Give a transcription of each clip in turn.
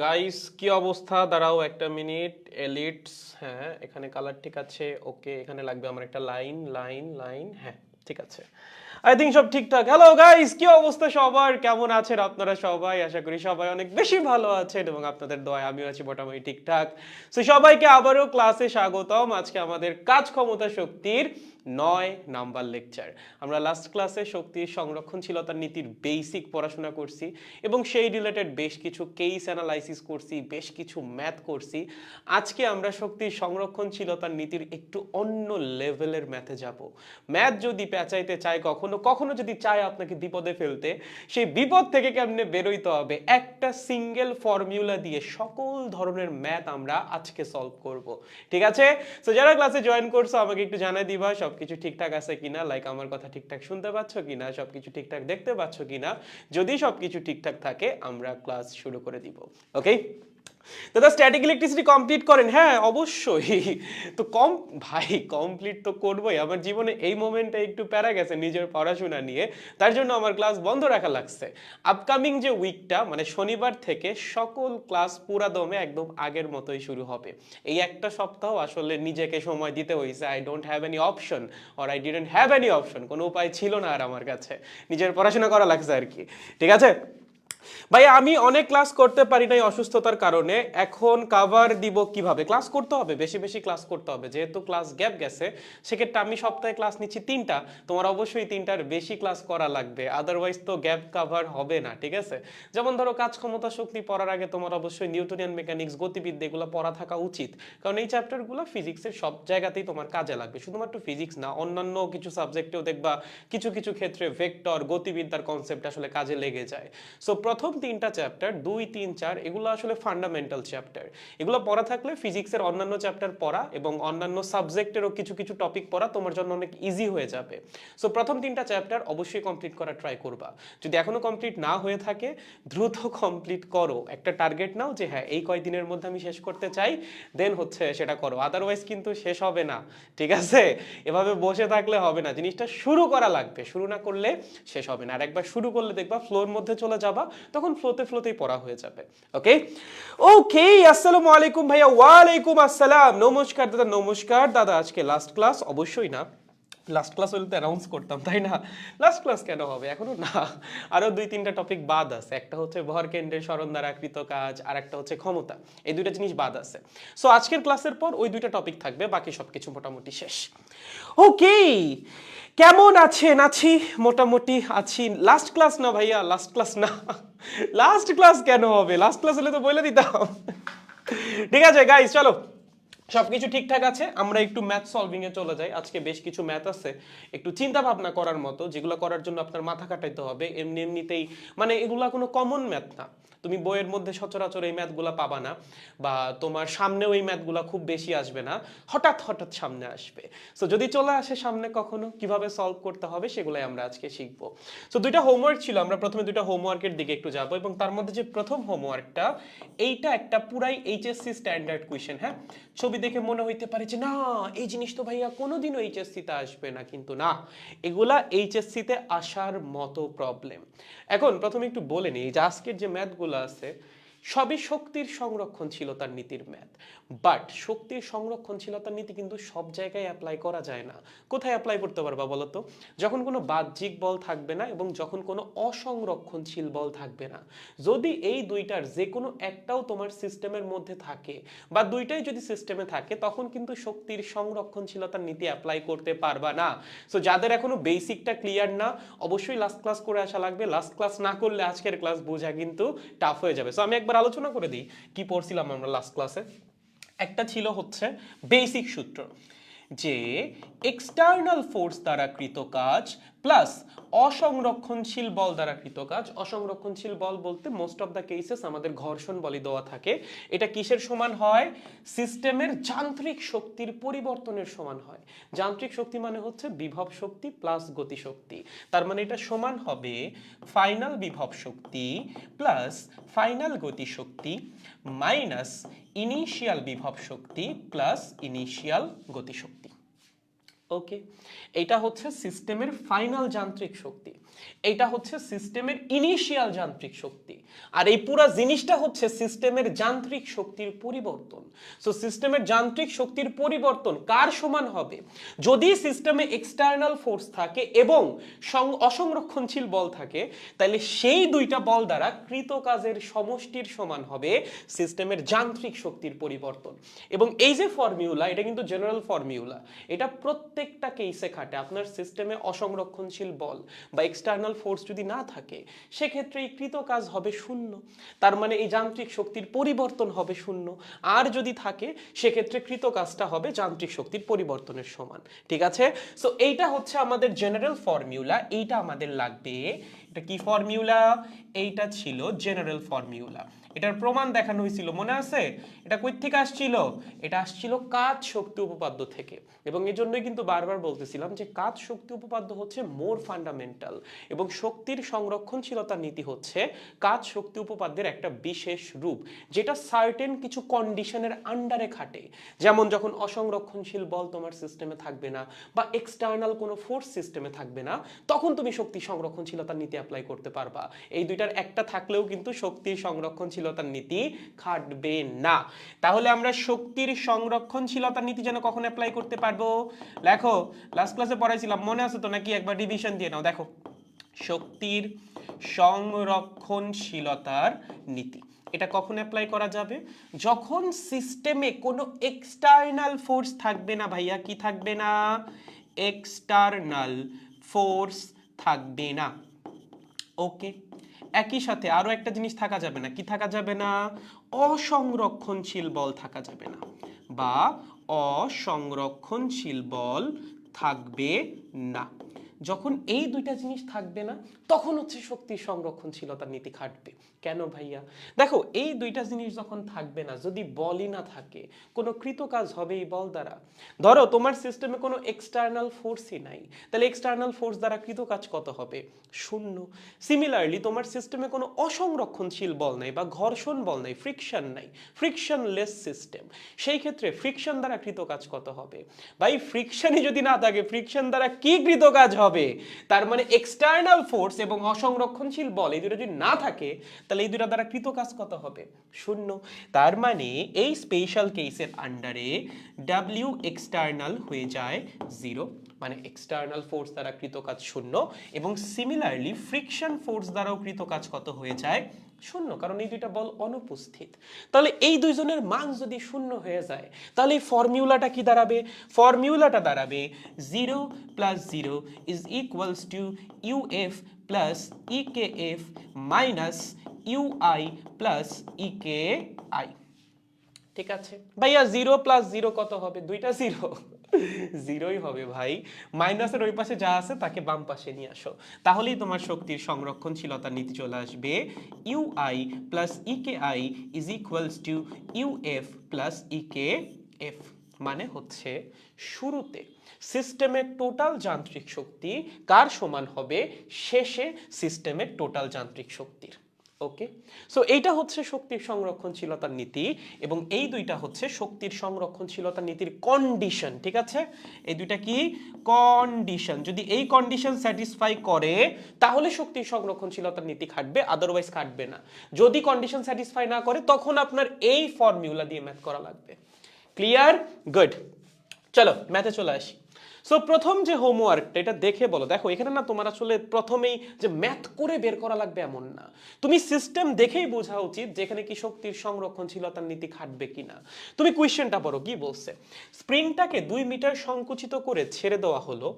Guys কি অবস্থা? দাঁড়াও একটা মিনিট। এলিটস, হ্যাঁ এখানে কালার ঠিক আছে, ওকে। এখানে লাগবে আমার একটা লাইন লাইন লাইন, হ্যাঁ ঠিক আছে, আই থিঙ্ক সব ঠিকঠাক। হ্যালো গাইস, কি অবস্থা সবার? কেমন আছেন আপনারা সবাই? আশা করি সবাই অনেক বেশি ভালো আছেন এবং আপনাদের দয়ায় আমিও আছি মোটামুটি ঠিকঠাক। সো সবাইকে আবারও ক্লাসে স্বাগতম। আজকে আমাদের কাজ ক্ষমতা শক্তির 9 নাম্বার লেকচার। আমরা লাস্ট ক্লাসে শক্তির সংরক্ষণশীলতার নীতির বেসিক পড়াশোনা করছি এবং সেই রিলেটেড বেশ কিছু কেস অ্যানালাইসিস করছি, বেশ কিছু ম্যাথ করছি। আজকে আমরা শক্তির সংরক্ষণশীলতার নীতির একটু অন্য লেভেলের ম্যাথে যাব। ম্যাথ যদি পেঁচাইতে চায় কখনো কখনো যদি চায় আপনাকে বিপদে ফেলতে, সেই বিপদ থেকে কেমনে বেরোইতে হবে একটা সিঙ্গেল ফর্মুলা দিয়ে সকল ধরনের ম্যাথ আমরা আজকে সলভ করব। ঠিক আছে? সো যারা ক্লাসে জয়েন করছো আমাকে একটু জানাই দিবা সবকিছু ঠিকঠাক আছে কিনা, লাইক আমার কথা ঠিকঠাক শুনতে পাচ্ছ কিনা, সবকিছু ঠিকঠাক দেখতে পাচ্ছ কিনা। যদি সবকিছু ঠিকঠাক থাকে আমরা ক্লাস শুরু করে দিব। ওকে, দাদা স্ট্যাটিক ইলেকট্রিসিটি কমপ্লিট করেন? হ্যাঁ অবশ্যই। তো ভাই কমপ্লিট তো করবোই। আমার জীবনে এই মোমেন্টে একটু প্যারা গেছে নিজের পড়াশোনা নিয়ে, তার জন্য আমার ক্লাস বন্ধ রাখা লাগছে। আপকামিং যে উইকটা মানে শনিবার থেকে সকল ক্লাস পুরা দমে একদম আগের মতোই শুরু হবে। এই একটা সপ্তাহ আসলে নিজেকে সময় দিতে হয়েছে। I don't have any option, or I didn't have any option, কোনো উপায় ছিল না আর আমার কাছে, নিজের পড়াশোনা করা লাগছে আর কি। ঠিক আছে ভাই, আমি অনেক ক্লাস করতে পারি নাই অসুস্থতার কারণে। এখন কভার দিব কিভাবে? ক্লাস করতে হবে, বেশি বেশি ক্লাস করতে হবে, যেহেতু ক্লাস গ্যাপ গেছে। সেক্ষেত্রে আমি সপ্তাহে ক্লাস নিচ্ছি 3টা, তোমার অবশ্যই 3টার বেশি ক্লাস করা লাগবে, আদারওয়াইজ তো গ্যাপ কভার হবে না। ঠিক আছে? যেমন ধরো কাজ ক্ষমতা শক্তি পড়ার আগে তোমার অবশ্যই নিউটনিয়ান মেকানিক্স, গতিবিদ্যা এগুলো পড়া থাকা উচিত, কারণ এই চ্যাপ্টারগুলো ফিজিক্সের সব জায়গাতেই তোমার কাজে লাগবে, শুধুমাত্র ফিজিক্স না, অন্যান্য কিছু সাবজেক্টেও দেখবা কিছু কিছু ক্ষেত্রে ভেক্টর গতিবিদ্যার কনসেপ্ট আসলে কাজে লেগে যায়। সো প্রথম 3টা চ্যাপ্টার 2, 3, 4 এগুলো আসলে ফান্ডামেন্টাল চ্যাপ্টার। এগুলো পড়া থাকলে ফিজিক্সের অন্যান্য চ্যাপ্টার পড়া এবং অন্যান্য সাবজেক্টেরও কিছু কিছু টপিক পড়া তোমার জন্য অনেক ইজি হয়ে যাবে। সো প্রথম 3টা চ্যাপ্টার অবশ্যই কমপ্লিট করা ট্রাই করবা। যদি এখনো কমপ্লিট না হয়ে থাকে দ্রুত কমপ্লিট করো। একটা টার্গেট নাও যে হ্যাঁ এই কয়দিনের মধ্যে আমি শেষ করতে চাই, দেন হচ্ছে সেটা করো, আদারওয়াইজ কিন্তু শেষ হবে না। ঠিক আছে? এভাবে বসে থাকলে হবে না, জিনিসটা শুরু করা লাগবে, শুরু না করলে শেষ হবে না। আর একবার শুরু করলে দেখবা ফ্লোর মধ্যে চলে যাবা, তখন ফ্লোতেই পড়া হয়ে যাবে। ওকে ওকে, আসসালামু আলাইকুম ভাইয়া। ওয়ালাইকুম আসসালাম। নমস্কার দাদা। নমস্কার দাদা। আজকে লাস্ট ক্লাস? অবশ্যই না, লাস্ট ক্লাস হলে তো অ্যানাউন্স করতাম তাই না? লাস্ট ক্লাস কেন হবে? এখনো না, আরো 2-3টা টপিক বাদ আছে। একটা হচ্ছে ভর কেন্দ্রের স্মরণ দ্বারা কৃত কাজ, আর একটা হচ্ছে ক্ষমতা। এই দুইটা জিনিস বাদ আছে। সো আজকের ক্লাসের পর ওই দুইটা টপিক থাকবে, বাকি সবকিছু মোটামুটি শেষ। ওকে, কেমন আছেন? আছি মোটামুটি আছি। লাস্ট ক্লাস না ভাইয়া, লাস্ট ক্লাস না। লাস্ট ক্লাস কেন হবে? লাস্ট ক্লাস হলে তো বলে দিতাম। ঠিক আছে গাইস, চলো সবকিছু ঠিকঠাক আছে, আমরা একটু ম্যাথ সলভিং এ চলে যাই। আজকে বেশ কিছু ম্যাথ আছে একটু চিন্তা ভাবনা করার মতো, যেগুলো করার জন্য আপনার মাথা খাটাইতে হবে। এমনিতেই মানে এগুলা কোনো কমন ম্যাথ না, তুমি বইয়ের মধ্যে সচরাচর এই ম্যাথগুলা পাবা না, বা তোমার সামনেও এই ম্যাথগুলা খুব বেশি আসবে না, হঠাৎ হঠাৎ সামনে আসবে। সো যদি চলে আসে সামনে কখনো, কিভাবে সলভ করতে হবে সেগুলাই আমরা আজকে শিখবো। সো দুইটা হোমওয়ার্ক ছিল, আমরা প্রথমে দুইটা হোমওয়ার্কের দিকে একটু যাবো, এবং তার মধ্যে যে প্রথম হোমওয়ার্কটা, এইটা একটা পুরাই এইচএসসি স্ট্যান্ডার্ড কোয়েশ্চেন। হ্যাঁ, ছবি দেখে মনে হইতে পারে যে না এই জিনিস তো ভাইয়া কোনোদিনও এইচএসসিতে আসবে না, কিন্তু না, এগুলা এইচএসসিতে আসার মতো প্রবলেম। এখন প্রথমে একটু বলে নিই যে আজকের যে ম্যাথগুলো আছে সবই শক্তির সংরক্ষণশীলতার নীতির ম্যাথ, বাট শক্তির সংরক্ষণশীলতার নীতি কিন্তু সব জায়গায় অ্যাপ্লাই করা যায় না। কোথায় অ্যাপ্লাই করতে পারবা বলো তো? যখন কোনো বাহ্যিক বল থাকবে না এবং যখন কোনো অসংরক্ষণশীল বল থাকবে না। যদি এই দুইটার যে কোনো একটাও তোমার সিস্টেমের মধ্যে থাকে, বা দুইটাই যদি সিস্টেমে থাকে, তখন কিন্তু শক্তির সংরক্ষণশীলতার নীতি অ্যাপ্লাই করতে পারবা না। সো যাদের এখনো বেসিকটা ক্লিয়ার না, অবশ্যই লাস্ট ক্লাস করে আসা লাগবে। লাস্ট ক্লাস না করলে আজকের ক্লাস বোঝা কিন্তু টাফ হয়ে যাবে। সো আমি একবার আলোচনা করে দিই কি পড়ছিলাম আমরা লাস্ট ক্লাসে। একটা ছিল হচ্ছে বেসিক সূত্র, যে এক্সটার্নাল ফোর্স দ্বারা কৃত কাজ প্লাস অসংরক্ষণশীল বল দ্বারা কৃত কাজ। অসংরক্ষণশীল বল বলতে মোস্ট অফ দ্য কেসেস আমাদের ঘর্ষণ বলই দেওয়া থাকে। এটা কিসের সমান হয়? সিস্টেমের যান্ত্রিক শক্তির পরিবর্তনের সমান হয়। যান্ত্রিক শক্তি মানে হচ্ছে বিভব শক্তি প্লাস গতি শক্তি। তার মানে এটা সমান হবে ফাইনাল বিভব শক্তি প্লাস ফাইনাল গতি শক্তি মাইনাস ইনিশিয়াল বিভব শক্তি প্লাস ইনিশিয়াল গতি শক্তি। ওকে, এটা হচ্ছে সিস্টেমের ফাইনাল যান্ত্রিক শক্তি, এটা হচ্ছে সিস্টেমের ইনিশিয়াল যান্ত্রিক শক্তি, আর এই পুরো জিনিসটা হচ্ছে সিস্টেমের যান্ত্রিক শক্তির পরিবর্তন। সো সিস্টেমের যান্ত্রিক শক্তির পরিবর্তন কার সমান হবে? যদি সিস্টেমে এক্সটার্নাল ফোর্স থাকে এবং অসংরক্ষণশীল বল থাকে, তাহলে সেই দুইটা বল দ্বারা কৃত কাজের সমষ্টির সমান হবে সিস্টেমের যান্ত্রিক শক্তির পরিবর্তন। এবং এই যে ফর্মুলা, এটা কিন্তু জেনারেল ফর্মুলা, এটা প্রত্যেকটা কেসে খাটে। আপনার সিস্টেমে অসংরক্ষণশীল বল বা এক্সটার্নাল ফোর্স যদি না থাকে, সেক্ষেত্রে এই কৃত কাজ হবে শূন্য। তার মানে এই যান্ত্রিক শক্তির পরিবর্তন হবে শূন্য। আর যদি থাকে, সেক্ষেত্রে কৃত কাজটা হবে যান্ত্রিক শক্তির পরিবর্তনের সমান। ঠিক আছে? সো এইটা হচ্ছে আমাদের জেনারেল ফর্মুলা, এইটা আমাদের লাগবে। এটা কি ফর্মুলা? এইটা ছিল জেনারেল ফর্মুলা। এটার প্রমাণ দেখানো হয়েছিল, মনে আছে? এটা কই থেকে আসছিল? এটা আসছিল কাজ শক্তি উপপাদ্য থেকে। এবং এই জন্যই কিন্তু বারবার বলতেছিলাম যে কাজ শক্তি উপপাদ্য হচ্ছে মোর ফান্ডামেন্টাল, এবং শক্তির সংরক্ষণশীলতার নীতি হচ্ছে কাজ শক্তি উপপাদ্যের একটা বিশেষ রূপ, যেটা সার্টেন কিছু কন্ডিশনের আন্ডারে খাটে। যেমন যখন অসংরক্ষণশীল বল তোমার সিস্টেমে থাকবে না বা এক্সটার্নাল কোনো ফোর্স সিস্টেমে থাকবে না, তখন তুমি শক্তি সংরক্ষণশীলতার নীতি অ্যাপ্লাই করতে পারবা। এই দুইটার একটা থাকলেও কিন্তু শক্তির সংরক্ষণশীলতার নীতি খাটবে না। তাহলে আমরা শক্তির সংরক্ষণশীলতার নীতি যেন কখন অ্যাপ্লাই করতে পারবো? লেখো, লাস্ট ক্লাসে পড়াইছিলাম, মনে আছে তো নাকি? একবার রিভিশন দিয়ে নাও। দেখো, শক্তির সংরক্ষণশীলতার নীতি এটা কখন অ্যাপ্লাই করা যাবে? যখন সিস্টেমে কোনো এক্সটার্নাল ফোর্স থাকবে না। ভাইয়া, কি থাকবে না? এক্সটার্নাল ফোর্স থাকবে না। ওকে, একই সাথে আরো একটা জিনিস থাকা যাবে না। কি থাকা যাবে না? অসংরক্ষণশীল বল থাকা যাবে না, বা অসংরক্ষণশীল বল থাকবে না। যখন এই দুইটা জিনিস থাকবে না, তখন হচ্ছে শক্তির সংরক্ষণশীলতার নীতি খাটবে। কেন ভাইয়া? দেখো, এই দুইটা জিনিস যখন থাকবে না, যদি বলই না থাকে, কোনো কৃত কাজ হবে এই বল দ্বারা? ধরো তোমার সিস্টেমে কোনো এক্সটার্নাল ফোর্সই নাই, তাহলে এক্সটার্নাল ফোর্স দ্বারা কৃত কাজ কত হবে? শূন্য। সিমিলারলি তোমার সিস্টেমে কোনো অসংরক্ষণশীল বল নাই বা ঘর্ষণ বল নাই, ফ্রিকশন নাই, ফ্রিকশনলেস সিস্টেম, সেই ক্ষেত্রে ফ্রিকশন দ্বারা কৃত কাজ কত হবে? ভাই, ফ্রিকশনই যদি না থাকে, ফ্রিকশন দ্বারা কি কৃত কাজ হবে? তার মানে এক্সটার্নাল ফোর্স এবং অসংরক্ষণশীল বল এই দুটো যদি না থাকে, তাহলে এই দুটো দ্বারা কৃত কাজ কত হবে? শূন্য। তার মানে এই স্পেশাল কেসের আন্ডারে ডাব্লিউ এক্সটার্নাল হয়ে যায় 0, মানে এক্সটার্নাল ফোর্স দ্বারা কৃত কাজ শূন্য। এবং সিমিলারলি ফ্রিকশন ফোর্স দ্বারাও কৃত কাজ কত হয়ে যায়? শূন্য, কারণ এই দুইটা বল অনুপস্থিত। তাহলে এই দুইজনের মান যদি শূন্য হয়ে যায়, তাহলে এই ফর্মুলাটা কি দাঁড়াবে? ফর্মুলাটা দাঁড়াবে 0 + 0 = UF + EKF - UI + EKI। ঠিক আছে ভাইয়া, 0 + 0 কত হবে? দুইটা 0, জিরোই হবে ভাই। মাইনাসের ওই পাশে যা আছে তাকে বাম পাশে নিয়ে আসো, তাহলেই তোমার শক্তির সংরক্ষণশীলতার নীতি চলে আসবে। UI + EKI = UF + EKF, মানে হচ্ছে শুরুতে সিস্টেমের টোটাল যান্ত্রিক শক্তি কার সমান হবে? শেষে সিস্টেমের টোটাল যান্ত্রিক শক্তির। ওকে, সো এইটা হচ্ছে শক্তির সংরক্ষণশীলতার নীতি, এবং এই দুইটা হচ্ছে শক্তির সংরক্ষণশীলতার নীতির কন্ডিশন। ঠিক আছে, এই দুইটা কি কন্ডিশন? যদি এই কন্ডিশন স্যাটিসফাই করে, তাহলে শক্তির সংরক্ষণশীলতার নীতি খাটবে, আদারওয়াইজ খাটবে না। যদি কন্ডিশন স্যাটিসফাই না করে, তখন আপনার এই ফর্মুলা দিয়ে ম্যাথ করা লাগবে। ক্লিয়ার? গুড। চলো ম্যাথে চলে আসি। সো প্রথম যে হোমওয়ার্কটা, এটা দেখে বলো। দেখো, এখানে না তোমার আসলে প্রথমেই যে ম্যাথ করে বের করা লাগবে এমন না, তুমি সিস্টেম দেখেই বোঝা উচিত যেখানে কি শক্তির সংরক্ষণশীলতার নীতি খাটবে কিনা। তুমি কোয়েশ্চেনটা পড়ো, কি বলছে? স্প্রিংটাকে 2 মিটার সংকুচিত করে ছেড়ে দেওয়া হলো,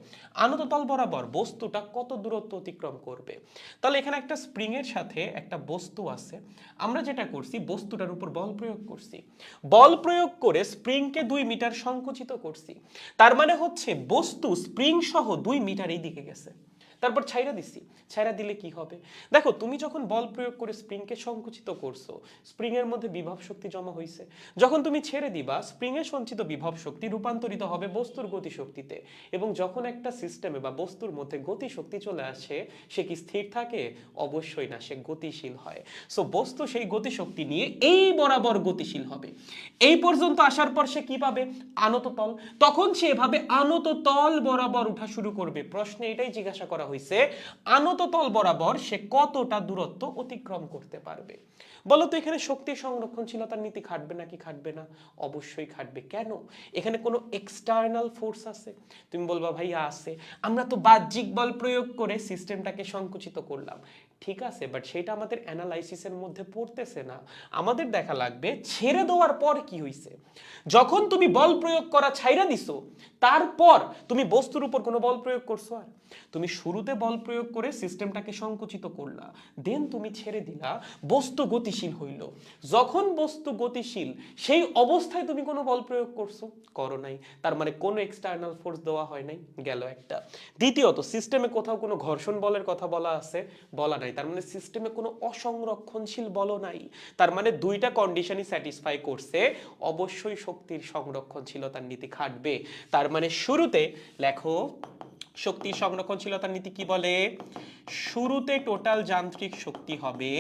আনত তল বরাবর বস্তুটা কত দূরত্ব অতিক্রম করবে? তাহলে এখানে একটা স্প্রিং এর সাথে একটা বস্তু আছে। আমরা যেটা করছি, বস্তুটার উপর বল প্রয়োগ করছি, বল প্রয়োগ করে স্প্রিংকে 2 মিটার সংকুচিত করছি। তার মানে হচ্ছে বস্তু স্প্রিং সহ 2 মিটার এই দিকে গেছে। তারপর ছাইরা দিছি, ছাইরা দিলে কি হবে? দেখো তুমি যখন বল প্রয়োগ করে স্প্রিংকে সংকুচিত করছো, স্প্রিং এর মধ্যে বিভব শক্তি জমা হয়েছে। যখন তুমি ছেড়ে দিবা, স্প্রিং এ সঞ্চিত বিভব শক্তি রূপান্তরিত হবে বস্তুর গতিশক্তিতে। এবং যখন একটা সিস্টেমে বা বস্তুর মধ্যে গতিশক্তি চলে আসে, সে কি স্থির থাকে? অবশ্যই না, সে গতিশীল হয়। সো বস্তু সেই গতিশক্তি নিয়ে এই বরাবর গতিশীল হবে। এই পর্যন্ত আসার পর সে কি পাবে? আনত তল। তখন সে এভাবে আনত তল বরাবর উঠা শুরু করবে। প্রশ্নে এটাই জিজ্ঞাসা করা হয়েছে, আনত তল বরাবর সে কতটা দূরত্ব অতিক্রম করতে পারবে। বলো তো এখানে শক্তি সংরক্ষণশীলতার নীতি খাটবে নাকি খাটবে না? অবশ্যই খাটবে। কেন? এখানে কোনো এক্সটার্নাল ফোর্স আছে? তুমি বলবা ভাইয়া আছে, আমরা তো বাহ্যিক বল প্রয়োগ করে সিস্টেমটাকে সংকুচিত করলাম। ঠিক আছে, বাট সেটা আমাদের অ্যানালাইসিসের মধ্যে পড়তেছে না। আমাদের দেখা লাগবে ছেড়ে দেওয়ার পর কি হইছে। যখন তুমি বল প্রয়োগ করা ছাইরা দিছো, তারপর তুমি বস্তুর উপর কোনো বল প্রয়োগ করছো? আর তুমি শুরুতে বল প্রয়োগ করে সিস্টেমটাকে সংকুচিত করলা, দেন তুমি ছেড়ে দিলা, বস্তু গতিশীল হইল। যখন বস্তু গতিশীল, সেই অবস্থায় তুমি কোনো বল প্রয়োগ করছো? করো নাই। তার মানে কোনো এক্সটার্নাল ফোর্স দেওয়া হয় নাই, গেল একটা। দ্বিতীয়ত, সিস্টেমে কোথাও কোনো ঘর্ষণ বলের কথা বলা আছে? বলা নাই। তার মানে সিস্টেমে কোনো অসংরক্ষণশীল বলও নাই। তার মানে দুইটা কন্ডিশনই স্যাটিসফাই করছে, অবশ্যই শক্তির সংরক্ষণশীলতার নীতি খাটবে। তার মানে শুরুতে লেখো, শক্তির সংরক্ষণশীলতার নীতি কি বলে? শুরুতে টোটাল যান্ত্রিক শক্তি হবে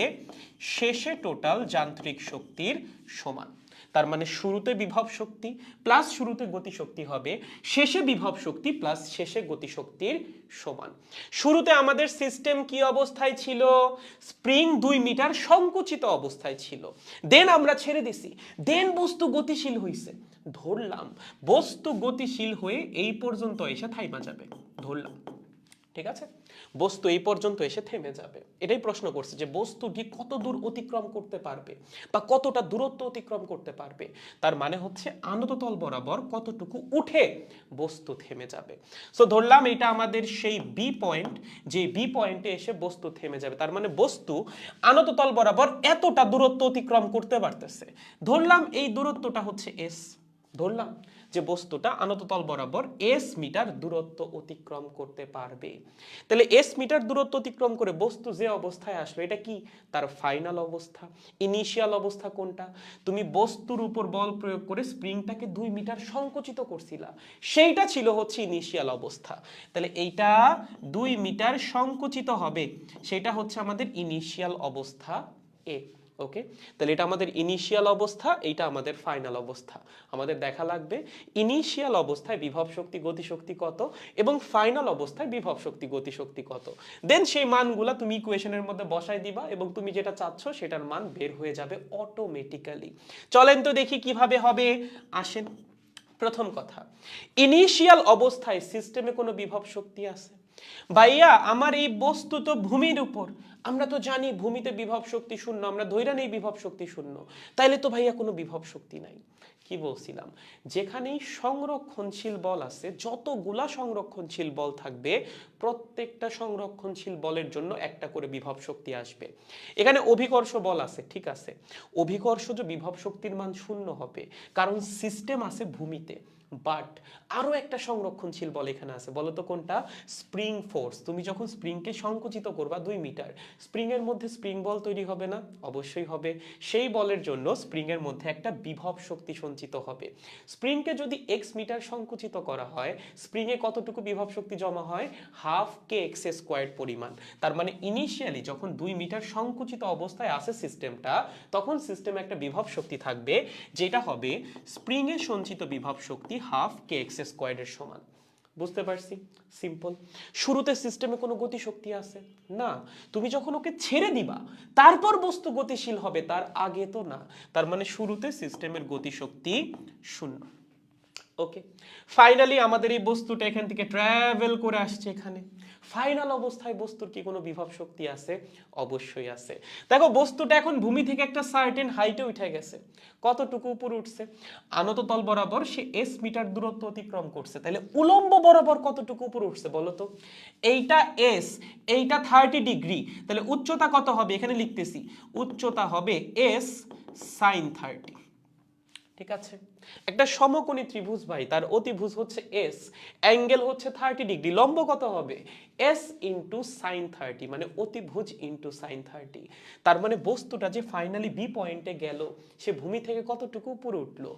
শেষে টোটাল যান্ত্রিক শক্তির সমান। তার মানে শুরুতে বিভব শক্তি প্লাস শুরুতে গতিশক্তি হবে শেষে বিভব শক্তি প্লাস শেষে গতিশক্তির সমান। শুরুতে আমাদের সিস্টেম কি অবস্থায় ছিল? স্প্রিং 2 মিটার সংকুচিত অবস্থায় ছিল। দেন আমরা ছেড়ে দিছি, দেন বস্তু গতিশীল হইছে। ধরলাম বস্তু গতিশীল হয়ে এই পর্যন্ত এসে থাইমা যাবে, ধরলাম। ঠিক আছে, বস্তু এই পর্যন্ত এসে থেমে যাবে। এটাই প্রশ্ন করছে যে বস্তুটি কত দূর অতিক্রম করতে পারবে বা কতটা দূরত্ব অতিক্রম করতে পারবে। তার মানে হচ্ছে আনত তল বরাবর কতটুকু উঠে বস্তু থেমে যাবে। সো ধরলাম এটা আমাদের সেই বি পয়েন্ট, যে বি পয়েন্টে এসে বস্তু থেমে যাবে। তার মানে বস্তু আনত তল বরাবর এতটা দূরত্ব অতিক্রম করতে পারতেছে। ধরলাম এই দূরত্বটা হচ্ছে এস। ধরলাম যে বস্তুটা আনত তল বরাবর এস মিটার দূরত্ব অতিক্রম করতে পারবে। তাহলে এস মিটার দূরত্ব অতিক্রম করে বস্তু যে অবস্থায় আসলো, এটা কি তার ফাইনাল অবস্থা? ইনিশিয়াল অবস্থা কোনটা? তুমি বস্তুর উপর বল প্রয়োগ করে স্প্রিংটাকে 2 মিটার সংকুচিত করছিলা, সেইটা ছিল হচ্ছে ইনিশিয়াল অবস্থা। তাহলে এইটা 2 মিটার সংকুচিত হবে, সেটা হচ্ছে আমাদের ইনিশিয়াল অবস্থা এ। ওকে, তাহলে এটা আমাদের ইনিশিয়াল অবস্থা, এইটা আমাদের ফাইনাল অবস্থা। আমাদের দেখা লাগবে ইনিশিয়াল অবস্থায় বিভব শক্তি গতিশক্তি কত এবং ফাইনাল অবস্থায় বিভব শক্তি গতিশক্তি কত। দেন সেই মানগুলা তুমি ইকুয়েশনের মধ্যে বসাই দিবা এবং তুমি যেটা চাচ্ছ সেটার মান বের হয়ে যাবে অটোমেটিক্যালি। চলেন তো দেখি কিভাবে হবে। আসেন, প্রথম কথা, ইনিশিয়াল অবস্থায় সিস্টেমে কোনো বিভব শক্তি আছে? ভাইয়া আমার এই বস্তু তো ভূমির উপর, আমরা তো জানি ভূমিতে বিভব শক্তি শূন্য, আমরা ধইরা নেই বিভব শক্তি শূন্য। তাইলে তো ভাইয়া কোনো বিভব শক্তি নাই। কি বলছিলাম? যেখানেই সংরক্ষণশীল বল আছে, যতগুলা সংরক্ষণশীল বল থাকবে, প্রত্যেকটা সংরক্ষণশীল বলের জন্য একটা করে বিভব শক্তি আসবে। এখানে অভিকর্ষ বল আছে, ঠিক আছে, অভিকর্ষজ বিভব শক্তির মান শূন্য হবে, কারণ সিস্টেম আছে ভূমিতে। বাট আরো একটা সংরক্ষণশীল বল এখানে আছে, বলো তো কোনটা? Spring force. তুমি যখন স্প্রিংকে সংকুচিত করবা 2 মিটার, স্প্রিং এর মধ্যে স্প্রিং বল তৈরি হবে না? অবশ্যই হবে। সেই বলের জন্য স্প্রিং এর মধ্যে একটা বিভব শক্তি সঞ্চিত হবে। স্প্রিংকে যদি x মিটার সংকুচিত করা হয়, স্প্রিং এ কতটুকু বিভব শক্তি জমা হয়? হাফ কে এক্স স্কোয়ার পরিমাণ। তার মানে ইনিশিয়ালি যখন 2 মিটার সংকুচিত অবস্থায় আছে সিস্টেমটা, তখন সিস্টেমে একটা বিভব শক্তি থাকবে, যেটা হবে স্প্রিং এ সঞ্চিত বিভব শক্তি হাফ কে এক্স স্কোয়ারের সমান। বুঝতে পারছি? সিম্পল। শুরুতে সিস্টেমে কোনো গতিশক্তি আছে না, তুমি যখন ওকে ছেড়ে দিবা তারপর বস্তু গতিশীল হবে, তার আগে তো না। তার মানে শুরুতে সিস্টেমের গতিশক্তি শূন্য। ওকে, ফাইনালি আমাদের এই বস্তুটা এখান থেকে ট্রাভেল করে আসছে এখানে। ফাইনাল অবস্থায় বস্তুর কি কোনো বিভব শক্তি আছে? অবশ্যই আছে। দেখো বস্তুটা এখন ভূমি থেকে একটা সার্টেন হাইটে উঠে গেছে। কতটুকু উপরে উঠছে? আনত তল বরাবর সে এস মিটার দূরত্ব অতিক্রম করছে। তাহলে উলম্ব বরাবর কতটুকু উপরে উঠছে বলো তো? এইটা এস, এইটা 30 ডিগ্রি। তাহলে উচ্চতা কত হবে? এখানে লিখতেছি, উচ্চতা হবে এস সাইন 30। ঠিক আছে, একটা সমকোণী ত্রিভুজ ভাই, তার অতিভুজ হচ্ছে এস, অ্যাঙ্গেল হচ্ছে 30 ডিগ্রি, লম্ব কত হবে এস ইন্টু সাইন 30, মানে অতিভুজ ইন্টু সাইন 30। তার মানে বস্তুটা যে ফাইনালি বি পয়েন্টে গেল সে ভূমি থেকে কতটুকু উপরে উঠলো,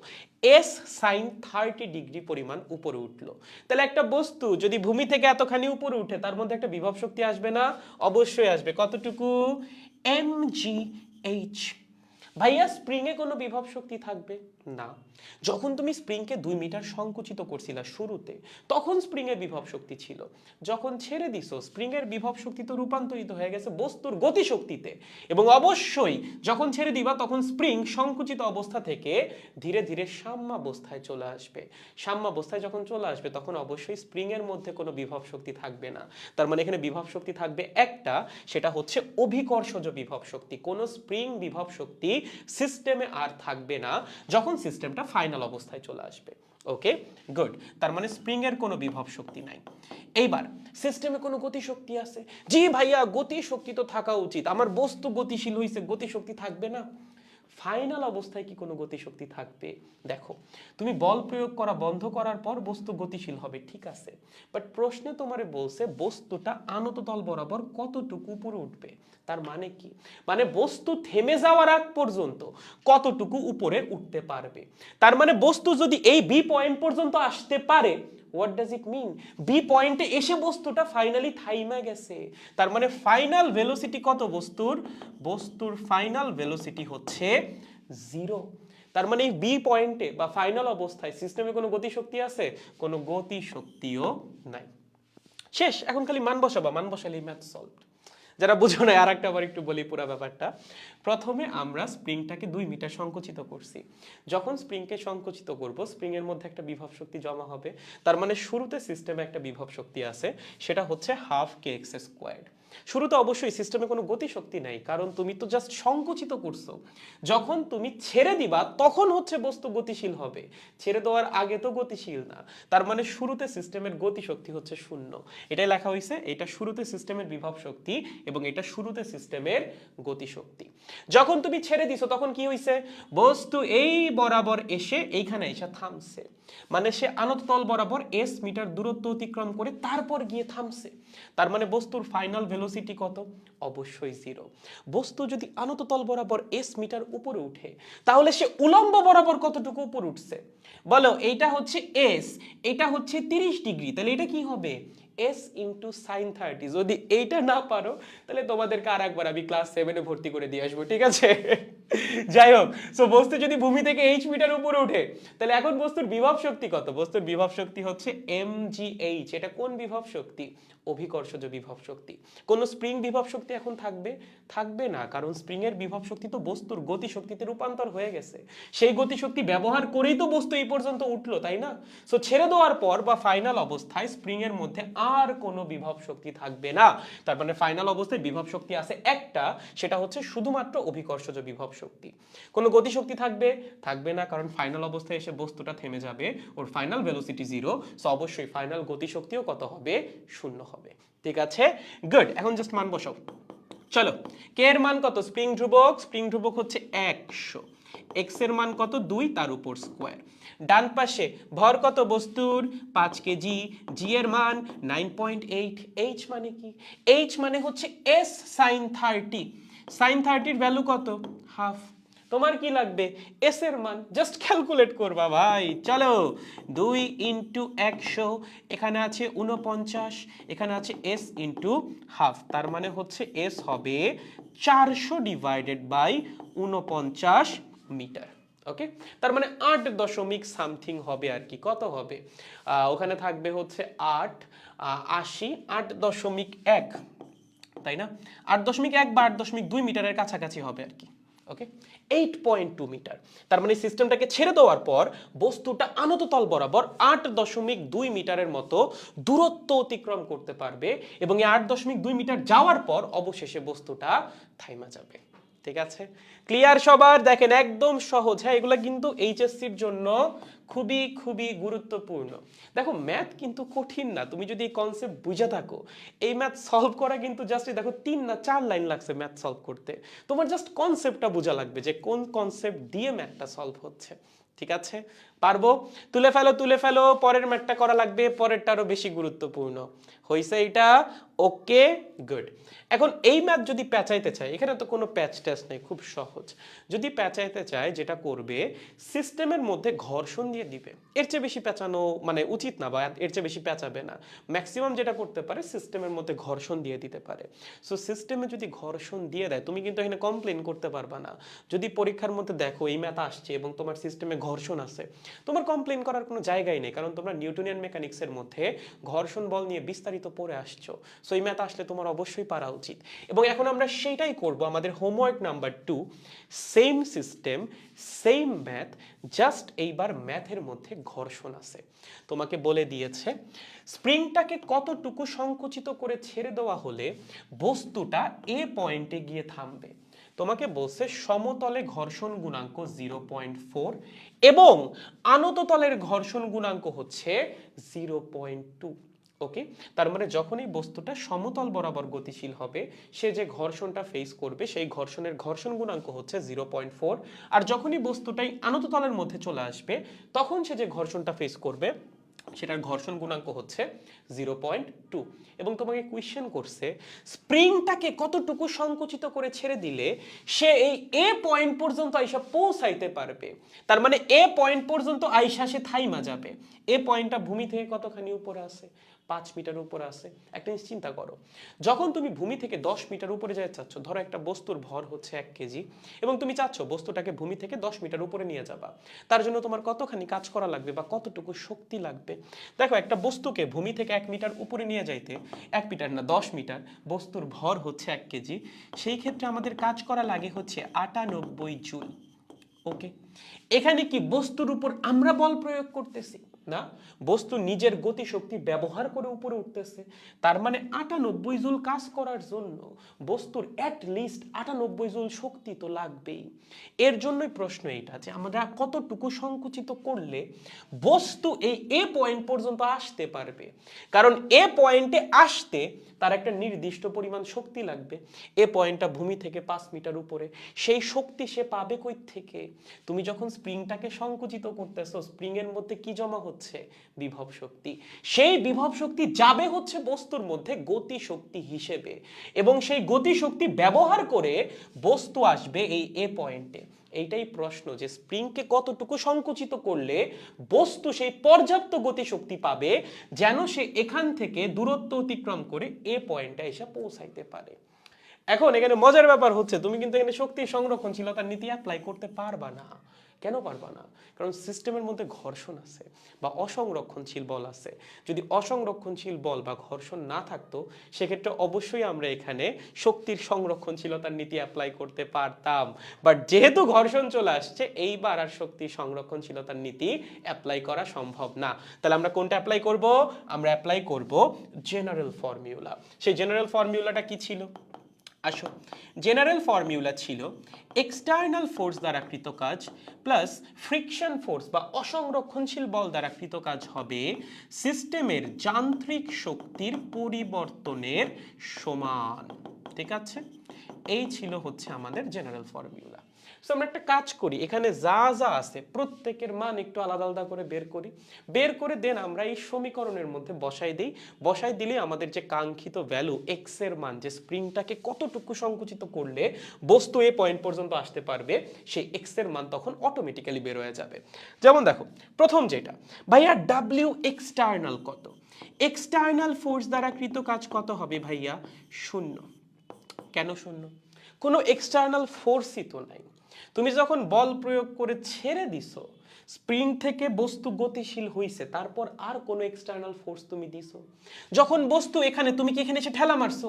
এস সাইন 30 ডিগ্রি পরিমাণ উপরে উঠলো। তাহলে একটা বস্তু যদি ভূমি থেকে এতখানি উপরে উঠে তার মধ্যে একটা বিভব শক্তি আসবে না? অবশ্যই আসবে। কতটুকু? M G H. ভাইয়া স্প্রিং এ কোনো বিভব শক্তি থাকবে না। যখন তুমি স্প্রিংকে 2 মিটার সংকুচিত করছিলা শুরুতে, তখন স্প্রিং এর বিভব শক্তি ছিল। যখন ছেড়ে দিছো, স্প্রিং এর বিভব শক্তি তো রূপান্তরিত হয়ে গেছে বস্তুর গতি শক্তিতে। এবং অবশ্যই যখন ছেড়ে দিবা তখন স্প্রিং সংকুচিত অবস্থা থেকে ধীরে ধীরে সাম্যাবস্থায় চলে আসবে। সাম্যাবস্থায় যখন চলে আসবে তখন অবশ্যই স্প্রিং এর মধ্যে কোনো বিভব শক্তি থাকবে না। তার মানে এখানে বিভব শক্তি থাকবে একটা, সেটা হচ্ছে অভিকর্ষজ বিভব শক্তি। কোনো স্প্রিং বিভব শক্তি সিস্টেমে আর থাকবে না যখন সিস্টেমটা ফাইনাল অবস্থায় চলে আসবে। ওকে, গুড। তার মানে স্প্রিং এর কোনো বিভব শক্তি নাই। এইবার সিস্টেমে কোনো গতি শক্তি আছে? জি ভাইয়া, গতি শক্তি তো থাকা উচিত, আমার বস্তু গতিশীল হইছে, গতি শক্তি থাকবে না? ফাইনাল অবস্থায় কি কোনো গতিশক্তি থাকবে? দেখো, তুমি বল প্রয়োগ করা বন্ধ করার পর বস্তু গতিশীল হবে, ঠিক আছে, বাট প্রশ্নে তোমারে বলছে বস্তুটা আনত তল বরাবর কতটুকু উপরে উঠবে। তার মানে কি? মানে বস্তু থেমে যাওয়ার আগ পর্যন্ত কতটুকু উপরে উঠতে পারবে। তার মানে বস্তু যদি এই বি পয়েন্ট পর্যন্ত আসতে পারে, what does it mean? B পয়েন্টে এসে বস্তুটা ফাইনালি থাইমা গেছে। তার মানে ফাইনাল ভেলোসিটি কত বস্তুর? বস্তুর ফাইনাল ভেলোসিটি হচ্ছে 0। তার মানে বি পয়েন্টে বা ফাইনাল অবস্থায় সিস্টেমে কোনো গতিশক্তি আছে? কোনো গতিশক্তিও নাই। শেষ। এখন খালি মান বসাবা, মান বসালেই ম্যাথ সলভড। যারা বুঝো না আর একটা আবার একটু বলি পুরো ব্যাপারটা। প্রথমে আমরা স্প্রিংটাকে 2 মিটার সংকুচিত করছি। যখন স্প্রিংকে সংকুচিত করব, স্প্রিং এর মধ্যে একটা বিভব শক্তি জমা হবে। তার মানে শুরুতে সিস্টেমে একটা বিভব শক্তি আছে, সেটা হচ্ছে হাফ কে এক্স স্কোয়ার্ড। শুরুতে অবশ্যই সিস্টেমে কোনো গতি শক্তি নাই, কারণ তুমি তো জাস্ট সংকুচিত করছো। যখন তুমি ছেড়ে দিবা তখন হচ্ছে বস্তু গতিশীল হবে, ছেড়ে দেওয়ার আগে তো গতিশীল না। তার মানে শুরুতে সিস্টেমের গতি শক্তি হচ্ছে 0। এটাই লেখা হয়েছে, এটা শুরুতে সিস্টেমের বিভব শক্তি এবং এটা শুরুতে সিস্টেমের গতি শক্তি। যখন তুমি ছেড়ে দিছো তখন কি হয়েছে? বস্তু এই বরাবর এসে এইখানে এসে থামছে, মানে সে আনত তল বরাবর এস মিটার দূরত্ব অতিক্রম করে তারপর গিয়ে থামছে। তার মানে বস্তুর ফাইনাল ভেলোসিটি কত? অবশ্যই 0। বস্তু যদি আনত তল বরাবর এস মিটার উপরে উঠে, তাহলে সে উলম্ব বরাবর কতটুকু উপরে উঠছে বলো? এইটা হচ্ছে এস, এটা হচ্ছে 30 ডিগ্রি, তাহলে এটা কি হবে? S into sign 30। যদি এইটা না পারো তাহলে তোমাদেরকে আর একবার আমি ক্লাস 7-এ ভর্তি করে দিয়ে আসবো, ঠিক আছে? যাই হোক, সো বস্তু যদি ভূমি থেকে এইচ মিটার উপরে উঠে, তাহলে এখন বস্তুর বিভব শক্তি কত? বস্তুর বিভব শক্তি হচ্ছে mgh। এটা কোন বিভব শক্তি? অভিকর্ষজ বিভব শক্তি। কোন স্প্রিং বিভব শক্তি এখন থাকবে? থাকবে না, কারণ স্প্রিং এর বিভব শক্তি তো বস্তুর গতি শক্তিতে রূপান্তর হয়ে গেছে। সেই গতি শক্তি ব্যবহার করেই তো বস্তু এই পর্যন্ত উঠলো, তাই না? সো ছেড়ে দেওয়ার পর বা ফাইনাল অবস্থায় স্প্রিং এর মধ্যে আর কোনো বিভব শক্তি থাকবে না। তার মানে ফাইনাল অবস্থায় বিভব শক্তি আছে একটা, সেটা হচ্ছে শুধুমাত্র অভিকর্ষজ বিভব শক্তি। কোনো গতি শক্তি থাকবে? থাকবে না, কারণ ফাইনাল অবস্থায় এসে বস্তুটা থেমে যাবে, ওর ফাইনাল ভেলোসিটি 0। সো অবশ্যই ফাইনাল গতি শক্তিও কত হবে? 0 হবে। ঠিক আছে, গুড। এখন জাস্ট মান বসাও। চলো, কে এর মান কত? স্প্রিং ধ্রুবক, স্প্রিং ধ্রুবক হচ্ছে 100। এক্স এর মান কত? 2, তার উপর স্কোয়ার। ডান পাশে ভর কত বস্তুর? 5 কেজি। জি এর মান 9.8। এইচ মানে কি? এইচ মানে হচ্ছে এস সাইন 30। সাইন 30 এর ভ্যালু কত? হাফ। তোমার কি লাগবে? এস এর মান জাস্ট ক্যালকুলেট করবা ভাই। চলো, 2 ইন্টু 100, এখানে আছে 49, এখানে আছে এস ইন্টু হাফ, তার মানে হচ্ছে এস হবে 400 ডিভাইডেড বাই 49 মিটার। ওকে, তার মানে 8 দশমিক সামথিং হবে আর কি। কত হবে? ওখানে থাকবে হচ্ছে 8 80, 8.1, তাই না? 8.1 বা 8.2 মিটারের কাছাকাছি হবে আর কি। ওকে, 8.2 মিটার। তার মানে সিস্টেমটাকে ছেড়ে দেওয়ার পর বস্তুটা আনত তল বরাবর 8.2 মিটারের মতো দূরত্ব অতিক্রম করতে পারবে, এবং এই 8.2 মিটার যাওয়ার পর অবশেষে বস্তুটা থাইমা যাবে। ঠিক আছে, ক্লিয়ার সবার? দেখেন একদম সহজ। হ্যাঁ, এগুলা কিন্তু এইচএসসির জন্য খুবই খুবই গুরুত্বপূর্ণ। দেখো, ম্যাথ কিন্তু কঠিন না, তুমি যদি এই কনসেপ্ট বুঝে থাকো। এই ম্যাথ সলভ করা কিন্তু জাস্ট দেখো 3 না 4 লাইন লাগছে ম্যাথ সলভ করতে। তোমার জাস্ট কনসেপ্টটা বোঝা লাগবে যে কোন কনসেপ্ট দিয়ে ম্যাথটা সলভ হচ্ছে। ঠিক আছে, পারবো? তুলে ফেলো, পরের ম্যাথটা করা লাগবে, পরেরটা আরো বেশি গুরুত্বপূর্ণ হইছে এটা। ওকে, গুড। এখন এই ম্যাথ যদি প্যাঁচাইতে চাই, এখানে তো কোনো প্যাচ ট্যাচ নেই, খুব সহজ। যদি প্যাঁচাইতে চায়, যেটা করবে, সিস্টেমের মধ্যে ঘর্ষণ দিয়ে দিবে। এর চেয়ে বেশি প্যাঁচানো মানে উচিত না, বা এর চেয়ে বেশি প্যাঁচাবে না। ম্যাক্সিমাম যেটা করতে পারে, সিস্টেমের মধ্যে ঘর্ষণ দিয়ে দিতে পারে। সো সিস্টেমে যদি ঘর্ষণ দিয়ে দেয়, তুমি কিন্তু এখানে কমপ্লেন করতে পারবা না। যদি পরীক্ষার মধ্যে দেখো এই ম্যাথ আসছে এবং তোমার সিস্টেমে ঘর্ষণ আছে, তোমার কমপ্লেন করার কোনো জায়গাই নেই, কারণ তোমরা নিউটনিয়ান মেকানিক্সের মধ্যে ঘর্ষণ বল নিয়ে বিস্তারিত পড়ে আসছো। সো এই ম্যাথ আসলে তোমার অবশ্যই পারা উচিত। এবং এখন আমরা সেটাই করব। আমাদের homework number 2, same system, same math, just এইবার ম্যাথের মধ্যে ঘর্ষণ আছে। তোমাকে বলে দিয়েছে স্প্রিংটাকে কতটুকু সংকুচিত করে ছেড়ে দেওয়া হলে বস্তুটা এ পয়েন্টে গিয়ে থামবে। তোমাকে বলছে সমতলে ঘর্ষণ গুণাঙ্ক 0.4 এবং আনত তলের ঘর্ষণ গুণাঙ্ক হচ্ছে 0.2। ওকে, তার মানে যখনই বস্তুটা সমতল বরাবর গতিশীল হবে, সে যে ঘর্ষণটা ফেস করবে সেই ঘর্ষণের ঘর্ষণ গুণাঙ্ক হচ্ছে 0.4, আর যখনই বস্তুটাই আনত তলের মধ্যে চলে আসবে, তখন সে যে ঘর্ষণটা ফেস করবে সেটার ঘর্ষণ গুণাঙ্ক হচ্ছে 0.2। এবং তোমাকে কোয়েশ্চেন করছে স্প্রিংটাকে কতটুকু সংকুচিত করে ছেড়ে দিলে সে এই এ পয়েন্ট পর্যন্ত আইসা পৌঁছাইতে পারবে। তার মানে এ পয়েন্ট পর্যন্ত আইসা সে থাইমা যাবে। এ পয়েন্টটা ভূমি থেকে কতখানি উপরে আছে? 5 মিটার উপরে আছে। একটা জিনিস চিন্তা করো, যখন তুমি ভূমি থেকে 10 মিটার উপরে যেতে চাচ্ছ, ধরো একটা বস্তুর ভর হচ্ছে 1 কেজি এবং তুমি চাচ্ছ বস্তুটাকে ভূমি থেকে 10 মিটার উপরে নিয়ে যাবা, তার জন্য তোমার কতখানি কাজ করা লাগবে বা কতটুকু শক্তি লাগবে? দেখো, একটা বস্তুকে ভূমি থেকে 1 মিটার উপরে নিয়ে যাইতে, 1 মিটার না 10 মিটার, বস্তুর ভর হচ্ছে 1 কেজি, সেই ক্ষেত্রে আমাদের কাজ করা লাগে হচ্ছে 98 জুল। ওকে, এখানে কি বস্তুর উপর আমরা বল প্রয়োগ করতেছি না, বস্তু নিজের গতি শক্তি ব্যবহার করে উপরে উঠতেছে। তার মানে 98 জুল কাজ করার জন্য বস্তুর অ্যাট লিস্ট 98 জুল শক্তি তো লাগবেই। এর জন্যই প্রশ্ন এইটা যে আমরা কতটুকু সংকুচিত করলে বস্তু এই এ পয়েন্ট পর্যন্ত আসতে পারবে। কারণ এ পয়েন্টে আসতে তার একটা নির্দিষ্ট পরিমাণ শক্তি লাগবে। এ পয়েন্টটা ভূমি থেকে 5 মিটার উপরে, সেই শক্তি সে পাবে কই থেকে? তুমি যখন স্প্রিংটাকে সংকুচিত করতেছো, স্প্রিং এর মধ্যে কি জমা হচ্ছে? বিভব শক্তি। সেই বিভব শক্তি যাবে হচ্ছে বস্তুর মধ্যে গতি শক্তি হিসেবে, এবং সেই গতি শক্তি ব্যবহার করে বস্তু আসবে এই এ পয়েন্টে। এইটাই প্রশ্ন যে স্প্রিংকে কতটুকু সংকুচিত করলে বস্তু সেই পর্যাপ্ত গতি শক্তি পাবে যেন সে এখান থেকে দূরত্ব অতিক্রম করে এ পয়েন্টে এসে পৌঁছাইতে পারে। এখন এখানে মজার ব্যাপার হচ্ছে তুমি কিন্তু এখানে শক্তি সংরক্ষণশীলতার নীতি অ্যাপ্লাই করতে পারবা না। কেন পারবা না? কারণ সিস্টেমের মধ্যে ঘর্ষণ আছে বা অসংরক্ষণশীল বল আছে। যদি অসংরক্ষণশীল বল বা ঘর্ষণ না থাকতো, সেক্ষেত্রে অবশ্যই আমরা এখানে শক্তির সংরক্ষণশীলতার নীতি অ্যাপ্লাই করতে পারতাম। বাট যেহেতু ঘর্ষণ চলে আসছে, এইবার আর শক্তির সংরক্ষণশীলতার নীতি অ্যাপ্লাই করা সম্ভব না। তাহলে আমরা কোনটা অ্যাপ্লাই করব? আমরা অ্যাপ্লাই করব জেনারেল ফর্মুলা। সেই জেনারেল ফর্মুলাটা কি ছিল? আসো, জেনারেল ফর্মুলা ছিল এক্সটার্নাল ফোর্স দ্বারা কৃত কাজ প্লাস ফ্রিকশন ফোর্স বা অসংরক্ষণশীল বল দ্বারা কৃত কাজ হবে সিস্টেমের যান্ত্রিক শক্তির পরিবর্তনের সমান। ঠিক আছে, এই ছিল হচ্ছে আমাদের জেনারেল ফর্মুলা। সো আমরা একটা কাজ করি, এখানে যা যা আছে প্রত্যেকের মান একটু আলাদা আলাদা করে বের করে দেন আমরা এই সমীকরণের মধ্যে বসাই দিলে আমাদের যে কাঙ্ক্ষিত ভ্যালু এক্স এর মান, যে স্প্রিংটাকে কতটুকু সংকুচিত করলে বস্তু এই পয়েন্ট পর্যন্ত আসতে পারবে, সেই এক্স এর মান তখন অটোমেটিক্যালি বের হয়ে যাবে। যেমন দেখো, প্রথম যেটা, ভাইয়া ডাব্লিউ এক্সটার্নাল কত? এক্সটার্নাল ফোর্স দ্বারা কৃত কাজ কত হবে ভাইয়া? 0। কেন 0? কোনো এক্সটার্নাল ফোর্সই তো নাই। তুমি যখন বল প্রয়োগ করে ছেড়ে দিছো, স্প্রিং থেকে বস্তু গতিশীল হইছে, তারপর আর কোনো এক্সটার্নাল ফোর্স তুমি দিছো? যখন বস্তু এখানে, তুমি কি এখানে এসে ঠেলা মারছো?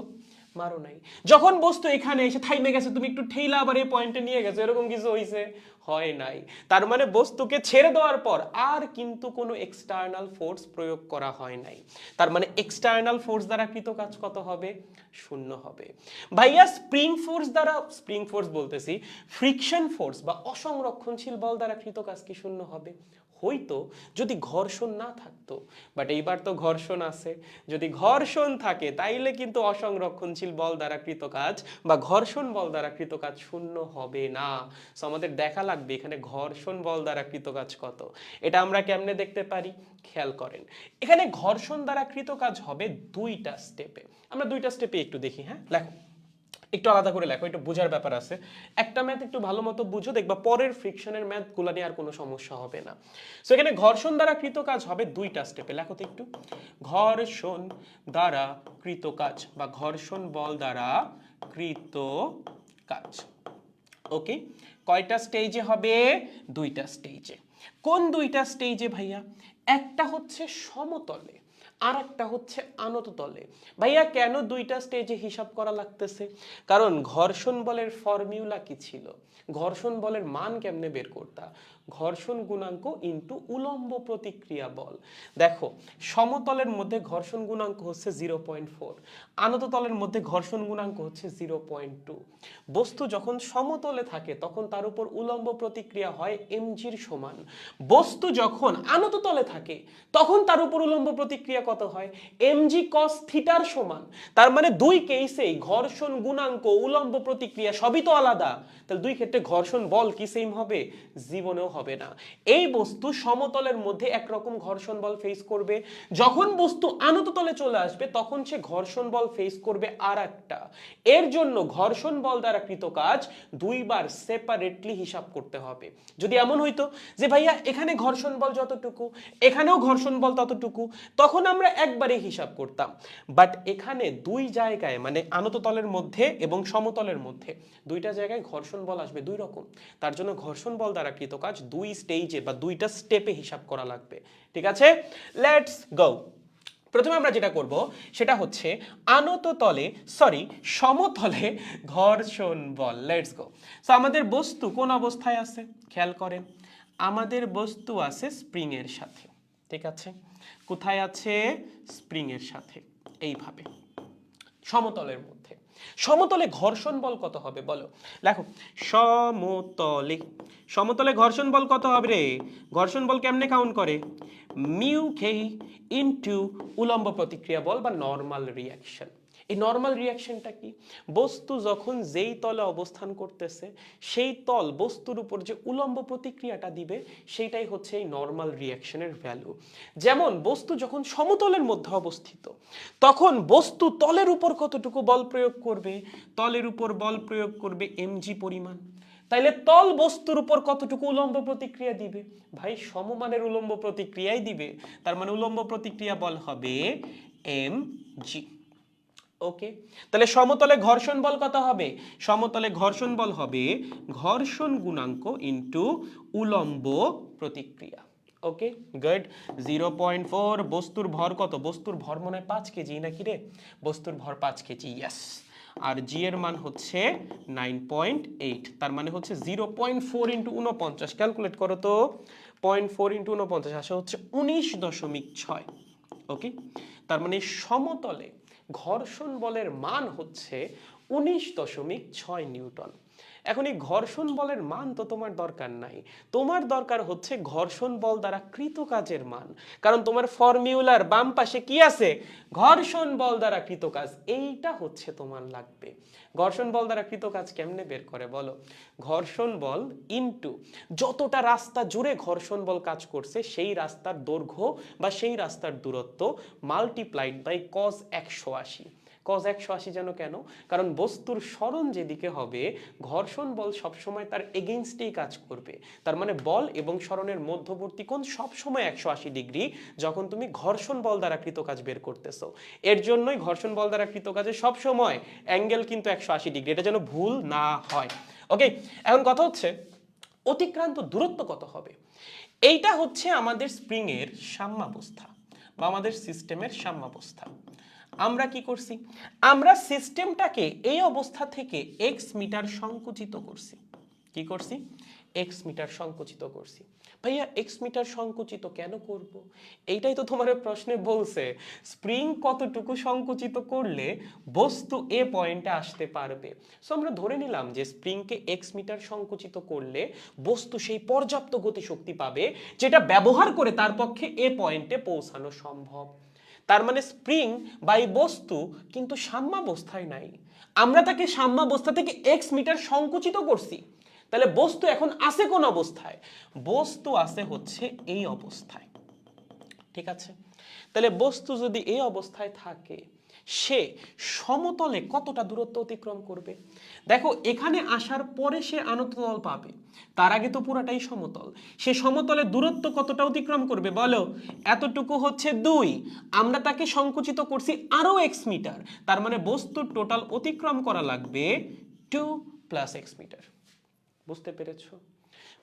মারো নাই। যখন বস্তু এখানে এসে থাইমে গেছে, তুমি একটু ঠেলা আবার এই পয়েন্টে নিয়ে গেছো, এরকম কিছু হইছে? হয় নাই। তার মানে বস্তুকে ছেড়ে দেওয়ার পর আর কিন্তু কোনো এক্সটার্নাল ফোর্স প্রয়োগ করা হয় নাই। তার মানে এক্সটার্নাল ফোর্স দ্বারা কৃত কাজ কত হবে? 0 হবে। ভাইয়া স্প্রিং ফোর্স বলতেছি, ফ্রিকশন ফোর্স বা অসংরক্ষণশীল বল দ্বারা কৃত কাজ কি 0 হবে? হইতো যদি ঘর্ষণ না থাকতো, বাট এইবার তো ঘর্ষণ আছে। যদি ঘর্ষণ থাকে তাইলে কিন্তু অসংরক্ষণশীল বল দ্বারা কৃত কাজ বা ঘর্ষণ বল দ্বারা কৃত কাজ শূন্য হবে না। সো আমাদের দেখা লাগবে এখানে ঘর্ষণ বল দ্বারা কৃত কাজ কত। এটা আমরা কেমনে দেখতে পারি, খেয়াল করেন। এখানে ঘর্ষণ দ্বারা কৃত কাজ হবে দুইটা স্টেপে। আমরা দুইটা স্টেপে একটু দেখি। হ্যাঁ, লেখো, একটু আলাদা করে লেখো, একটু বোঝার ব্যাপার আছে। একটা ম্যাথ একটু ভালো মতো বুঝো, দেখবা পরের ফ্রিকশনের ম্যাথগুলো নিয়ে আর কোনো সমস্যা হবে না। সো এখানে ঘর্ষণ দ্বারা কৃত কাজ হবে দুইটা স্টেপে। লেখো তো একটু, ঘর্ষণ দ্বারা কৃত কাজ বা ঘর্ষণ বল দ্বারা কৃত কাজ। ওকে, কয়টা স্টেজে হবে, দুইটা স্টেজে। কোন দুইটা স্টেজে ভাইয়া, একটা হচ্ছে সমতলে আর একটা হচ্ছে আনত তলে। ভাইয়া কেন দুইটা স্টেজে হিসাব করা লাগতেছে, কারণ ঘর্ষণ বলের ফর্মুলা কি ছিল, ঘর্ষণ বলের মান কেমনে বের করতা, ঘর্ষণ গুণাঙ্ক ইনটু উলম্ব প্রতিক্রিয়া বল। দেখো সমতলের মধ্যে ঘর্ষণ গুণাঙ্ক হচ্ছে 0.4, আনত তলের মধ্যে ঘর্ষণ গুণাঙ্ক হচ্ছে 0.2। বস্তু যখন সমতলে থাকে তখন তার উপর উলম্ব প্রতিক্রিয়া হয় এমজির সমান। বস্তু যখন আনত তলে থাকে তখন তার উপর উলম্ব প্রতিক্রিয়া কত হয়, এমজি কস থিটার সমান। তার মানে দুই কেসেই ঘর্ষণ গুণাঙ্ক উলম্ব প্রতিক্রিয়া সবই তো আলাদা, তাহলে দুই ক্ষেত্রে ঘর্ষণ বল কি সেম হবে, জীবনেও হবে না। এই বস্তু সমতলের মধ্যে একরকম ঘর্ষণ বল ফেস করবে, যখন বস্তু আনত তলে চলে আসবে তখন সে ঘর্ষণ বল ফেস করবে আর একটা। এর জন্য ঘর্ষণ বল দ্বারা কৃত কাজ দুইবার সেপারেটলি হিসাব করতে হবে। যদি এমন হইতো যে ভাইয়া এখানে ঘর্ষণ বল যতটুকু এখানেও ঘর্ষণ বল ততটুকু, তখন আমরা একবারে হিসাব করতাম। বাট এখানে দুই জায়গায় মানে আনত তলের মধ্যে এবং সমতলের মধ্যে দুইটা জায়গায় ঘর্ষণ বল আসবে দুই রকম। তার জন্য ঘর্ষণ বল দ্বারা কৃত কাজ দুই স্টেজে বা দুইটা স্টেপে হিসাব করা লাগবে। ঠিক আছে, লেটস গো। প্রথমে আমরা যেটা করব সেটা হচ্ছে আনত তলে সমতলে ঘর্ষণ বল। Let's go. সো আমাদের বস্তু কোন অবস্থায় আছে খেয়াল করেন, আমাদের বস্তু আছে স্প্রিং এর সাথে। ঠিক আছে, কোথায় আছে, স্প্রিং এর সাথে, এইভাবে সমতলের মধ্যে। সমতলে ঘর্ষণ বল কত হবে বলো, লেখো সমতলে, সমতলে ঘর্ষণ বল কত হবে রে, ঘর্ষণ বল কেমনে কাউন্ট করে, মিউ কে ইনটু উলম্ব প্রতিক্রিয়া বল বা নরমাল রিঅ্যাকশন। এই নরমাল রিঅ্যাকশনটা কি, বস্তু যখন যেই তলে অবস্থান করতেছে সেই তল বস্তুর উপর যে উলম্ব প্রতিক্রিয়াটা দিবে সেইটাই হচ্ছে এই নরমাল রিঅ্যাকশনের ভ্যালু। যেমন বস্তু যখন সমতলের মধ্যে অবস্থিত তখন বস্তু তলের উপর কতটুকু বল প্রয়োগ করবে, তলের উপর বল প্রয়োগ করবে এমজি পরিমাণ। তাইলে তল বস্তুর উপর কতটুকু উলম্ব প্রতিক্রিয়া দিবে, ভাই সমমানের উলম্ব প্রতিক্রিয়াই দিবে। তার মানে উলম্ব প্রতিক্রিয়া বল হবে এমজি। ওকে, তাহলে সমতলে ঘর্ষণ বল কত হবে, সমতলে ঘর্ষণ বল হবে ঘর্ষণ গুণাঙ্ক ইনটু উলম্ব প্রতিক্রিয়া। Okay good, 0.4। বস্তুর ভর কত, বস্তুর ভর মনে হয় 5 কেজি নাকি রে, বস্তুর ভর 5 কেজি, ইয়েস। আর জি এর মান হচ্ছে 9.8, তার মানে হচ্ছে 0.4 ইন্টু 49, ক্যালকুলেট করো তো, 0.4 ইন্টু 49 আসে হচ্ছে 19.6। ওকে, তার মানে সমতলে ঘর্ষণ বলের মান হচ্ছে 19.6 নিউটন। এখন এই ঘর্ষণ বলের মান তো তোমার দরকার নাই, তোমার দরকার হচ্ছে ঘর্ষণ বল দ্বারা কৃত কাজের মান। কারণ তোমার ফর্মুলার বাম পাশে কি আছে, ঘর্ষণ বল দ্বারা কৃত কাজ, এইটা হচ্ছে তোমার লাগবে। ঘর্ষণ বল দ্বারা কৃত কাজ কেমনে বের করে বলো, ঘর্ষণ বল ইনটু যতটা রাস্তা জুড়ে ঘর্ষণ বল কাজ করছে সেই রাস্তার দৈর্ঘ্য বা সেই রাস্তার দূরত্ব মাল্টিপ্লাইড বাই cos 180। cos 180 যেন কেন, কারণ বস্তুর সরণ যেদিকে হবে ঘর্ষণ বল সবসময় তার এগেইনস্টেই কাজ করবে। তার মানে বল এবং সরণের মধ্যবর্তী কোণ সবসময় 180 ডিগ্রি যখন তুমি ঘর্ষণ বল দ্বারা কৃত কাজ বের করতেছো। এর জন্যই ঘর্ষণ বল দ্বারা কৃত কাজে সবসময় অ্যাঙ্গেল কিন্তু 180 ডিগ্রি, এটা যেন ভুল না হয়। ওকে, এখন কথা হচ্ছে অতিক্রান্ত দূরত্ব কত হবে। এইটা হচ্ছে আমাদের স্প্রিং এর সাম্যাবস্থা বা আমাদের সিস্টেমের সাম্যাবস্থা। আমরা কি করছি, আমরা সিস্টেমটাকে এই অবস্থা থেকে x মিটার সংকুচিত করছি। কি করছি, এক্স মিটার সংকুচিত করছি। ভাইয়া এক্স মিটার সংকুচিত কেন করব? এইটাই তো তোমার প্রশ্নে বলছে স্প্রিং কতটুকু সংকুচিত করলে বস্তু এ পয়েন্টে আসতে পারবে। সো আমরা ধরে নিলাম যে স্প্রিংকে এক্স মিটার সংকুচিত করলে বস্তু সেই পর্যাপ্ত গতিশক্তি পাবে যেটা ব্যবহার করে তার পক্ষে এ পয়েন্টে পৌঁছানো সম্ভব। তার মানে স্প্রিং বা এই বস্তু কিন্তু সাম্যাবস্থায় নাই, আমরা তাকে সাম্যাবস্থা থেকে এক্স মিটার সংকুচিত করছি। তাহলে বস্তু এখন আছে কোন অবস্থায়? বস্তু আছে হচ্ছে এই অবস্থায়, ঠিক আছে? তাহলে বস্তু যদি এই অবস্থায় থাকে সে সমতলে কতটা দূরত্ব অতিক্রম করবে? দেখো এখানে আসার পরে সে আনত তল পাবে, তার আগে তো পুরাটাই সমতল। সে সমতলে দূরত্ব কতটা অতিক্রম করবে বলো? এতটুকু হচ্ছে 2, আমরা তাকে সংকুচিত করছি আরো এক্স মিটার, তার মানে বস্তুর টোটাল অতিক্রম করা লাগবে 2 + x মিটার। বুঝতে পেরেছো?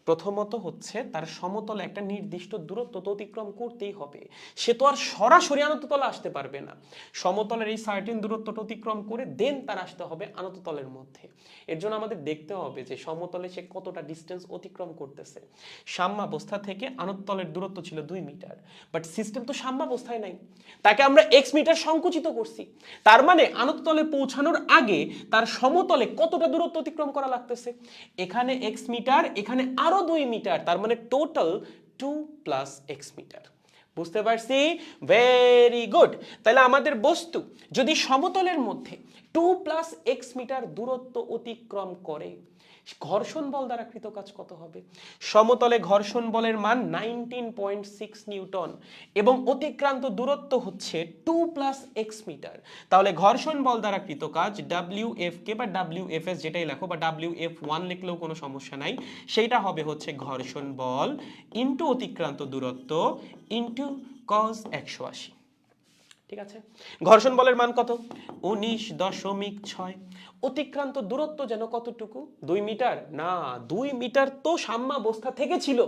প্রথমত হচ্ছে তার সমতলে একটা নির্দিষ্ট দূরত্ব তো অতিক্রম করতেই হবে, সে তো আর সরাসরি আনত তলে আসতে পারবে না। সমতলের এই সার্টেন দূরত্বটা অতিক্রম করে দেন তার আসতে হবে আনত তলের মধ্যে। এর জন্য আমাদের দেখতে হবে যে সমতলে সে কতটা ডিস্টেন্স অতিক্রম করতেছে। সাম্যাবস্থা থেকে আনত তলের দূরত্ব ছিল 2 মিটার, বাট সিস্টেম তো সাম্যাবস্থায় নাই, তাকে আমরা এক্স মিটার সংকুচিত করছি। তার মানে আনত তলে পৌঁছানোর আগে তার সমতলে কতটা দূরত্ব অতিক্রম করা লাগতেছে? এখানে এক্স মিটার, এখানে আরো 2 মিটার, তার মানে টোটাল 2 + x মিটার। বুঝতে পারছি? Very good. তাহলে আমাদের বস্তু যদি সমতলের মধ্যে 2 + x মিটার দূরত্ব অতিক্রম করে, ঘর্ষণ বল দ্বারা কৃত কাজ কত হবে? সমতলে ঘর্ষণ বলের মান 19.6 নিউটন এবং অতিক্রান্ত দূরত্ব হচ্ছে 2 + x মিটার। তাহলে ঘর্ষণ বল দ্বারা কৃত কাজ WF কে বা WFS যেটাই লেখো বা WF1 লিখলেও কোনো সমস্যা নাই, সেইটা হবে হচ্ছে ঘর্ষণ বল ইনটু অতিক্রান্ত দূরত্ব ইনটু cos 180। ঠিক আছে? ঘর্ষণ বলের মান কত? 19.6। অতিক্রান্ত দূরত্ব যেন কতটুকু? 2 মিটার? না, 2 মিটার তো সাম্যাবস্থা থেকে ছিল,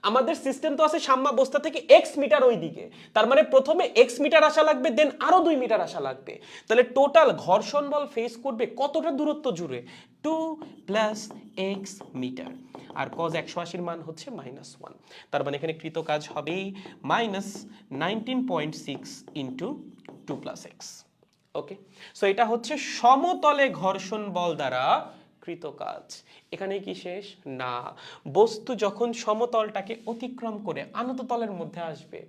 আমাদের সিস্টেম তো আছে সাম্যাবস্থা থেকে এক্স মিটার ওই দিকে, তার মানে প্রথমে এক্স মিটার আসা লাগবে, দেন আরো 2 মিটার আসা লাগবে। তাহলে টোটাল ঘর্ষণ বল ফেস করবে কতটা দূরত্ব জুড়ে? 2 + x মিটার। আর cos 180 মান হচ্ছে -1, তার মানে এখানে কৃত কাজ হবে -19.6 × 2 + x। ওকে, সো এটা হচ্ছে সমতলে ঘর্ষণ বল দ্বারা কৃত কাজ। এখানে কি শেষ? না, বস্তু যখন সমতলটাকে অতিক্রম করে আনত তলের মধ্যে আসবে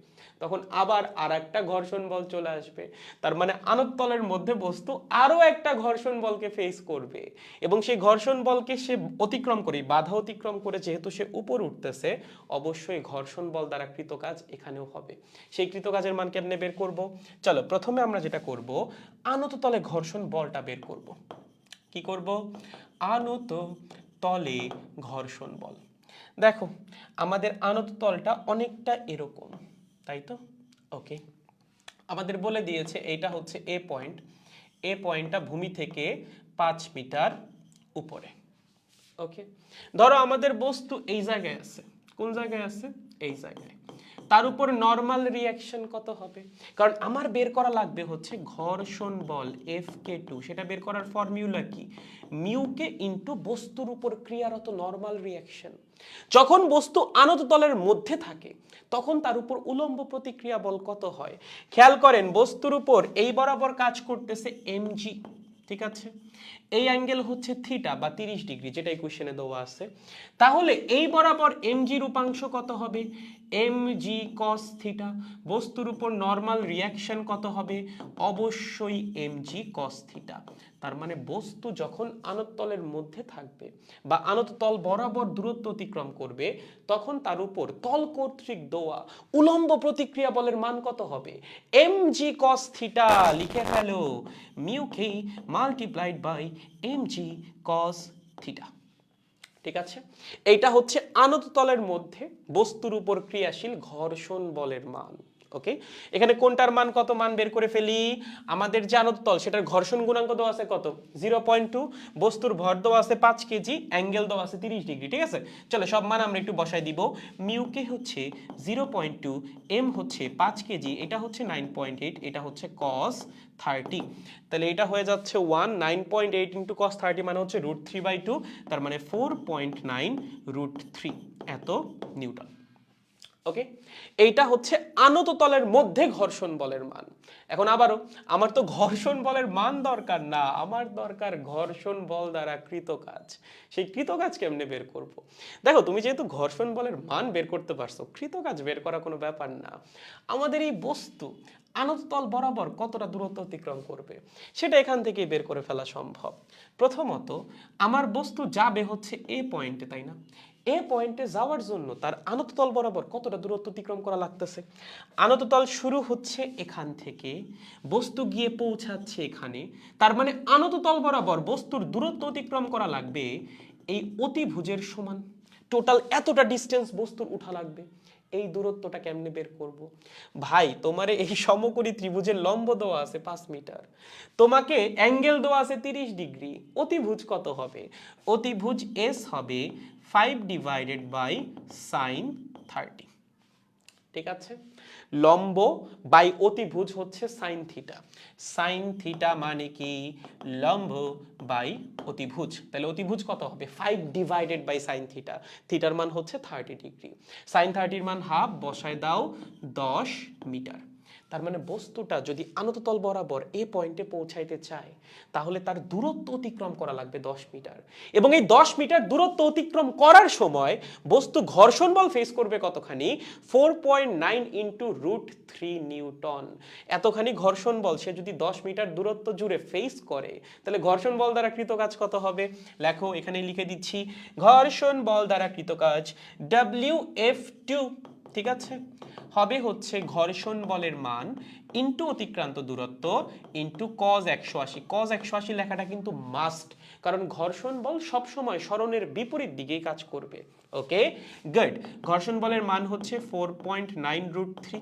তখন আবার আরেকটা ঘর্ষণ বল চলে আসবে, তার মানে আনত তলের মধ্যে বস্তু আরো একটা ঘর্ষণ বলকে ফেস করবে এবং সেই ঘর্ষণ বলকে সে অতিক্রম করে, বাধা অতিক্রম করে যেহেতু সে উপর উঠতেছে, অবশ্যই ঘর্ষণ বল দ্বারা কৃত কাজ এখানেও হবে। সেই কৃত কাজের মান কেমনে বের করব? চলো প্রথমে আমরা যেটা করব, আনত তলে ঘর্ষণ বলটা বের করব। কি করব? আনত তলে ঘর্ষণ বল। দেখো আমাদের আনত তলটা অনেকটা এরকম, তাই তো? ওকে, আমাদের বলে দিয়েছে এইটা হচ্ছে এ পয়েন্ট, এ পয়েন্টটা ভূমি থেকে 5 মিটার উপরে। ওকে, ধরো আমাদের বস্তু এই জায়গায় আছে। কোন জায়গায় আছে? এই জায়গায়। তার উপর নরমাল রিঅ্যাকশন কত হবে? কারণ আমার বের করা লাগবে হচ্ছে ঘর্ষণ বল Fk2, সেটা বের করার ফর্মুলা কি? মিউকে ইনটু বস্তুর উপর ক্রিয়ারত নরমাল রিঅ্যাকশন। যখন বস্তু আনত তলের মধ্যে থাকে তখন তার উপর উলম্ব প্রতিক্রিয়া বল কত হয়? খেয়াল করেন বস্তুর উপর এই বরাবর কাজ করতেছে mg, ঠিক আছে? এই অ্যাঙ্গেল হচ্ছে থিটা বা 30 ডিগ্রি, যেটা ইকুয়েশনে দেওয়া আছে। তাহলে এই বরাবর mg রূপাংশ কত হবে? mg cos theta. বস্তুর উপর নরমাল রিঅ্যাকশন কত হবে? অবশ্যই mg cos থিটা। তার মানে বস্তু যখন আনত তলের মধ্যে থাকবে বা আনত তল বরাবর দূরত্ব অতিক্রম করবে তখন তার উপর তল কর্তৃক দেওয়া উলম্ব প্রতিক্রিয়া বলের মান কত হবে? mg cos theta. লিখে ফেলো, মিউ কে multiplied by mg cos theta. ঠিক আছে, এইটা হচ্ছে আনত তলের মধ্যে বস্তুর উপর ক্রিয়াশীল ঘর্ষণ বলের মান। ওকে, এখানে কোনটার মান কত, মান বের করে ফেলি। আমাদের যে আনত তল সেটার ঘর্ষণ গুণাঙ্ক দেওয়া আছে কত, 0.2, বস্তুর ভর দেওয়া আছে 5 কেজি, অ্যাঙ্গেল দেওয়া আছে 30 ডিগ্রি, ঠিক আছে। চলো সব মান আমরা একটু বসাই দিব। মিউকে হচ্ছে 0.2, এম হচ্ছে 5 কেজি, এটা হচ্ছে 9.8, এটা হচ্ছে cos 30, তাহলে এটা হয়ে যাচ্ছে 9.8 ইন্টু cos 30 মানে হচ্ছে √3/2, তার মানে 4.9 √3 এত নিউটন। ওকে, এইটা হচ্ছে আনত তলের মধ্যে ঘর্ষণ বলের মান। এখন আবারও আমার তো ঘর্ষণ বলের মান দরকার না, আমার দরকার ঘর্ষণ বল দ্বারা কৃত কাজ। সেই কৃত কাজ কেমনে বের করব? দেখো, তুমি যেহেতু ঘর্ষণ বলের মান বের করতে পারছো, কৃত কাজ বের করা কোনো ব্যাপার না। আমাদের এই বস্তু আনত তল বরাবর কতটা দূরত্ব অতিক্রম করবে সেটা এখান থেকেই বের করে ফেলা সম্ভব। প্রথমত আমার বস্তু যাবে হচ্ছে এ পয়েন্টে, তাই না? এ পয়েন্টে যাওয়ার জন্য তার আনত তল বরাবর কতটা দূরত্ব অতিক্রম করা লাগতেছে। আনত তল শুরু হচ্ছে এখান থেকে, বস্তু গিয়ে পৌঁছাচ্ছে এখানে, তার মানে আনত তল বরাবর বস্তুর দূরত্ব অতিক্রম করা লাগবে এই অতিভুজের সমান। টোটাল এতটা ডিস্টেন্স বস্তুর উঠা লাগবে। এই দূরত্বটা কেমনে বের করব? ভাই, তোমারে এই সমকোণী ত্রিভুজের লম্ব দেওয়া আছে 5 মিটার, তোমাকে অ্যাঙ্গেল দেওয়া আছে 30 ডিগ্রি, অতিভুজ কত হবে? অতিভুজ এস হবে 5/sin 30, ঠিক আছে। লম্ব বাই অতিভুজ হচ্ছে সাইন থিটা, সাইন থিটা মানে কি লম্ব বাই অতিভুজ, তাহলে অতিভুজ কত হবে 5/sin থিটা, থিটার মান হচ্ছে 30 ডিগ্রি, সাইন 30 মান হাফ, বসায় দাও 10 মিটার। তার মানে বস্তুটা যদি আনত তল বরাবর এই পয়েন্টে পৌঁছাইতে চায় তাহলে তার দূরত্ব অতিক্রম করা লাগবে 10 মিটার, এবং এই 10 মিটার দূরত্ব অতিক্রম করার সময় বস্তু ঘর্ষণ বল ফেস করবে কতখানি, 4.9 ইন্টু √3 নিউটন। এতখানি ঘর্ষণ বল সে যদি 10 মিটার দূরত্ব জুড়ে ফেস করে তাহলে ঘর্ষণ বল দ্বারা কৃত কাজ কত হবে? লেখো, এখানে লিখে দিচ্ছি, ঘর্ষণ বল দ্বারা কৃত কাজ WF2, ঠিক আছে, হবে হচ্ছে ঘর্ষণ বলের মান ইন্টু অতিক্রান্ত দূরত্ব ইন্টু cos 180। cos 180 লেখাটা কিন্তু মাস্ট, কারণ ঘর্ষণ বল সবসময় সরণের বিপরীত দিকেই কাজ করবে। ওকে, গুড। ঘর্ষণ বলের মান হচ্ছে 4.9 √3,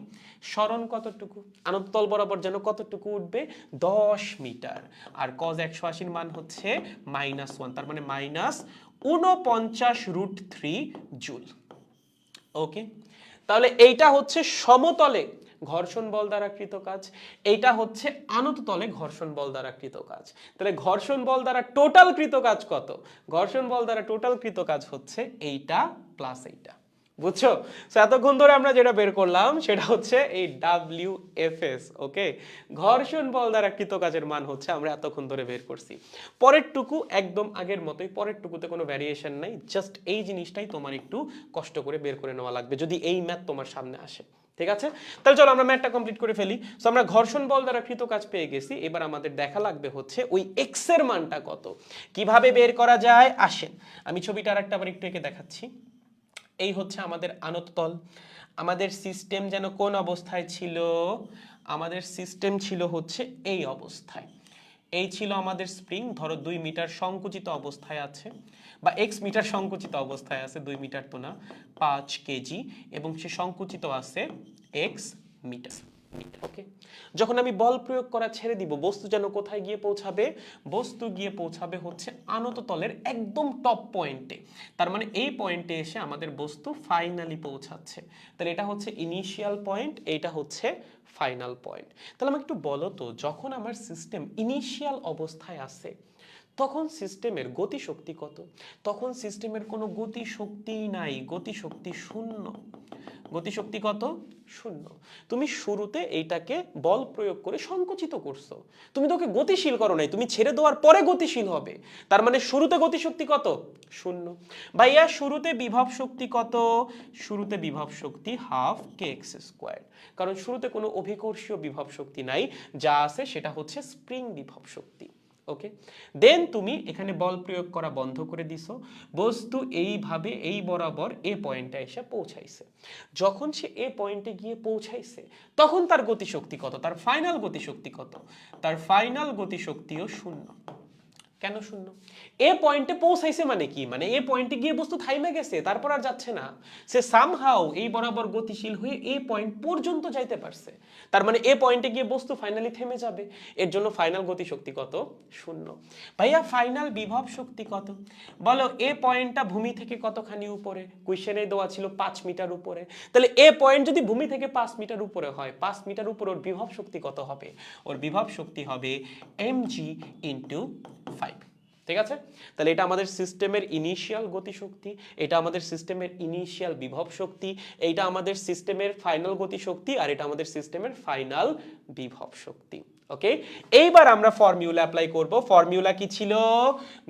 সরণ কতটুকু, আনত তল বরাবর যেন কতটুকু উঠবে, 10 মিটার, আর cos 180 মান হচ্ছে -1, তার মানে -49 √3 জুল। ওকে, তাহলে এইটা হচ্ছে সমতলে ঘর্ষণ বল দ্বারা কৃত কাজ, এইটা হচ্ছে আনত তলে ঘর্ষণ বল দ্বারা কৃত কাজ। তাহলে ঘর্ষণ বল দ্বারা টোটাল কৃত কাজ কত? ঘর্ষণ বল দ্বারা টোটাল কৃত কাজ হচ্ছে এইটা প্লাস এইটা, বুঝছো? সো এতক্ষণ ধরে আমরা যেটা বের করলাম সেটা হচ্ছে এই WFS। ওকে, ঘর্ষণ বল দ্বারা কৃত কাজের মান হচ্ছে আমরা এতক্ষণ ধরে বের করছি। পরের টুকু একদম আগের মতোই, পরের টুকুতে কোনো ভ্যারিয়েশন নাই, জাস্ট এই জিনিসটাই তোমার একটু কষ্ট করে বের করে নেওয়া লাগবে যদি এই ম্যাথ তোমার সামনে আসে, ঠিক আছে। তাহলে চলো আমরা ম্যাথটা কমপ্লিট করে ফেলি। সো আমরা ঘর্ষণ বল দ্বারা কৃত কাজ পেয়ে গেছি, এবার আমাদের দেখা লাগবে হচ্ছে ওই এক্স এর মানটা কত, কিভাবে বের করা যায়। আসেন আমি ছবিটা আরেকটা আবার একটু এঁকে দেখাচ্ছি। এই হচ্ছে আমাদের আনত তল, আমাদের সিস্টেম যেন কোন অবস্থায় ছিল, আমাদের সিস্টেম ছিল হচ্ছে এই অবস্থায়, এই ছিল আমাদের স্প্রিং, ধরো 2 মিটার সংকুচিত অবস্থায় আছে, বা x মিটার সংকুচিত অবস্থায় আছে, 2 মিটার তো না, 5 কেজি, এবং সে সংকুচিত আছে x মিটার। ওকে, যখন আমি বল প্রয়োগ করা ছেড়ে দিব বস্তু যেন কোথায় গিয়ে পৌঁছাবে, বস্তু গিয়ে পৌঁছাবে হচ্ছে আনত তলের একদম টপ পয়েন্টে, তার মানে এই পয়েন্টে এসে আমাদের বস্তু ফাইনালি পৌঁছাচ্ছে। তাহলে এটা হচ্ছে ইনিশিয়াল পয়েন্ট, এইটা হচ্ছে ফাইনাল পয়েন্ট। তাহলে আমাকে একটু বলো তো, যখন আমার সিস্টেম ইনিশিয়াল অবস্থায় আছে তখন সিস্টেমের গতিশক্তি কত? তখন সিস্টেমের কোনো গতিশক্তিই নাই, গতিশক্তি শূন্য। গতিশক্তি কত? শূন্য। তুমি শুরুতে এইটাকে বল প্রয়োগ করে সংকুচিত করছো, তুমি তোকে গতিশীল করো নাই, তুমি ছেড়ে দেওয়ার পরে গতিশীল হবে, তার মানে শুরুতে গতিশক্তি কত? শূন্য। ভাইয়া শুরুতে বিভব শক্তি কত? শুরুতে বিভব শক্তি ½ kx², কারণ শুরুতে কোনো অভিকর্ষীয় বিভব শক্তি নাই, যা আছে সেটা হচ্ছে স্প্রিং বিভব শক্তি। ওকে, দেন তুমি এখানে বল প্রয়োগ করা বন্ধ করে দিছো, বস্তু এইভাবে এই বরাবর এ পয়েন্টে এসে পৌঁছাইছে। যখন সে এ পয়েন্টে গিয়ে পৌঁছাইছে তখন তার গতিশক্তি কত? তার ফাইনাল গতিশক্তি কত? তার ফাইনাল গতিশক্তিও শূন্য। কেন শূন্য? এ পয়েন্টে পৌঁছাইছে মানে কি? মানে এ পয়েন্টে গিয়ে বস্তু থাইমে গেছে, তারপর আর যাচ্ছে না। সে সামহাউ এই বরাবর গতিশীল হয়ে এ পয়েন্ট পর্যন্ত যাইতে পারছে। তার মানে এ পয়েন্টে গিয়ে বস্তু ফাইনালি থেমে যাবে। এর জন্য ফাইনাল গতিশক্তি কত? শূন্য। ভাইয়া ফাইনাল বিভব শক্তি কত? বলো এ পয়েন্টটা ভূমি থেকে কতখানি উপরে? কোশ্চেনে দেওয়া ছিল 5 মিটার উপরে। তাহলে এ পয়েন্ট যদি ভূমি থেকে 5 মিটার উপরে হয়, 5 মিটার উপরে ওর বিভব শক্তি কত হবে? ওর বিভব শক্তি হবে mg ইন্টু 5। ঠিক আছে? তাহলে এটা আমাদের সিস্টেমের ইনিশিয়াল গতিশক্তি, এটা আমাদের সিস্টেমের ইনিশিয়াল বিভব শক্তি, এইটা আমাদের সিস্টেমের ফাইনাল গতিশক্তি, আর এটা আমাদের সিস্টেমের ফাইনাল বিভব শক্তি। ওকে, এইবার আমরা ফর্মুলা অ্যাপ্লাই করব। ফর্মুলা কি ছিল?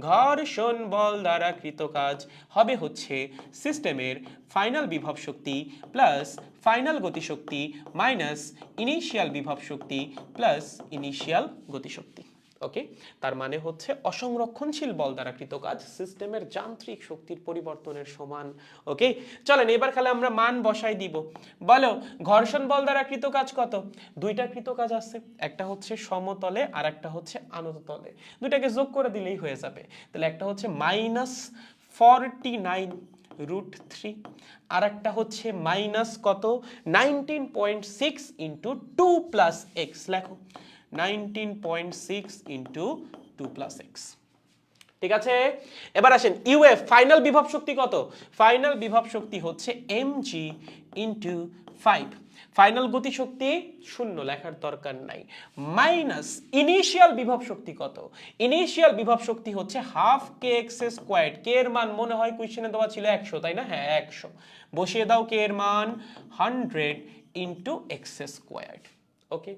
ঘর্ষণ বল দ্বারা কৃত কাজ হবে হচ্ছে সিস্টেমের ফাইনাল বিভব শক্তি প্লাস ফাইনাল গতিশক্তি মাইনাস ইনিশিয়াল বিভব শক্তি প্লাস ইনিশিয়াল গতিশক্তি। ওকে, তার মানে হচ্ছে অসংরক্ষণশীল বল দ্বারা কৃত কাজ সিস্টেমের যান্ত্রিক শক্তির পরিবর্তনের সমান। ওকে, চলেন এবার খালি আমরা মান বসাই দিব। বলো ঘর্ষণ বল দ্বারা কৃত কাজ কত? দুইটা কৃত কাজ আছে, একটা হচ্ছে সমতলে আর একটা হচ্ছে আনততলে। দুইটাকে যোগ করে দিলেই হয়ে যাবে। তাহলে একটা হচ্ছে -49√3, আর একটা হচ্ছে মাইনাস কত? 19.6 ইন্টু 2 প্লাস এক্স। লেখো 19.6 ইন্টু 2 প্লাস এক্স। ঠিক আছে, এবার আসেন ইউএফ ফাইনাল বিভব শক্তি কত? ফাইনাল বিভব শক্তি হচ্ছে mg ইন্টু 5। ফাইনাল গতি শক্তি শূন্য, লেখার দরকার নাই। মাইনাস ইনিশিয়াল বিভব শক্তি কত? ইনিশিয়াল বিভব শক্তি হচ্ছে হাফ কে এক্স স্কোয়ার্ড। কে এর মান মনে হয় কোশ্চেনে দেওয়া ছিল 100, তাই না? হ্যাঁ 100। বসিয়ে দাও কে এর মান 100 ইন্টু এক্স স্কোয়ার্ড। ওকে,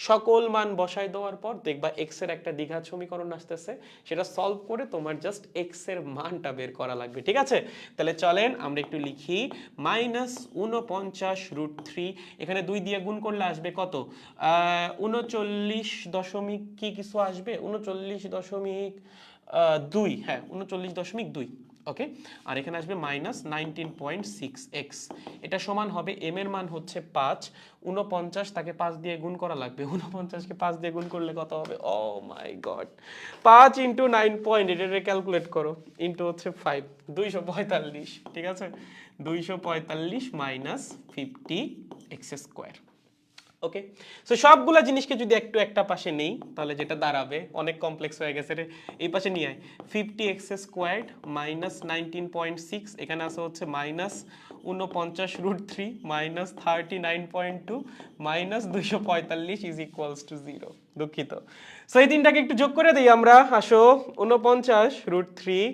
সকল মান বসায় দেওয়ার পর দেখবা এক্স এর একটা দ্বিঘাত সমীকরণ আসতেছে, সেটা সলভ করে তোমার জাস্ট এক্স এর মানটা বের করা লাগবে। ঠিক আছে, তাহলে চলেন আমরা একটু লিখি -49√3। এখানে 2 দিয়ে গুণ করলে আসবে কত? 39 দশমিক কি কিছু আসবে, 39.2। হ্যাঁ 39.2। ওকে, আর এখানে আসবে -19.6x। এটা সমান হবে m এর মান হচ্ছে 5, 49 তাকে 5 দিয়ে গুণ করা লাগবে। 49 কে 5 দিয়ে গুণ করলে কত হবে? ও মাই গড, 5 ইন্টু 9 পয়েন্ট, এটা ক্যালকুলেট করো, ইন্টু হচ্ছে 5, 245। ঠিক আছে, 245 মাইনাস 50x স্কোয়ার। ওকে, সো সবগুলা জিনিসকে যদি একটু একটা পাশে নেই তাহলে যেটা দাঁড়াবে, অনেক কমপ্লেক্স হয়ে গেছে রে, এই পাশে নিয়ে আয়। 50x স্কোয়ার্ড মাইনাস 19.6, এখানে আছে হচ্ছে -49√3 minus 39.2 minus 245 is equals two 0। দুঃখিত, সো এই তিনটাকে একটু যোগ করে দিই আমরা। আসো 49√3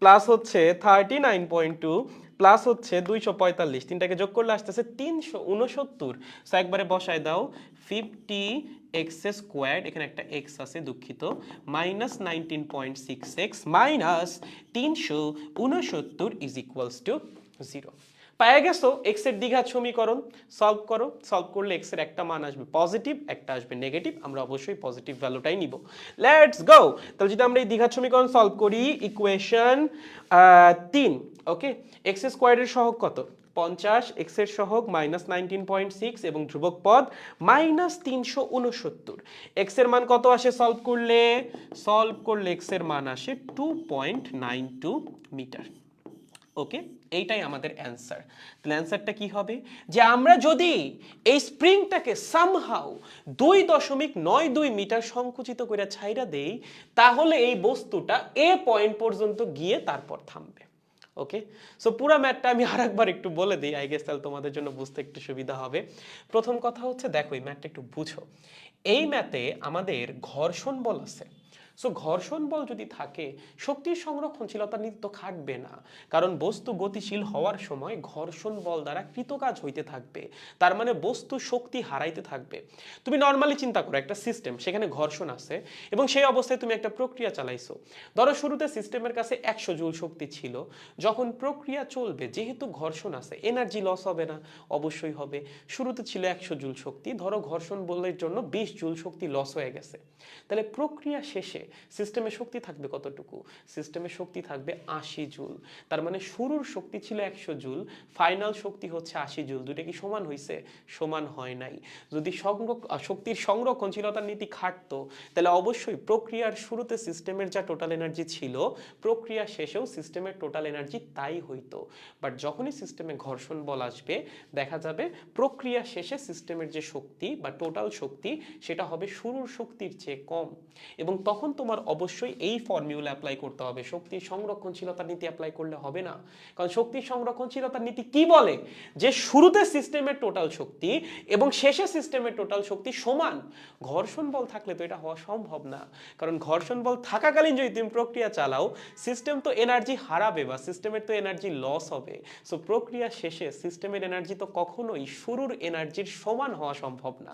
প্লাস হচ্ছে 39.2 প্লাস হচ্ছে 245, তিনটাকে যোগ করলে আসতেছে 369। সো একবারে বসায় দাও 50x স্কোয়ার্ড, এখানে একটা x আছে দুঃখিত, minus 19.6x minus 369 is equals two 0। পাওয়া গেছো x এর দ্বিঘাত সমীকরণ। সলভ করো, সলভ করলে x এর একটা মান আসবে পজিটিভ, একটা আসবে নেগেটিভ। আমরা অবশ্যই পজিটিভ ভ্যালুটাই নিব। Let's go. তাহলে যদি আমরা এই দ্বিঘাত সমীকরণ সলভ করি, ইকুয়েশন 3। ওকে, x স্কোয়ারের সহগ কত? 50, x এর সহগ -19.6 এবং ধ্রুবক পদ -369। x এর মান কত আসে সলভ করলে? সলভ করলে x এর মান আসে 2.92 মিটার। ওকে, এইটাই আমাদের অ্যান্সার। তাহলে অ্যান্সারটা কি হবে? যে আমরা যদি এই স্প্রিংটাকে সামহাউ 2.92 মিটার সংকুচিত করে ছাইরা দেই, তাহলে এই বস্তুটা এ পয়েন্ট পর্যন্ত গিয়ে তারপর থামবে। ওকে, সো পুরো ম্যাথটা আমি আরেকবার একটু বলে দিই, আই গেস তাহলে তোমাদের জন্য বুঝতে একটু সুবিধা হবে। প্রথম কথা হচ্ছে, দেখো এই ম্যাথটা একটু বুঝো। এই ম্যাথে আমাদের ঘর্ষণ বল আছে। সো ঘর্ষণ বল যদি থাকে, শক্তির সংরক্ষণশীলতা নীতি তো খাটবে না, কারণ বস্তু গতিশীল হওয়ার সময় ঘর্ষণ বল দ্বারা কৃতকাজ হইতে থাকবে। তার মানে বস্তু শক্তি হারাইতে থাকবে। তুমি নর্মালি চিন্তা করো, একটা সিস্টেম, সেখানে ঘর্ষণ আছে এবং সেই অবস্থায় তুমি একটা প্রক্রিয়া চালাইছো। ধরো শুরুতে সিস্টেমের কাছে 100 জুল শক্তি ছিল। যখন প্রক্রিয়া চলবে, যেহেতু ঘর্ষণ আছে, এনার্জি লস হবে না? অবশ্যই হবে। শুরুতে ছিল 100 জুল শক্তি, ধরো ঘর্ষণ বলের জন্য 20 জুল শক্তি লস হয়ে গেছে। তাহলে প্রক্রিয়া শেষে সিস্টেমে শক্তি থাকবে কতটুকু? সিস্টেমে শক্তি থাকবে 80 জুল। তার মানে শুরুর শক্তি ছিল 100 জুল, ফাইনাল শক্তি হচ্ছে 80 জুল। দুটো কি সমান হয়েছে? সমান হয় নাই। যদি শক্তির সংরক্ষণশীলতার নীতি খাটতো তাহলে অবশ্যই প্রক্রিয়ার শুরুতে সিস্টেমের যা টোটাল এনার্জি ছিল প্রক্রিয়া শেষেও সিস্টেমের টোটাল এনার্জি তাই হইতো। বাট যখনই সিস্টেমে ঘর্ষণ বল আসবে দেখা যাবে প্রক্রিয়া শেষে সিস্টেমের যে শক্তি বা টোটাল শক্তি সেটা হবে শুরুর শক্তির চেয়ে কম, এবং তখন তোমার অবশ্যই এই ফর্মুলা অ্যাপ্লাই করতে হবে। শক্তির সংরক্ষণশীলতার নীতি অ্যাপ্লাই করলে হবে না, কারণ শক্তির সংরক্ষণশীলতার নীতি কি বলে? যে শুরুতে সিস্টেমের টোটাল শক্তি এবং শেষে সিস্টেমের টোটাল শক্তি সমান। ঘর্ষণ বল থাকলে তো এটা হওয়া সম্ভব না, কারণ ঘর্ষণ বল থাকাকালীন যদি তুমি প্রক্রিয়া চালাও সিস্টেম তো এনার্জি হারাবে বা সিস্টেমের তো এনার্জি লস হবে। সো প্রক্রিয়া শেষে সিস্টেমের এনার্জি তো কখনোই শুরুর এনার্জির সমান হওয়া সম্ভব না।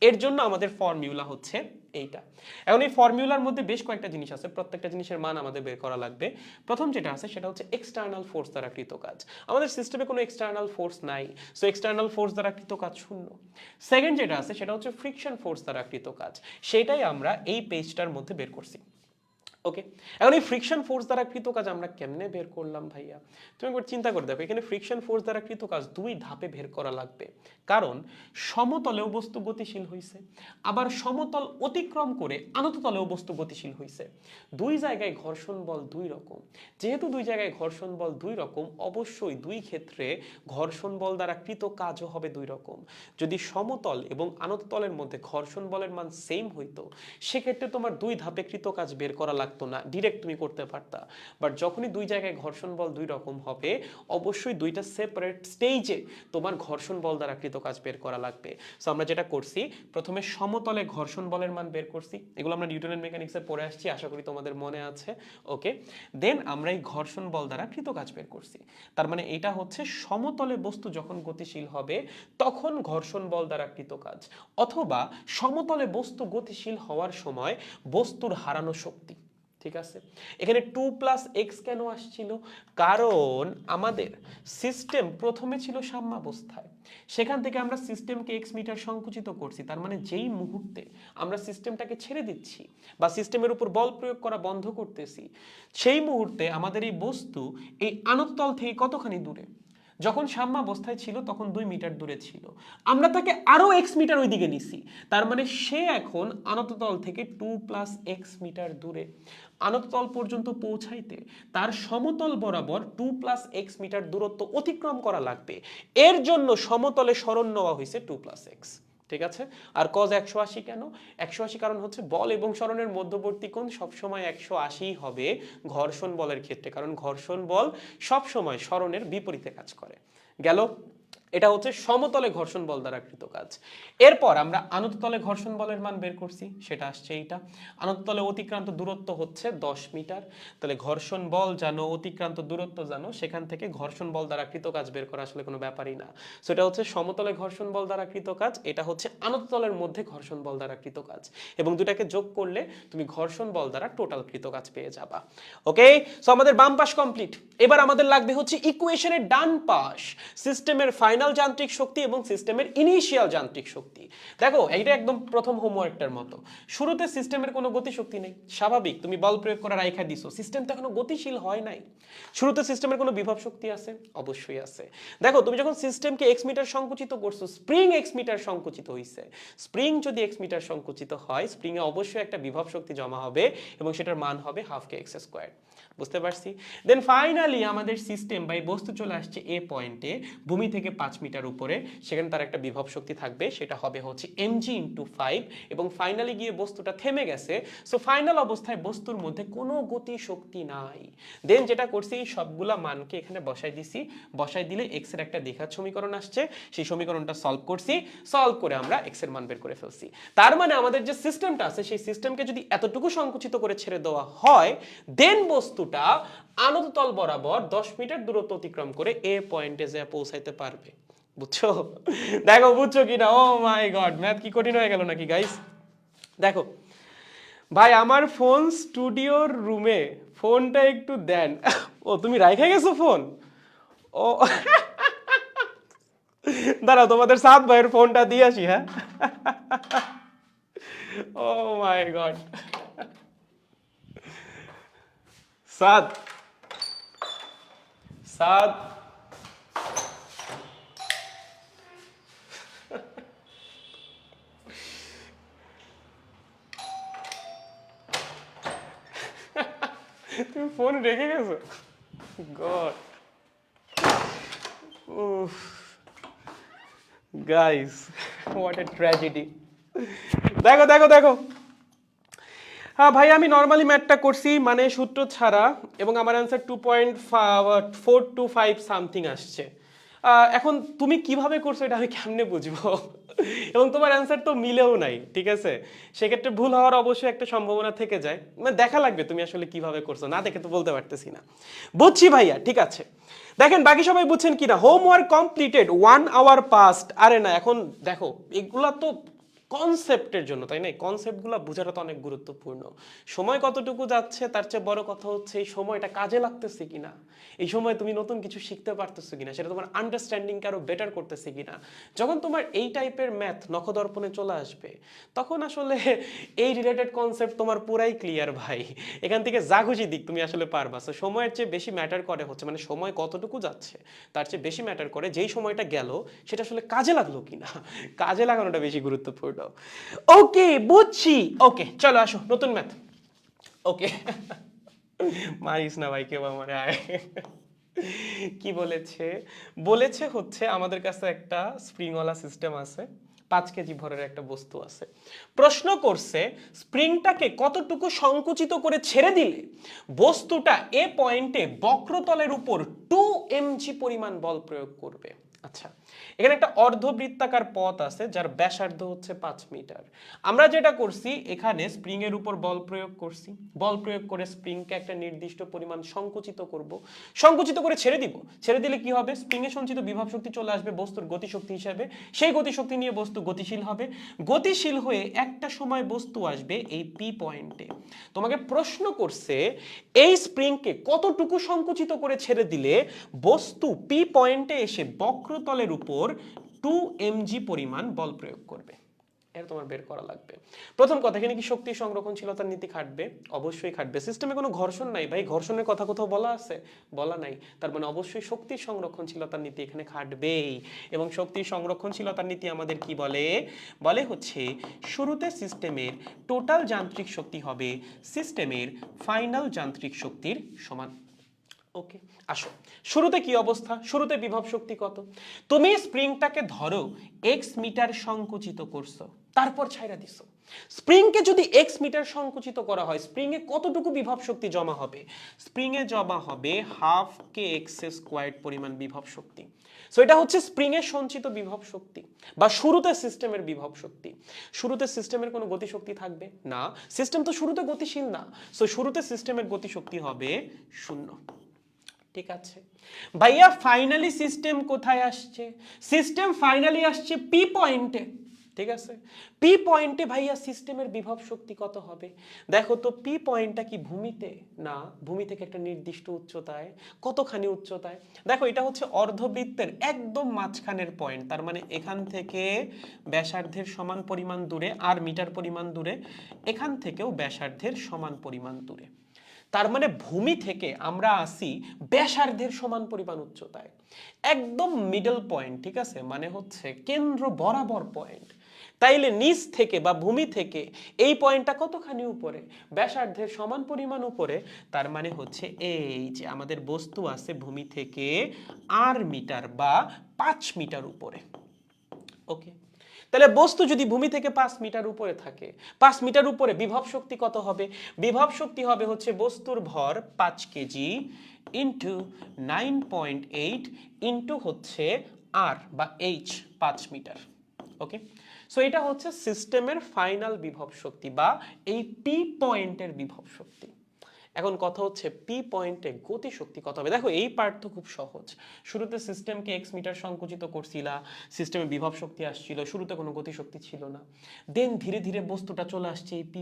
এর জন্য আমাদের ফর্মুলা হচ্ছে এইটা। এখন এই ফর্মুলার মধ্যে বেশ কয়েকটা জিনিস আছে, প্রত্যেকটা জিনিসের মান আমাদের বের করা লাগবে। প্রথম যেটা আছে সেটা হচ্ছে এক্সটার্নাল ফোর্স দ্বারা কৃত কাজ। আমাদের সিস্টেমে কোনো এক্সটার্নাল ফোর্স নাই, সো এক্সটার্নাল ফোর্স দ্বারা কৃত কাজ শূন্য। সেকেন্ড যেটা আছে সেটা হচ্ছে ফ্রিকশন ফোর্স দ্বারা কৃত কাজ, সেটাই আমরা এই পেজটার মধ্যে বের করছি। ওকে, এখন এই ফ্রিকশন ফোর্স দ্বারা কৃত কাজ আমরা কেমনে বের করলাম ভাইয়া? তুমি একবার চিন্তা করে দেখো, এখানে ফ্রিকশন ফোর্স দ্বারা কৃত কাজ দুই ধাপে বের করা লাগবে, কারণ সমতলেও বস্তু গতিশীল হইছে, আবার সমতল অতিক্রম করে আনততলেও বস্তু গতিশীল হইছে। দুই জায়গায় ঘর্ষণ বল দুই রকম। যেহেতু দুই জায়গায় ঘর্ষণ বল দুই রকম, অবশ্যই দুই ক্ষেত্রে ঘর্ষণ বল দ্বারা কৃত কাজও হবে দুই রকম। যদি সমতল এবং আনততলের মধ্যে ঘর্ষণ বলের মান সেম হইতো সেক্ষেত্রে তোমার দুই ধাপে কৃত কাজ বের করা লাগতো না, ডিরেক্ট তুমি করতে পারতা। বাট যখনই দুই জায়গায় ঘর্ষণ বল দুই রকম হবে অবশ্যই দুইটা সেপারেট স্টেজে তোমার ঘর্ষণ বল দ্বারা কৃত কাজ বের করা লাগবে। সো আমরা যেটা করছি প্রথমে সমতলে ঘর্ষণ বলের মান বের করছি, এগুলো আমরা নিউটনের মেকানিক্সে পড়ে আসছি, আশা করি তোমাদের মনে আছে। ওকে, দেন আমরা এই ঘর্ষণ বল দ্বারা কৃত কাজ বের করছি। তার মানে এটা হচ্ছে সমতলে বস্তু যখন গতিশীল হবে তখন ঘর্ষণ বল দ্বারা কৃত কাজ, অথবা সমতলে বস্তু গতিশীল হওয়ার সময় বস্তুর হারানো শক্তি। ঠিক আছে, এখানে 2 + x কেন আসছিল? কারণ আমাদের সিস্টেম প্রথমে ছিল সাম্যাবস্থায়, সেখান থেকে আমরা সিস্টেমকে x মিটার সংকুচিত করছি। তার মানে যেই মুহূর্তে আমরা সিস্টেমটাকে ছেড়ে দিচ্ছি বা সিস্টেমের উপর বল প্রয়োগ করা বন্ধ করতেছি সেই মুহূর্তে আমাদের এই বস্তু এই আনততল থেকে কতখানি দূরে? যখন সাম্যাবস্থায় ছিল তখন 2 মিটার দূরে ছিল, আমরা তাকে আরো x মিটার ওই দিকে নিছি, তার মানে সে এখন আনততল থেকে 2 + x মিটার দূরে। আনততল পর্যন্ত পৌঁছাইতে তার সমতল বরাবর 2 + x মিটার দূরত্ব অতিক্রম করা লাগবে। এর জন্য সমতলে সরণ নেওয়া হয়েছে 2 + x। ঠিক আছে, আর cos 180 কেন? 180 কারণ হচ্ছে বল এবং সরণের মধ্যবর্তী কোণ সবসময় 180 হবে ঘর্ষণ বলের ক্ষেত্রে, কারণ ঘর্ষণ বল সবসময় সরণের বিপরীতে কাজ করে। গেল, এটা হচ্ছে সমতলে ঘর্ষণ বল দ্বারা কৃত কাজ। এরপর আমরা আনততলে ঘর্ষণ বলের মান বের করছি, সেটা আসছে এইটা। আনততলে অতিক্রান্ত দূরত্ব হচ্ছে 10 মিটার, তাহলে ঘর্ষণ বল জানো, অতিক্রান্ত দূরত্ব জানো, সেখান থেকে ঘর্ষণ বল দ্বারা কৃত কাজ বের করা আসলে কোনো ব্যাপারই না। সো এটা হচ্ছে সমতলে ঘর্ষণ বল দ্বারা কৃত কাজ, এটা হচ্ছে আনততলের মধ্যে ঘর্ষণ বল দ্বারা কৃত কাজ, এবং দুটাকে যোগ করলে তুমি ঘর্ষণ বল দ্বারা টোটাল কৃত কাজ পেয়ে যাবা। ওকে, সো আমাদের বাম পাশ কমপ্লিট। এবার আমাদের লাগবে হচ্ছে ইকুয়েশনের ডান পাশ, সিস্টেমের ফাইনাল যান্ত্রিক শক্তি এবং সিস্টেমের ইনিশিয়াল যান্ত্রিক শক্তি। দেখো এইটা একদম প্রথম হোমওয়ার্কটার মতো, শুরুতে সিস্টেমের কোনো গতিশক্তি নেই, স্বাভাবিক, তুমি বল প্রয়োগ করার রাইখা দিছো, সিস্টেম তো এখনো গতিশীল হয় নাই। শুরুতে সিস্টেমের কোনো বিভব শক্তি আছে? অবশ্যই আছে। দেখো তুমি যখন সিস্টেমকে x মিটার সংকুচিত করছো, স্প্রিং x মিটার সংকুচিত হইছে, স্প্রিং যদি x মিটার সংকুচিত হয় স্প্রিং এ অবশ্যই একটা বিভব শক্তি জমা হবে এবং সেটার মান হবে 12kx²। বুঝতে পারছি? দেন ফাইনালি আমাদের সিস্টেম বা বস্তু চলে আসছে এ পয়েন্টে, ভূমি থেকে 5 মিটার উপরে, সেখানে তার একটা বিভব শক্তি থাকবে, সেটা হবে হচ্ছে mg × 5, এবং ফাইনালি গিয়ে বস্তুটা থেমে গেছে। সো ফাইনাল অবস্থায় বস্তুর মধ্যে কোনো গতি শক্তি নাই। দেন যেটা করছি সবগুলা মানকে এখানে বসাই দিছি, বসাই দিলে x এর একটা দ্বিঘাত সমীকরণ আসছে, সেই সমীকরণটা সলভ করছি, সলভ করে আমরা x এর মান বের করে ফেলছি। তার মানে আমাদের যে সিস্টেমটা আছে সেই সিস্টেমকে যদি এতটুকু সংকুচিত করে ছেড়ে দেওয়া হয় দেন বস্তুটা আনততল বরাবর 10 মিটার দূরত্ব অতিক্রম করে এ পয়েন্টে যা পৌঁছাইতে পারবে। বুঝছো? দেখো বুঝছো কিনা? ও মাই গড, ম্যাথ কি কঠিন হয়ে গেল নাকি গাইস? দেখো ভাই, আমার ফোন স্টুডিওর রুমে, ফোনটা একটু দেন। ও তুমি রাইখা গেছো ফোন? ও দাঁড়াও, তোমাদের সাত ভাইয়ের ফোনটা দিয়ে আসি। হ্যাঁ, ও মাই গড, সাত সাত তুমি ফোন রেখে গেছো god guys what a tragedy দেখো দেখো দেখো হ্যাঁ ভাই আমি নর্মালি ম্যাথটা করছি মানে সূত্র ছাড়া এবং আমার অ্যান্সার 2.425 সামথিং আসছে এখন তুমি কিভাবে করছো এটা আমি কেমনে বুঝবো এবং তোমার অ্যান্সার তো মিলেও নাই ঠিক আছে সেক্ষেত্রে ভুল হওয়ার অবশ্যই একটা সম্ভাবনা থেকে যায় মানে দেখা লাগবে তুমি আসলে কিভাবে করছো না দেখে তো বলতে পারতেছি না বুঝছি ভাইয়া ঠিক আছে দেখেন বাকি সবাই বুঝছেন কিনা হোমওয়ার্ক কমপ্লিটেড 1 আওয়ার পাস্ট আরে না এখন দেখো এগুলা তো কনসেপ্টের জন্য তাই না কনসেপ্টগুলো বোঝাটা তো অনেক গুরুত্বপূর্ণ সময় কতটুকু যাচ্ছে তার চেয়ে বড় কথা হচ্ছে এই সময়টা কাজে লাগতেছে কিনা এই সময় তুমি নতুন কিছু শিখতে পারতেছো কিনা সেটা তোমার আন্ডারস্ট্যান্ডিংকে আরো বেটার করতেছে কিনা যখন তোমার এই টাইপের ম্যাথ নখদর্পণে চলে আসবে তখন আসলে এই রিলেটেড কনসেপ্ট তোমার পুরাই ক্লিয়ার ভাই এখান থেকে যা খুশি দিক তুমি আসলে পারবা সো সময়ের চেয়ে বেশি ম্যাটার করে হচ্ছে মানে সময় কতটুকু যাচ্ছে তার চেয়ে বেশি ম্যাটার করে যেই সময়টা গেল সেটা আসলে কাজে লাগলো কিনা কাজে লাগানোটা বেশি গুরুত্বপূর্ণ ওকে বুঝছি ওকে চলো আসো নতুন ম্যাথ ওকে মারিস না ভাই কেউ আমার আয় কি বলেছে বলেছে হচ্ছে আমাদের কাছে একটা স্প্রিংওয়ালা সিস্টেম আছে 5 কেজি ভরের একটা বস্তু আছে প্রশ্ন করছে স্প্রিংটাকে কতটুকু সংকুচিত করে ছেড়ে দিলে বস্তুটা এ পয়েন্টে বক্রতলের উপর 2 mg পরিমাণ বল প্রয়োগ করবে আচ্ছা এখানে একটা অর্ধবৃত্তাকার পথ আছে যার ব্যাসার্ধ হচ্ছে 5 মিটার আমরা যেটা করছি এখানে স্প্রিং এর উপর বল প্রয়োগ করছি বল প্রয়োগ করে স্প্রিংকে একটা নির্দিষ্ট পরিমাণ সংকুচিত করব সংকুচিত করে ছেড়ে দিব ছেড়ে দিলে কি হবে স্প্রিং এ সঞ্চিত বিভব শক্তি চলে আসবে বস্তুর গতিশক্তি হিসেবে সেই গতিশক্তি নিয়ে বস্তু গতিশীল হবে গতিশীল হয়ে একটা সময় বস্তু আসবে এই পি পয়েন্টে তোমাকে প্রশ্ন করছে এই স্প্রিংকে কতটুকু সংকুচিত করে ছেড়ে দিলে বস্তু পি পয়েন্টে এসে বক্রতলের উপর 2 mg পরিমাণ বল প্রয়োগ করবে এটা তোমার বের করা লাগবে প্রথম কথা এখানে কি শক্তি সংরক্ষণশীলতার নীতি খাটবে অবশ্যই খাটবে সিস্টেমে কোনো ঘর্ষণ নাই ভাই ঘর্ষণের কথা কোথাও বলা আছে বলা নাই তার মানে অবশ্যই শক্তি সংরক্ষণশীলতার নীতি এখানে খাটবেই এবং শক্তি সংরক্ষণশীলতার নীতি আমাদের কি বলে বলে হচ্ছে শুরুতে সিস্টেমের টোটাল যান্ত্রিক শক্তি হবে সিস্টেমের ফাইনাল যান্ত্রিক শক্তির সমান ওকে আসো শুরুতে কি অবস্থা শুরুতে বিভব শক্তি কত তুমি স্প্রিংটাকে ধরো x মিটার সংকুচিত করছো তারপর ছাইরা দিছো স্প্রিংকে যদি x মিটার সংকুচিত করা হয় স্প্রিং এ কতটুকু বিভব শক্তি জমা হবে স্প্রিং এ জমা হবে হাফ kx স্কয়ার্ড পরিমাণ বিভব শক্তি সো এটা হচ্ছে স্প্রিং এর সঞ্চিত বিভব শক্তি বা শুরুতে সিস্টেমের বিভব শক্তি শুরুতে সিস্টেমের কোনো গতিশক্তি থাকবে না সিস্টেম তো শুরুতে গতিশীল না সো শুরুতে সিস্টেমের গতিশক্তি হবে 0 ঠিক আছে ভাইয়া ফাইনালি সিস্টেম কোথায় আসছে সিস্টেম ফাইনালি আসছে পি পয়েন্টে ঠিক আছে পি পয়েন্টে ভাইয়া সিস্টেমের বিভব শক্তি কত হবে দেখো তো পি পয়েন্টটা কি ভূমিতে না ভূমি থেকে একটা নির্দিষ্ট উচ্চতায় কতখানি উচ্চতায় দেখো এটা হচ্ছে অর্ধবৃত্তের একদম মাঝখানের পয়েন্ট তার মানে এখান থেকে ব্যাসার্ধের সমান পরিমাণ দূরে আর মিটার পরিমাণ দূরে এখান থেকেও ব্যাসার্ধের সমান পরিমাণ দূরে তার মানে ভূমি থেকে আমরা আসি ব্যাসার্ধের সমান পরিমাণ উচ্চতায় একদম মিডল পয়েন্ট ঠিক আছে মানে হচ্ছে কেন্দ্র বরাবর পয়েন্ট তাইলে নিচ থেকে বা ভূমি থেকে এই পয়েন্টটা কতখানি উপরে ব্যাসার্ধের সমান পরিমাণ উপরে তার মানে হচ্ছে এই যে আমাদের বস্তু আছে ভূমি থেকে আর মিটার বা 5 মিটার উপরে ওকে তাহলে বস্তু যদি ভূমি থেকে 5 মিটার উপরে থাকে 5 মিটার উপরে বিভব শক্তি কত হবে বিভব শক্তি হবে হচ্ছে বস্তুর ভর 5 কেজি ইনটু 9.8 ইনটু হচ্ছে আর বা এইচ 5 মিটার ওকে সো এটা হচ্ছে সিস্টেমের ফাইনাল বিভব শক্তি বা এই পি পয়েন্টের বিভব শক্তি এখন কথা হচ্ছে পি পয়েন্টে গতি শক্তি কত হবে দেখো এই পার্ট তো খুব সহজ শুরুতে সিস্টেমকে x মিটার সংকুচিত করছিলা সিস্টেমে বিভব শক্তি আসছিল শুরুতে কোনো গতি শক্তি ছিল না দেন ধীরে ধীরে বস্তুটা চলে আসছে এই পি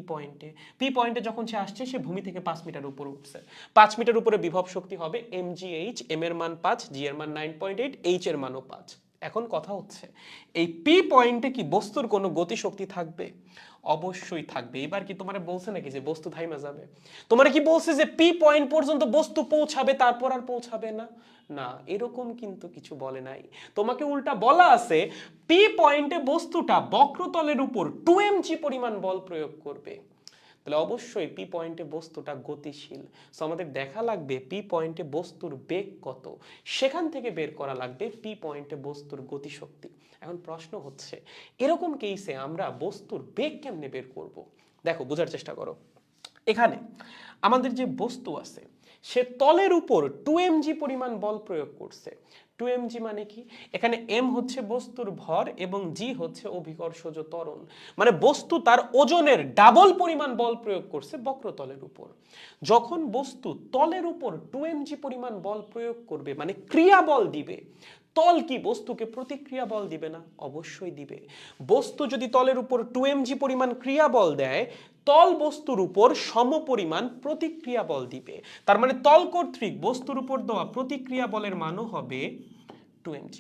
পয়েন্টে যখন সে আসছে সে ভূমি থেকে 5 মিটার উপরে উঠছে 5 মিটার উপরে বিভব শক্তি হবে mgh m এর মান 5 g এর মান 9.8 h এর মানও 5 এখন কথা হচ্ছে এই পি পয়েন্টে কি বস্তুর কোনো গতিশক্তি থাকবে? অবশ্যই থাকবে। এবার কি তোমারে বলছে নাকি যে বস্তু থাইমা যাবে? তোমারে কি বলছে যে পি পয়েন্ট পর্যন্ত বস্তু পৌঁছাবে তারপর আর পৌঁছাবে না? না, এরকম কিন্তু কিছু বলে নাই। তোমাকে উল্টা বলা আছে পি পয়েন্টে বস্তুটা বক্রতলের উপর 2mg পরিমাণ বল প্রয়োগ করবে। তাহলে অবশ্যই পি পয়েন্টে বস্তুটা গতিশীল। সো আমাদের দেখা লাগবে পি পয়েন্টে বস্তুর বেগ কত, সেখান থেকে বের করা লাগবে পি পয়েন্টে বস্তুর গতিশক্তি। এখন প্রশ্ন হচ্ছে এরকম কেসে আমরা বস্তুর বেগ কেমনে বের করব? দেখো বোঝার চেষ্টা করো। এখানে আমাদের যে বস্তু আছে সে তলের উপর 2mg পরিমাণ বল প্রয়োগ করছে। 2mg মানে কি? এখানে m হচ্ছে বস্তুর ভর এবং g হচ্ছে অভিকর্ষজ ত্বরণ। মানে বস্তু তার ওজনের ডাবল পরিমাণ বল প্রয়োগ করছে বক্রতলের উপর। যখন বস্তু তলের উপর 2mg পরিমাণ বল প্রয়োগ করবে মানে ক্রিয়া বল দিবে, তল কি বস্তুকে প্রতিক্রিয়া বল দিবে না? অবশ্যই দিবে। বস্তু যদি তলের উপর 2mg পরিমাণ ক্রিয়া বল দেয়, তল বস্তুর উপর সমপরিমাণ প্রতিক্রিয়া বল দিবে। তার মানে তল কর্তৃক বস্তুর উপর দেওয়া প্রতিক্রিয়া বলের মানও হবে 2mg।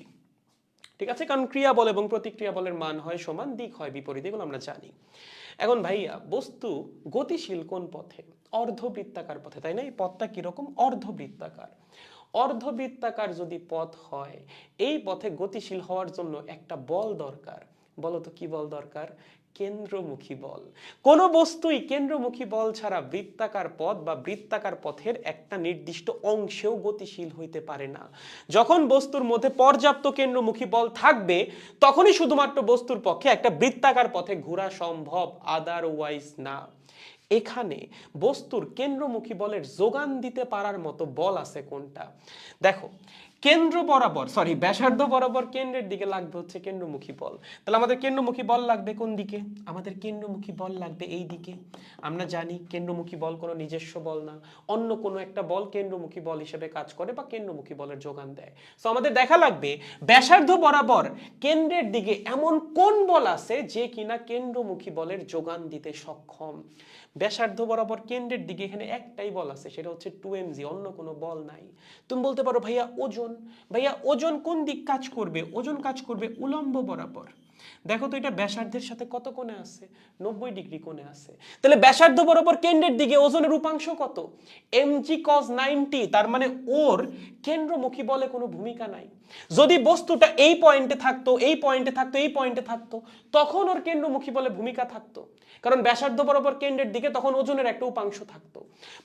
ঠিক আছে, কারণ ক্রিয়া বল এবং প্রতিক্রিয়া বলের মান হয় সমান, দিক হয় বিপরীত, এগুলো আমরা জানি। এখন ভাইয়া বস্তু গতিশীল কোন পথে? অর্ধবৃত্তাকার পথে, তাই না? এই পথটা কিরকম? অর্ধবৃত্তাকার। অর্ধবৃত্তাকার যদি পথ হয়, এই পথে গতিশীল হওয়ার জন্য একটা বল দরকার। বলো তো কি বল দরকার? কেন্দ্রমুখী বল। কোন বস্তুই কেন্দ্রমুখী বল ছাড়া বৃত্তাকার পথ বা বৃত্তাকার পথের একটা নির্দিষ্ট অংশেও গতিশীল হইতে পারে না। যখন বস্তুর মধ্যে পর্যাপ্ত কেন্দ্রমুখী বল থাকবে তখনই শুধুমাত্র বস্তুর পক্ষে একটা বৃত্তাকার পথে ঘোরা সম্ভব, আদারওয়াইজ না। এখানে বস্তুর কেন্দ্রমুখী বলের যোগান দিতে পারার মতো বল আছে কোনটা? দেখো, কেন্দ্র বরাবর ব্যাসার্ধ বরাবর কেন্দ্রের দিকে লাগবে হচ্ছে কেন্দ্রমুখী বল। তাহলে আমাদের কেন্দ্রমুখী বল লাগবে কোন দিকে? আমাদের কেন্দ্রমুখী বল লাগবে এই দিকে। আমরা জানি কেন্দ্রমুখী বল কোনো নিজস্ব বল না, অন্য কোনো একটা বল কেন্দ্রমুখী বল হিসেবে কাজ করে বা কেন্দ্রমুখী বলের যোগান দেয়। সো আমাদের দেখা লাগবে ব্যাসার্ধ বরাবর কেন্দ্রের দিকে এমন কোন বল আছে যে কিনা কেন্দ্রমুখী বলের যোগান দিতে সক্ষম। ব্যাসার্ধ বরাবর কেন্দ্রের দিকে এখানে একটাই বল আছে, সেটা হচ্ছে 2mg, অন্য কোনো বল নাই। তুমি বলতে পারো ভাইয়া ওজন, ভাইয়া ওজন কোন দিক কাজ করবে? ওজন কাজ করবে উলম্ব বরাবর। দেখো তো এটা ব্যাসার্ধের সাথে কত কোণে আছে? 90 ডিগ্রি কোণে আছে। তাহলে ব্যাসার্ধ বরাবর কেন্দ্রের দিকে ওজনের উপাংশ কত? mg cos 90। তার মানে ওর কেন্দ্রমুখী বলে কোনো ভূমিকা নাই। যদি বস্তুটা এই পয়েন্টে থাকতো, এই পয়েন্টে থাকতো, এই পয়েন্টে থাকতো, তখন ওর কেন্দ্রমুখী বলে ভূমিকা থাকতো, কারণ ব্যাসার্ধ বরাবর কেন্দ্রের দিকে তখন ওজনের একটা উপাংশ থাকতো।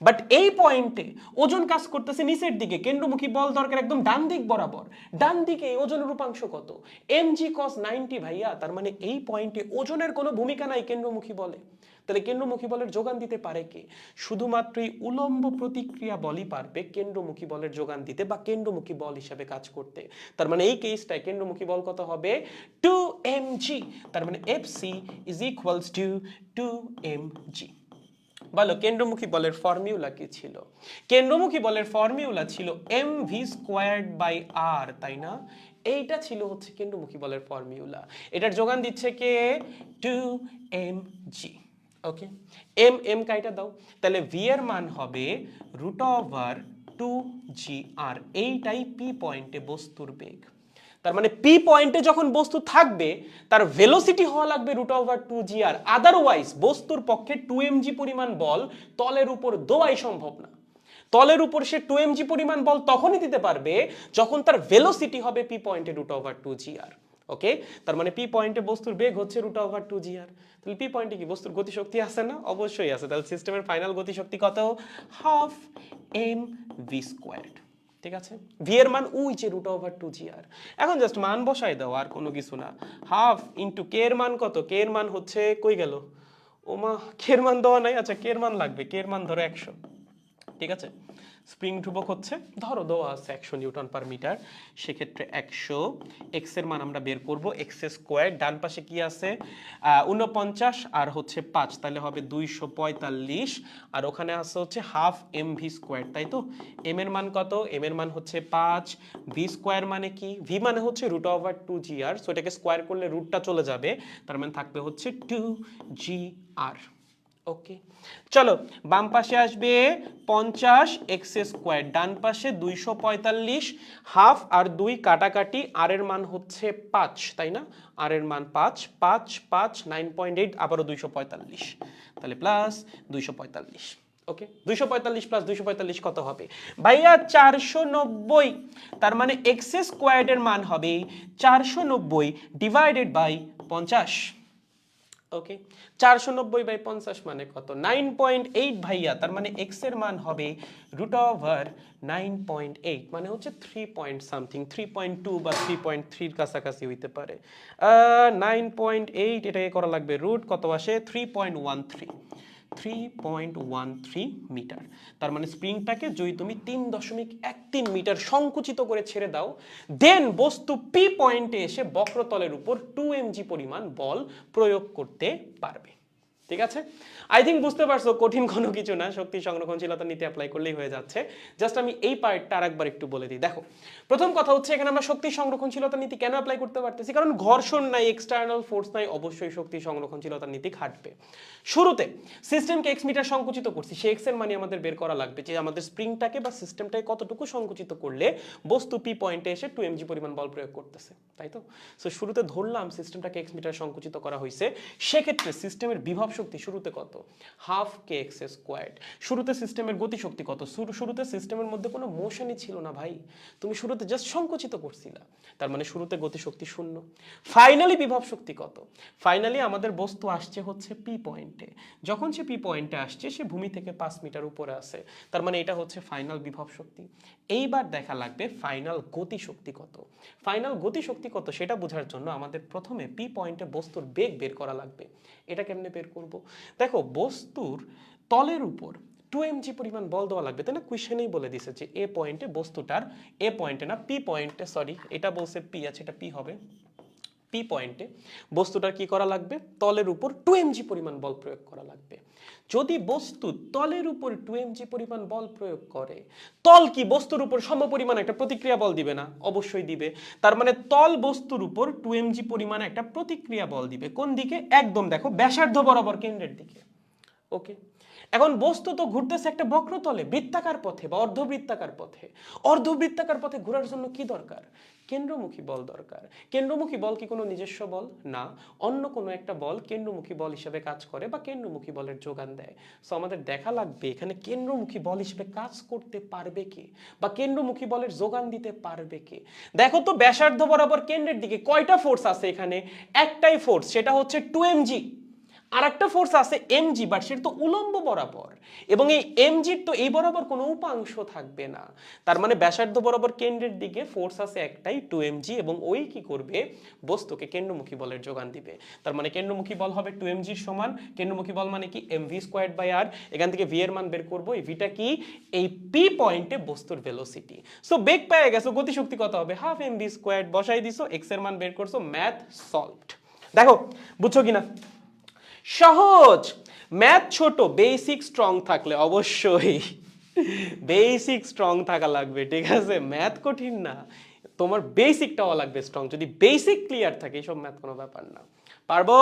বাট এই পয়েন্টে ওজন কাজ করতেছে নিচের দিকে, কেন্দ্রমুখী বল দরকার একদম ডান দিক বরাবর। ডান দিকে ওজনের উপাংশ কত? mg cos 90 ভাইয়া। তার মানে এই পয়েন্টে ওজনের কোনো ভূমিকা নাই কেন্দ্রমুখী বলে। তাহলে কেন্দ্রমুখী বলের যোগান দিতে পারে কে? শুধুমাত্রই উলম্ব প্রতিক্রিয়া বলই পারবে কেন্দ্রমুখী বলের যোগান দিতে বা কেন্দ্রমুখী বল হিসেবে কাজ করতে। তার মানে এই কেসটায় কেন্দ্রমুখী বল কত হবে? 2mg। তার মানে Fc is equals to 2mg। বলো কেন্দ্রমুখী বলের ফর্মুলা কি ছিল? কেন্দ্রমুখী বলের ফর্মুলা ছিল mv²/r, তাই না? এইটা ছিল হচ্ছে কেন্দ্রমুখী বলের ফর্মুলা। এটার যোগান দিচ্ছে কে? 2mg। ওকে, m কাইটা দাও, তাহলে v এর মান হবে √2gr। এইটাই পি পয়েন্টে বস্তুর বেগ। তার মানে পি পয়েন্টে যখন বস্তু থাকবে তার ভেলোসিটি হওয়া লাগবে √2gr, আদারওয়াইজ বস্তুর পক্ষে 2mg পরিমাণ বল তলের উপর দেওয়াই সম্ভব না। তলের উপর সে 2mg পরিমাণ বল তখনই দিতে পারবে যখন তার ভেলোসিটি হবে পি পয়েন্টে √2gr। ওকে, তার মানে পি পয়েন্টে বস্তুর বেগ হচ্ছে √2gr। তাহলে পি পয়েন্টে কি বস্তুর গতিশক্তি আছে না? অবশ্যই আছে। তাহলে সিস্টেমের ফাইনাল গতিশক্তি কত? 12 mv²। ঠিক আছে, ভি এর মান ওই যে √2gr। এখন জাস্ট মান বসাই দাও, আর কোনো কিছু না। 12 ইন্টু কে এর মান কত? কে এর মান হচ্ছে কই গেল? ওমা, কে এর মান দেওয়া নাই। আচ্ছা, কে এর মান লাগবে, কে এর মান ধরো 100। ঠিক আছে, স্প্রিং ধ্রুবক হচ্ছে ধরো দেওয়া আছে 100 নিউটন পার মিটার, সেক্ষেত্রে 100। এক্স এর মান আমরা বের করব, x²। ডান পাশে কি আছে? 49 আর হচ্ছে 5, তাহলে হবে 245। আর ওখানে আছে হচ্ছে 12 mv², তাই তো? m এর মান কত? m এর মান হচ্ছে 5। v² মানে কি? v মানে হচ্ছে √2gr। সো এটাকে স্কোয়ার করলে রুটটা চলে যাবে, তার মানে থাকবে হচ্ছে 2gr। ওকে, চলো বাম পাশে আসবে 50 এক্স স্কোয়ার, ডান পাশে 245, হাফ আর 2 কাটাকাটি, আর এর মান হচ্ছে 5, তাই না? আর এর মান 5, 5 5 9.8, আবারও 245, তাহলে প্লাস 245। ওকে, 245 প্লাস 245 কত হবে ভাইয়া? 490। তার মানে এক্স স্কোয়ার্ডের মান হবে 490 ডিভাইডেড বাই 50। ওকে, 490/50 মানে কত? 9.8 ভাইয়া। তার মানে x এর মান হবে √9.8, মানে হচ্ছে 3 পয়েন্ট সামথিং, 3.2 বা 3.3 এর কাছাকাছি হইতে পারে। 9.8 এটাকে করা লাগবে রুট, কত আসে? 3.13 মিটার। তার মানে স্প্রিংটাকে যদি তুমি 3.13 মিটার সংকুচিত করে ছেড়ে দাও, দেন বস্তু পি পয়েন্টে এসে বক্রতলের উপর 2 mg পরিমাণ বল প্রয়োগ করতে পারবে। ঠিক আছে, আই থিঙ্ক বুঝতে পারছো কঠিন কোনো কিছু না, শক্তি সংরক্ষণশীলতা নীতি অ্যাপ্লাই করলেই হয়ে যাচ্ছে। জাস্ট আমি এই পার্টটা আরেকবার একটু বলে দিই। দেখো, প্রথম কথা হচ্ছে এখানে আমরা শক্তি সংরক্ষণশীলতা নীতি কেন অ্যাপ্লাই করতে পারতেছি? কারণ ঘর্ষণ নাই, এক্সটার্নাল ফোর্স নাই, অবশ্যই শক্তি সংরক্ষণশীলতা নীতি খাটবে। শুরুতে সিস্টেমকে x মিটার সংকুচিত করছি, সেই x এর মানে আমাদের বের করা লাগবে যে আমাদের স্প্রিংটাকে বা সিস্টেমটাকে কতটুকু সংকুচিত করলে বস্তু পি পয়েন্টে এসে 2 mg পরিমাণ বল প্রয়োগ করতেছে, তাই তো? সো শুরুতে ধরলাম সিস্টেমটাকে x মিটার সংকুচিত করা হয়েছে, সেক্ষেত্রে সিস্টেমের বিভব শক্তি শুরুতে কত? হাফ কে এক্স স্কোয়ার্ড। শুরুতে সিস্টেমের গতি শক্তি কত? শুরুতে সিস্টেমের মধ্যে কোনো মোশনই ছিল না ভাই, তুমি শুরুতে জাস্ট সংকুচিত করছিলা, তার মানে শুরুতে গতি শক্তি শূন্য। ফাইনালি বিভব শক্তি কত? ফাইনালি আমাদের বস্তু আসছে হচ্ছে পি পয়েন্টে, যখন সে পি পয়েন্টে আসছে সে ভূমি থেকে 5 মিটার উপরে আছে, তার মানে এটা হচ্ছে ফাইনাল বিভব শক্তি। এইবার দেখা লাগবে ফাইনাল গতি শক্তি কত। ফাইনাল গতি শক্তি কত সেটা বোঝার জন্য আমাদের প্রথমে পি পয়েন্টে বস্তুর বেগ বের করা লাগবে। এটা কেমনে বের করব? দেখো, বস্তুর তলের উপর 2 mg পরিমাণ বল দেওয়া লাগবে, তাই না? কোয়েশ্চেনেই বলে দিছে যে এ পয়েন্টে বস্তুটার, এ পয়েন্টে না পি পয়েন্টে, সরি এটা বলছে পি আছে, এটা পি হবে। পি পয়েন্টে বস্তুটার কি করা লাগবে? তলের উপর 2 mg পরিমাণ বল প্রয়োগ করা লাগবে। যদি বস্তু তলের উপর 2 mg পরিমাণ বল প্রয়োগ করে, তল কি বস্তুর উপর সমপরিমাণ একটা প্রতিক্রিয়া বল দিবে না? অবশ্যই দিবে। তার মানে তল বস্তুর উপর 2 mg পরিমাণ একটা প্রতিক্রিয়া বল দিবে। কোন দিকে? একদম দেখো ব্যাসার্ধ বরাবর, কেন্দ্রের দিকে। ওকে, এখন বস্তু তো ঘুরতেছে একটা বক্রতলে, বৃত্তাকার পথে বা অর্ধবৃত্তাকার পথে। অর্ধবৃত্তাকার পথে ঘোরার জন্য কি দরকার? কেন্দ্রমুখী বল দরকার। কেন্দ্রমুখী বল কি কোনো নিজস্ব বল? না, অন্য কোনো একটা বল কেন্দ্রমুখী বল হিসেবে কাজ করে বা কেন্দ্রমুখী বলের যোগান দেয়। সো আমাদের দেখা লাগবে এখানে কেন্দ্রমুখী বল হিসেবে কাজ করতে পারবে কে, বা কেন্দ্রমুখী বলের যোগান দিতে পারবে কে? দেখো তো ব্যাসার্ধ বরাবর কেন্দ্রের দিকে কয়টা ফোর্স আছে এখানে? একটাই ফোর্স, সেটা হচ্ছে 2 mg। আর একটা ফোর্স আছে এমজি, বাট সেটা তো উলম্ব বরাবর, এবং এই এমজির তো এই বরাবর কোনো উপাংশ থাকবে না। তার মানে ব্যাসার্ধ বরাবর কেন্দ্রের দিকে ফোর্স আছে একটাই 2 mg, এবং ওই কি করবে? বস্তুকে কেন্দ্রমুখী বলের যোগান দিবে। তার মানে কেন্দ্রমুখী বল হবে 2 mg সমান, কেন্দ্রমুখী বল মানে কি? mv²/r। এখান থেকে v এর মান বের করব, এই ভিটা কি? এই পি পয়েন্টে বস্তুর ভেলোসিটি। সো বেগ পেয়ে গেছো, গতিশক্তি কত হবে? হাফ mv², বসাই দিছো, x এর মান বের করছো, ম্যাথ সলভড। দেখো বুঝছো কিনা? সহজ। ম্যাথ ছোট, বেসিক স্ট্রং থাকলে, অবশ্যই বেসিক স্ট্রং থাকা লাগবে, ঠিক আছে? ম্যাথ কঠিন না, তোমার বেসিকটাও লাগবে স্ট্রং। যদি বেসিক ক্লিয়ার থাকে এইসব ম্যাথ কোনো ব্যাপার না। পারবো?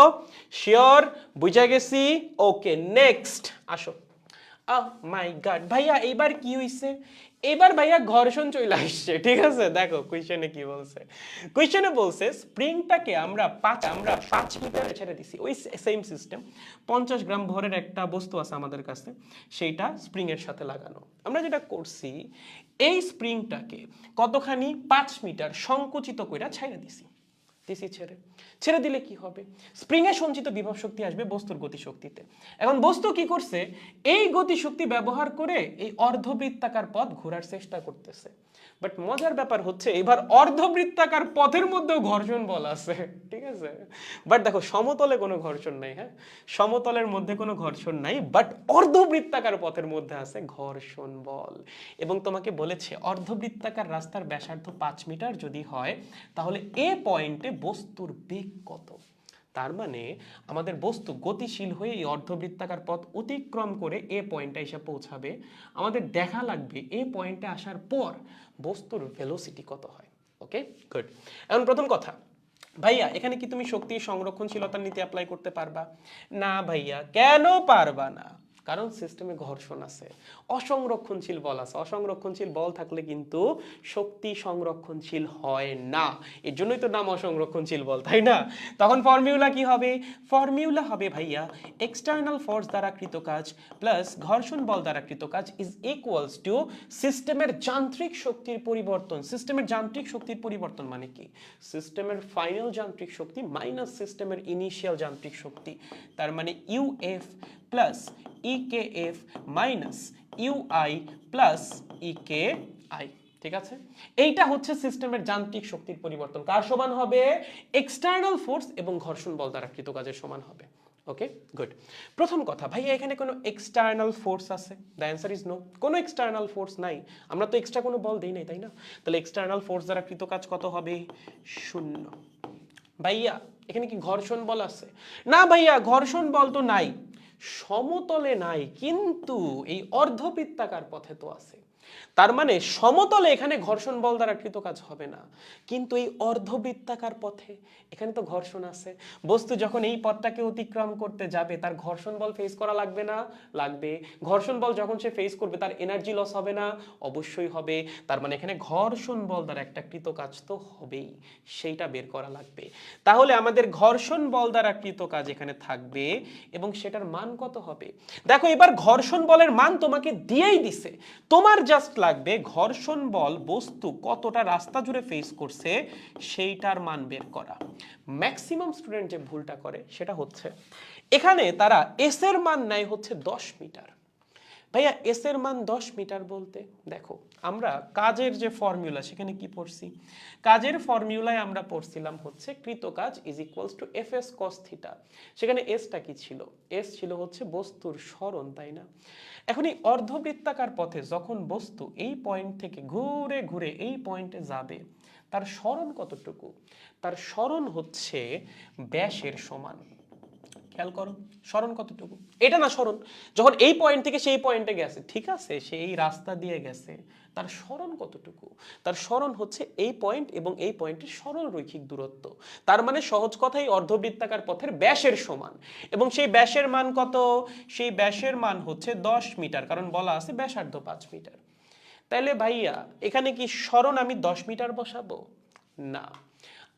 শিওর? বুঝা গেছি? ওকে, নেক্সট আসো। মাই গড ভাইয়া, এইবার কি হইছে? এবার ভাইয়া ঘর্ষণ চলে আসছে, ঠিক আছে? দেখো কোয়েশ্চেনে কি বলছে। কোয়েশ্চেনে বলছে স্প্রিংটাকে আমরা 5 মিটারে ছেড়ে দিছি। ওই সেম সিস্টেম, 50 গ্রাম ভরের একটা বস্তু আছে আমাদের কাছে, সেইটা স্প্রিং এর সাথে লাগানো। আমরা যেটা করছি, এই স্প্রিংটাকে কতখানি 5 মিটার সংকুচিত কইরা ছেড়ে দিছি। ছেড়ে দিলে কি হবে? স্প্রিং এ সঞ্চিত বিভব শক্তি আসবে বস্তুর গতিশক্তিতে। এখন বস্তু কি করছে? এই গতিশক্তি ব্যবহার করে এই অর্ধবৃত্তাকার পথ ঘোরার চেষ্টা করতেছে। বাট মজার ব্যাপার হচ্ছে এবার অর্ধবৃত্তাকার পথের মধ্যেও ঘর্ষণ বল আছে, ঠিক আছে? বাট দেখো সমতলে কোনো ঘর্ষণ নাই, হ্যাঁ, সমতলের মধ্যে কোনো ঘর্ষণ নাই, বাট অর্ধবৃত্তাকার পথের মধ্যে আছে ঘর্ষণ বল। এবং তোমাকে বলেছে অর্ধবৃত্তাকার রাস্তার ব্যাসার্ধ 5 মিটার যদি হয়, তাহলে এ পয়েন্টে বস্তুর বেগ কত? তার মানে আমাদের বস্তু গতিশীল হয়ে এই অর্ধবৃত্তাকার পথ অতিক্রম করে এ পয়েন্টে এসে পৌঁছাবে। আমাদের দেখা লাগবে এ পয়েন্টে আসার পর বস্তুর ভেলোসিটি কত হয়। ওকে, গুড। এখন প্রথম কথা, ভাইয়া এখানে কি তুমি শক্তি সংরক্ষণশীলতার নীতি অ্যাপ্লাই করতে পারবা? না ভাইয়া, কেন পারবা না? কারণ সিস্টেমে ঘর্ষণ আছে, অসংরক্ষণশীল বল আছে। অসংরক্ষণশীল বল থাকলে কিন্তু শক্তি সংরক্ষণশীল হয় না, এর জন্যই তো নাম অসংরক্ষণশীল বল, তাই না? তখন ফর্মুলা কি হবে? ফর্মুলা হবে ভাইয়া এক্সটার্নাল ফোর্স দ্বারা কৃত কাজ প্লাস ঘর্ষণ বল দ্বারা কৃত কাজ ইজ ইকুয়ালস টু সিস্টেমের যান্ত্রিক শক্তির পরিবর্তন। সিস্টেমের যান্ত্রিক শক্তির পরিবর্তন মানে কি? সিস্টেমের ফাইনাল যান্ত্রিক শক্তি মাইনাস সিস্টেমের ইনিশিয়াল যান্ত্রিক শক্তি, তার মানে UF plus EKF minus UI plus EKI. ঠিক আছে, এইটা হচ্ছে সিস্টেমের যান্ত্রিক শক্তির পরিবর্তন। কার সমান হবে? এক্সটার্নাল ফোর্স এবং ঘর্ষণ বল দ্বারা কৃত কাজের সমান হবে। Okay good. প্রথম কথা ভাইয়া, এখানে কোনো এক্সটার্নাল ফোর্স আছে? দ্য অ্যান্সার ইজ নো, কোনো এক্সটার্নাল ফোর্স নাই। আমরা তো এক্সট্রা কোনো বল দেই নাই, তাই না? তাহলে এক্সটার্নাল ফোর্স দ্বারা কৃত কাজ কত হবে? 0। ভাইয়া এখানে কি ঘর্ষণ বল আছে? না ভাইয়া, ঘর্ষণ বল তো নাই, সমতলে নাই, কিন্তু এই অর্ধবৃত্তাকার পথে তো আছে। তার মানে সমতলে এখানে ঘর্ষণ বল দ্বারা কৃত কাজ হবে না, কিন্তু এই অর্ধবৃত্তাকার পথে এখানে তো ঘর্ষণ আছে। বস্তু যখন এই পথটাকে অতিক্রম করতে যাবে তার ঘর্ষণ বল ফেস করা লাগবে না? লাগবে। ঘর্ষণ বল যখন সে ফেস করবে তার এনার্জি লস হবে না? অবশ্যই হবে। তার মানে এখানে ঘর্ষণ বল দ্বারা একটা কৃত কাজ তো হবেই, সেইটা বের করা লাগবে। তাহলে আমাদের ঘর্ষণ বল দ্বারা কৃত কাজ এখানে থাকবে এবং সেটার মান কত হবে? দেখো এবার ঘর্ষণ বলের মান তোমাকে দিয়েই দিছে, তোমার জাস্ট লাগবে ঘর্ষণ বল বস্তু কতটা রাস্তা জুড়ে ফেস করছে সেইটার মান বের করা। ম্যাক্সিমাম স্টুডেন্ট যে ভুলটা করে সেটা হচ্ছে এখানে তারা এস এর মান নেয় হচ্ছে 10 মিটার। ভাইয়া এস এর মান 10 মিটার বলতে, দেখো আমরা কাজের যে ফর্মুলা সেখানে কি পড়ছি? কাজের ফর্মুলায় আমরা পড়ছিলাম হচ্ছে কৃত কাজ is equals two F S cos theta. সেখানে এসটা কি ছিল? এস ছিল হচ্ছে বস্তুর সরণ, তাই না? এখন এই অর্ধবৃত্তাকার পথে যখন বস্তু এই পয়েন্ট থেকে ঘুরে ঘুরে এই পয়েন্টে যাবে, তার সরণ কতটুকু? তার সরণ হচ্ছে ব্যাসের সমান। খেয়াল করো সরণ কতটুকু, এটা না সরণ, যখন এই পয়েন্ট থেকে সেই পয়েন্টে গেছে, ঠিক আছে, সে এই রাস্তা দিয়ে গেছে, তার সরণ কতটুকু? তার সরণ হচ্ছে এই পয়েন্ট এবং এই পয়েন্টের সরল রৈখিক দূরত্ব। তার মানে সহজ কথাই অর্ধবৃত্তাকার পথের ব্যাসের সমান। এবং সেই ব্যাসের মান কত? সেই ব্যাসের মান হচ্ছে 10 মিটার, কারণ বলা আছে ব্যাসার্ধ 5 মিটার। তাইলে ভাইয়া এখানে কি সরণ আমি 10 মিটার বসাবো? না।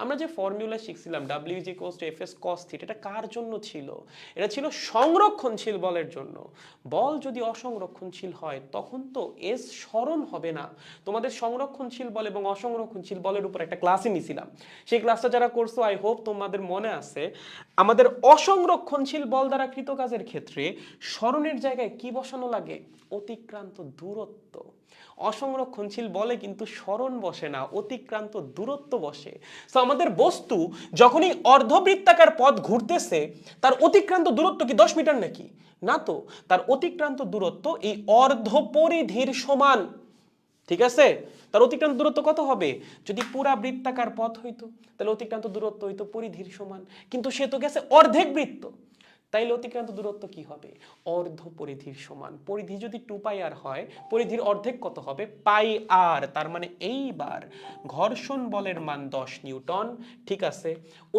আমরা যে formula শিখছিলাম W is equals to Fs cos theta, এটা কার জন্য ছিল? এটা ছিল সংরক্ষণশীল বলের জন্য। বল যদি অসংরক্ষণশীল হয় তখন তো এস সরণ হবে না। তোমাদের সংরক্ষণশীল বল এবং অসংরক্ষণশীল বলের উপর একটা ক্লাসই নিছিলাম, সেই ক্লাসটা যারা করছো আই হোপ তোমাদের মনে আছে। আমাদের অসংরক্ষণশীল বল দ্বারা কৃত কাজের ক্ষেত্রে সরণের জায়গায় কি বসানো লাগে? অতিক্রান্ত দূরত্ব। অসংরক্ষণশীল বলে কিন্তু সরণ বসে না, অতিক্রান্ত দূরত্ব বসে। সো আমাদের বস্তু যখনই অর্ধবৃত্তাকার পথ ঘুরতেছে তার অতিক্রান্ত দূরত্ব কি 10 মিটার নাকি? না তো, তার অতিক্রান্ত দূরত্ব এই অর্ধ পরিধির সমান। ঠিক আছে, তার অতিক্রান্ত দূরত্ব কত হবে? যদি পুরা বৃত্তাকার পথ হইতো তাহলে অতিক্রান্ত দূরত্ব হইতো পরিধির সমান, কিন্তু সে তো গেছে অর্ধেক বৃত্ত, তাইলে অতিক্রান্ত দূরত্ব কি হবে? অর্ধ পরিধির সমান। পরিধি যদি 2πr হয়, পরিধির অর্ধেক কত হবে? πr। তার মানে এইবার ঘর্ষণ বলের মান 10 নিউটন। ঠিক আছে,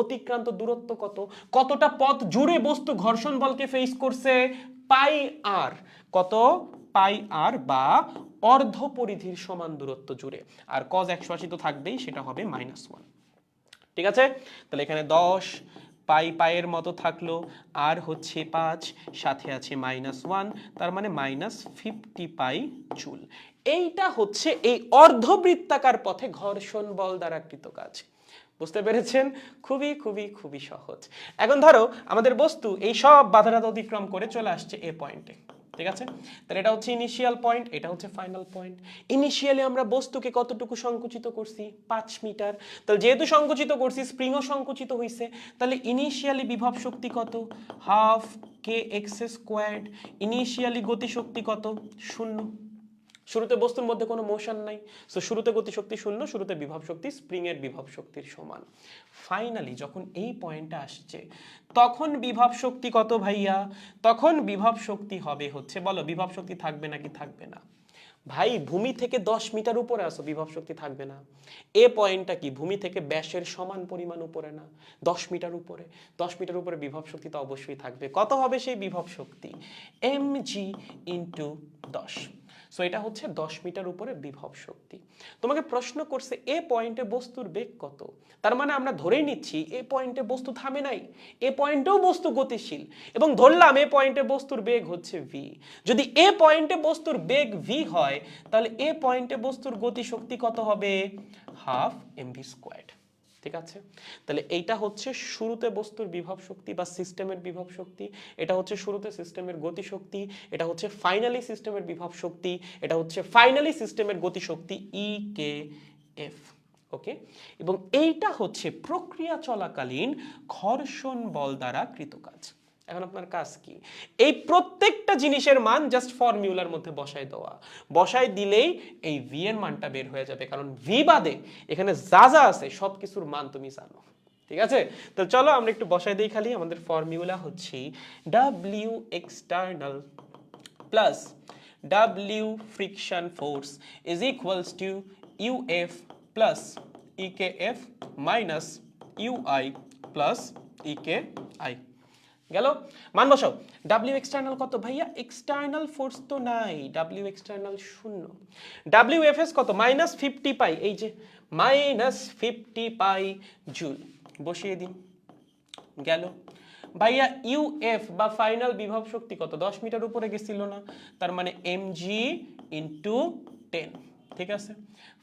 অতিক্রান্ত দূরত্ব কত? কতটা পথ জুড়ে বস্তু ঘর্ষণ বলকে ফেস করছে? πr। কত? πr বা অর্ধ পরিধির সমান দূরত্ব জুড়ে। আর cos 180 তো থাকবেই, সেটা হবে -1। ঠিক আছে, তাহলে এখানে 10 পাই পায়ের মতো থাকলো, আর হচ্ছে 5, সাথে আছে -1, তার মানে -50 পাই জুল। এইটা হচ্ছে এই অর্ধবৃত্তাকার পথে ঘর্ষণ বল দ্বারা কৃত কাজ। বুঝতে পেরেছেন? খুবই খুবই খুবই সহজ। এখন ধরো আমাদের বস্তু এই সব বাধাটা অতিক্রম করে চলে আসছে এ পয়েন্টে। ঠিক আছে, তাহলে এটা হচ্ছে ইনিশিয়াল পয়েন্ট, এটা হচ্ছে ফাইনাল পয়েন্ট। ইনিশিয়ালি আমরা বস্তুকে কতটুকু সংকুচিত করছি? 5 মিটার। তাহলে যেহেতু সংকুচিত করছি, স্প্রিংও সংকুচিত হয়েছে, তাহলে ইনিশিয়ালি বিভব শক্তি কত? Half kx²। ইনিশিয়ালি গতিশক্তি কত? 0। শুরুতে বস্তুর মধ্যে কোনো মোশন নাই, সো শুরুতে গতিশক্তি 0, শুরুতে বিভব শক্তি স্প্রিং এর বিভব শক্তির সমান। ফাইনালি যখন এই পয়েন্টে আসছে তখন বিভব শক্তি কত ভাইয়া? তখন বিভব শক্তি হবে হচ্ছে, বলো বিভব শক্তি থাকবে নাকি থাকবে না? ভাই ভূমি থেকে 10 মিটার উপরে আসো, বিভব শক্তি থাকবে না। এ পয়েন্টটা কি ভূমি থেকে ব্যাসের সমান পরিমাণ উপরে না, 10 মিটার উপরে। 10 মিটার উপরে বিভব শক্তি তো অবশ্যই থাকবে। কত হবে সেই বিভব শক্তি? mg into 10। সো এটা হচ্ছে 10 মিটার উপরে বিভব শক্তি। তোমাকে প্রশ্ন করছে এ পয়েন্টে বস্তুর বেগ কত, তার মানে আমরা ধরেই নিচ্ছি এ পয়েন্টে বস্তু থামে নাই, এ পয়েন্টেও বস্তু গতিশীল, এবং ধরলাম এ পয়েন্টে বস্তুর বেগ হচ্ছে v। যদি এ পয়েন্টে বস্তুর বেগ v হয়, তাহলে এ পয়েন্টে বস্তুর গতিশক্তি কত হবে? Half mv squared. ঠিক আছে, তাহলে এইটা হচ্ছে শুরুতে বস্তুর বিভব শক্তি বা সিস্টেমের বিভব শক্তি, এটা হচ্ছে শুরুতে সিস্টেমের গতি শক্তি, এটা হচ্ছে ফাইনালি সিস্টেমের বিভব শক্তি, এটা হচ্ছে ফাইনালি সিস্টেমের গতি শক্তি ই কে এফ। ওকে, এবং এইটা হচ্ছে প্রক্রিয়া চলাকালীন ঘর্ষণ বল দ্বারা কৃত কাজ। এখন আপনার কাজ কি? এই প্রত্যেকটা জিনিসের মান জাস্ট ফর্মুলার মধ্যে বসায় দেওয়া, বসায় দিলেই এই ভি এর মানটা বের হয়ে যাবে, কারণ ভি বাদে এখানে যা যা আছে সব কিছুর মান তুমি জানো। ঠিক আছে, তো চলো আমরা একটু বসায় দিই। খালি আমাদের ফর্মুলা হচ্ছে W external plus W friction force is equals to UF plus EKF minus UI plus EKI. গেল, মান বসাও। ডাব্লিউ এক্সটার্নাল কত ভাইয়া? এক্সটার্নাল ফোর্স তো নাই, ডাব্লিউ এক্সটার্নাল শূন্য। ডাব্লিউ এফ এস কত? -50 পাই, এই যে -50 পাই জুল, বসিয়ে দিন। গেল ভাইয়া, ইউএফ বা ফাইনাল বিভব শক্তি কত? 10 মিটার উপরে গেছিল না, তার মানে mg ইন্টু 10। ঠিক আছে,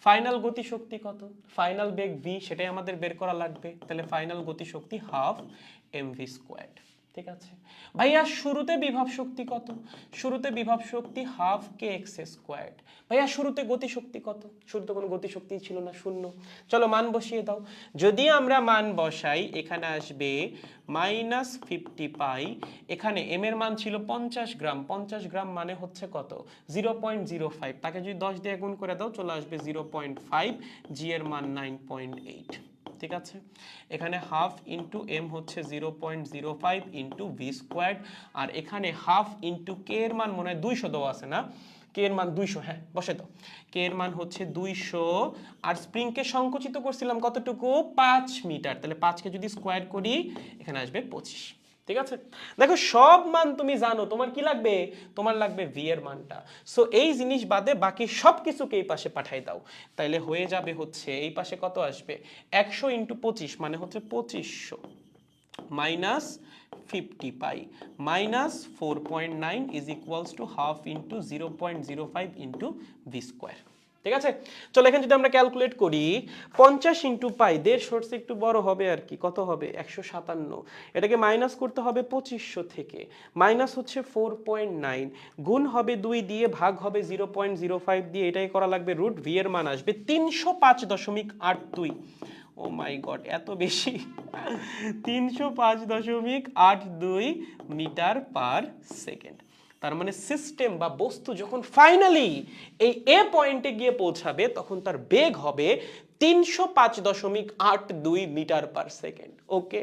ফাইনাল গতি শক্তি কত? ফাইনাল বেগ v, সেটাই আমাদের বের করা লাগবে। তাহলে ফাইনাল গতি শক্তি হাফ mv স্কোয়ার্ড। ঠিক আছে ভাইয়া, শুরুতে বিভব শক্তি কত? শুরুতে বিভব শক্তি হাফ কে এক্স স্কোয়ার্ড। ভাইয়া শুরুতে গতি শক্তি কত? শুরুতে কোনো গতি শক্তি ছিল না, শূন্য। চলো মান বসিয়ে দাও। যদি আমরা মান বসাই, এখানে আসবে -50 পাই, এখানে এম এর মান ছিল 50 গ্রাম, 50 গ্রাম মানে হচ্ছে কত? 0.05, তাকে যদি 10 দিয়ে গুণ করে দাও চলে আসবে 0.5, জি এর মান 9.8। ঠিক আছে, এখানে হাফ ইন্টু এম হচ্ছে 0.05 ইন্টু ভি স্কোয়ার্ড, আর এখানে হাফ ইন্টু কে এর মান মনে হয় 200 দেওয়া আছে না? কে এর মান 200, হ্যাঁ বসে দাও। কে এর মান হচ্ছে 200, আর স্প্রিংকে সংকুচিত করছিলাম কতটুকু? 5 মিটার, তাহলে 5 কে যদি স্কোয়ার করি এখানে আসবে 25। ঠিক আছে, দেখো সব মান তুমি জানো, তোমার কি লাগবে? তোমার লাগবে ভি এর মানটা। সো এই জিনিস বাদে বাকি সব কিছুকে এই পাশে পাঠাই দাও, তাইলে হয়ে যাবে হচ্ছে এই পাশে কত আসবে? 100 ইন্টু 25 মানে হচ্ছে 2500 minus 50 pi minus 4.9 is equals to half into 0.05 into V square. ঠিক আছে, চলো এখানে যদি আমরা ক্যালকুলেট করি, 50 ইন্টু পাই, 150 একটু বড় হবে আর কি, কত হবে? 157। এটাকে মাইনাস করতে হবে 2500 থেকে, মাইনাস হচ্ছে 4.9, গুণ হবে 2 দিয়ে, ভাগ হবে 0.05 দিয়ে, এটাই করা লাগবে রুট, ভি এর মান আসবে 305.82। ও মাই গড, এত বেশি! 305.82 মিটার পার সেকেন্ড। তার মানে সিস্টেম বা বস্তু যখন ফাইনালি এই এ পয়েন্টে গিয়ে পৌঁছাবে, তখন তার বেগ হবে 305.82 মিটার পার সেকেন্ড। ওকে,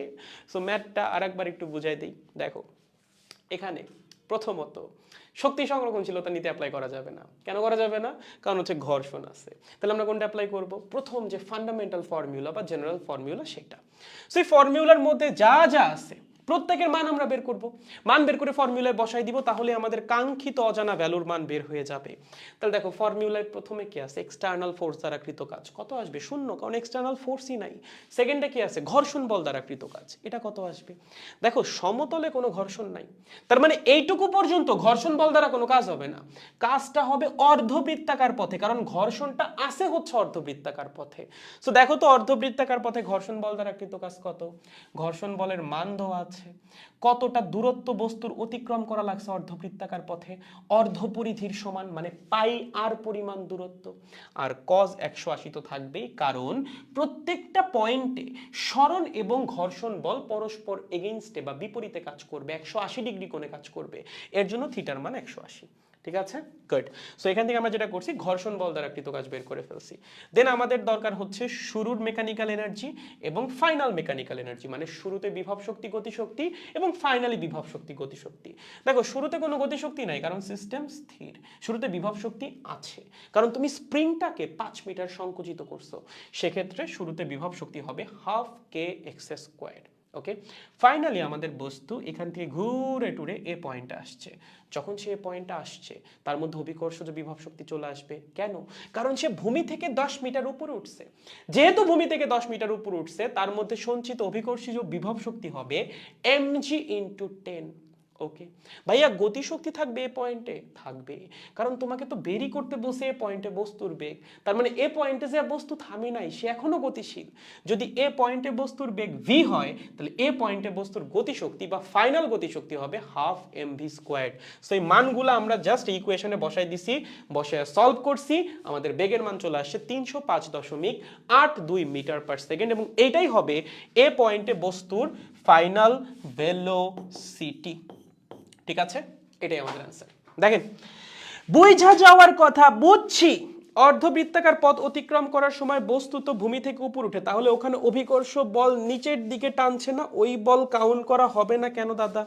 সো ম্যাথটা আরেকবার একটু বুঝাই দিই। দেখো এখানে প্রথমত শক্তি সংরক্ষণশীলতা নীতি অ্যাপ্লাই করা যাবে না। কেন করা যাবে না? কারণ হচ্ছে ঘর্ষণ আছে। তাহলে আমরা কোনটা অ্যাপ্লাই করব? প্রথম যে ফান্ডামেন্টাল ফর্মুলা বা জেনারেল ফর্মুলা, সেটা। সেই ফর্মুলার মধ্যে যা যা আছে প্রত্যেকের মান আমরা বের করব, মান বের করে ফর্মুলায় বসাই দিব, তাহলে আমাদের কাঙ্ক্ষিত অজানা ভ্যালুর মান বের হয়ে যাবে। তাহলে দেখো ফর্মুলায় প্রথমে কি আছে? এক্সটার্নাল ফোর্স দ্বারা কৃত কাজ। কত আসবে? শূন্য, কারণ এক্সটার্নাল ফোর্সই নাই। সেকেন্ডে কি আছে? ঘর্ষণ বল দ্বারা কৃত কাজ। এটা কত আসবে? দেখো সমতলে কোনো ঘর্ষণ নাই, তার মানে এইটুকু পর্যন্ত ঘর্ষণ বল দ্বারা কোনো কাজ হবে না, কাজটা হবে অর্ধবৃত্তাকার পথে, কারণ ঘর্ষণটা আসে হচ্ছে অর্ধবৃত্তাকার পথে। সো দেখো তো অর্ধবৃত্তাকার পথে ঘর্ষণ বল দ্বারা কৃত কাজ কত? ঘর্ষণ বলের মান দেওয়া আছে, কতটা দূরত্ব বস্তুর অতিক্রম করা লাগছে অর্ধবৃত্তাকার পথে, অর্ধপরিধির সমান মানে পাই আর পরিমাণ দূরত্ব, আর কজ 180 তো থাকবেই, কারণ প্রত্যেকটা পয়েন্টে সরণ এবং ঘর্ষণ বল পরস্পর এগেইনস্টে বা বিপরীতে কাজ করবে, 180 ডিগ্রি কোণে কাজ করবে, এর জন্য থিটার মান 180। ঠিক আছে, গুড। সো এখান থেকে আমরা যেটা করছি ঘর্ষণ বল দ্বারা কৃত কাজ বের করে ফেলছি। দেন আমাদের দরকার হচ্ছে শুরুর মেকানিক্যাল এনার্জি এবং ফাইনাল মেকানিক্যাল এনার্জি, মানে শুরুতে বিভব শক্তি গতিশক্তি এবং ফাইনালি বিভব শক্তি গতিশক্তি। দেখো শুরুতে কোনো গতিশক্তি নাই কারণ সিস্টেম স্থির, শুরুতে বিভব শক্তি আছে কারণ তুমি স্প্রিংটাকে 5 মিটার সংকুচিত করছো, সেক্ষেত্রে শুরুতে বিভব শক্তি হবে হাফ কে এক্স স্কোয়ার। ওকে, ফাইনালি আমাদের বস্তু এখান থেকে ঘুরে টুরে এ পয়েন্টে আসছে। যখন সে এ পয়েন্টে আসছে তার মধ্যে অভিকর্ষজ বিভব শক্তি চলে আসবে। কেন? কারণ সে ভূমি থেকে 10 মিটার উপরে উঠছে। যেহেতু ভূমি থেকে 10 মিটার উপরে উঠছে তার মধ্যে সঞ্চিত অভিকর্ষজ বিভব শক্তি হবে mg ইন্টু 10। ওকে ভাইয়া, গতিশক্তি থাকবে এ পয়েন্টে? থাকবে, কারণ তোমাকে তো বেরি করতে বসে এ পয়েন্টে বস্তুর বেগ, তার মানে এ পয়েন্টে যে বস্তু থামে নাই সে এখনো গতিশীল। যদি এ পয়েন্টে বস্তুর বেগ v হয় তাহলে এ পয়েন্টে বস্তুর গতিশক্তি বা ফাইনাল গতিশক্তি হবে হাফ mv স্কোয়ার্ড। সো এই মানগুলো আমরা জাস্ট ইকুয়েশনে বসাই দিছি, বসে সলভ করছি, আমাদের বেগের মান চলে আসছে 305.82 মিটার পার সেকেন্ড, এবং এইটাই হবে এ পয়েন্টে বস্তুর ফাইনাল ভেলোসিটি। ঠিক আছে, এটাই আমাদের অ্যান্সার। দেখেন, বুঝা যাওয়ার কথা বুঝছি, অর্ধবৃত্তাকার পথ অতিক্রম করার সময় বস্তু তো ভূমি থেকে উপর উঠে, তাহলে ওখানে অভিকর্ষ বল নিচের দিকে টানছে না, ওই বল কাউন্ট করা হবে না কেন দাদা?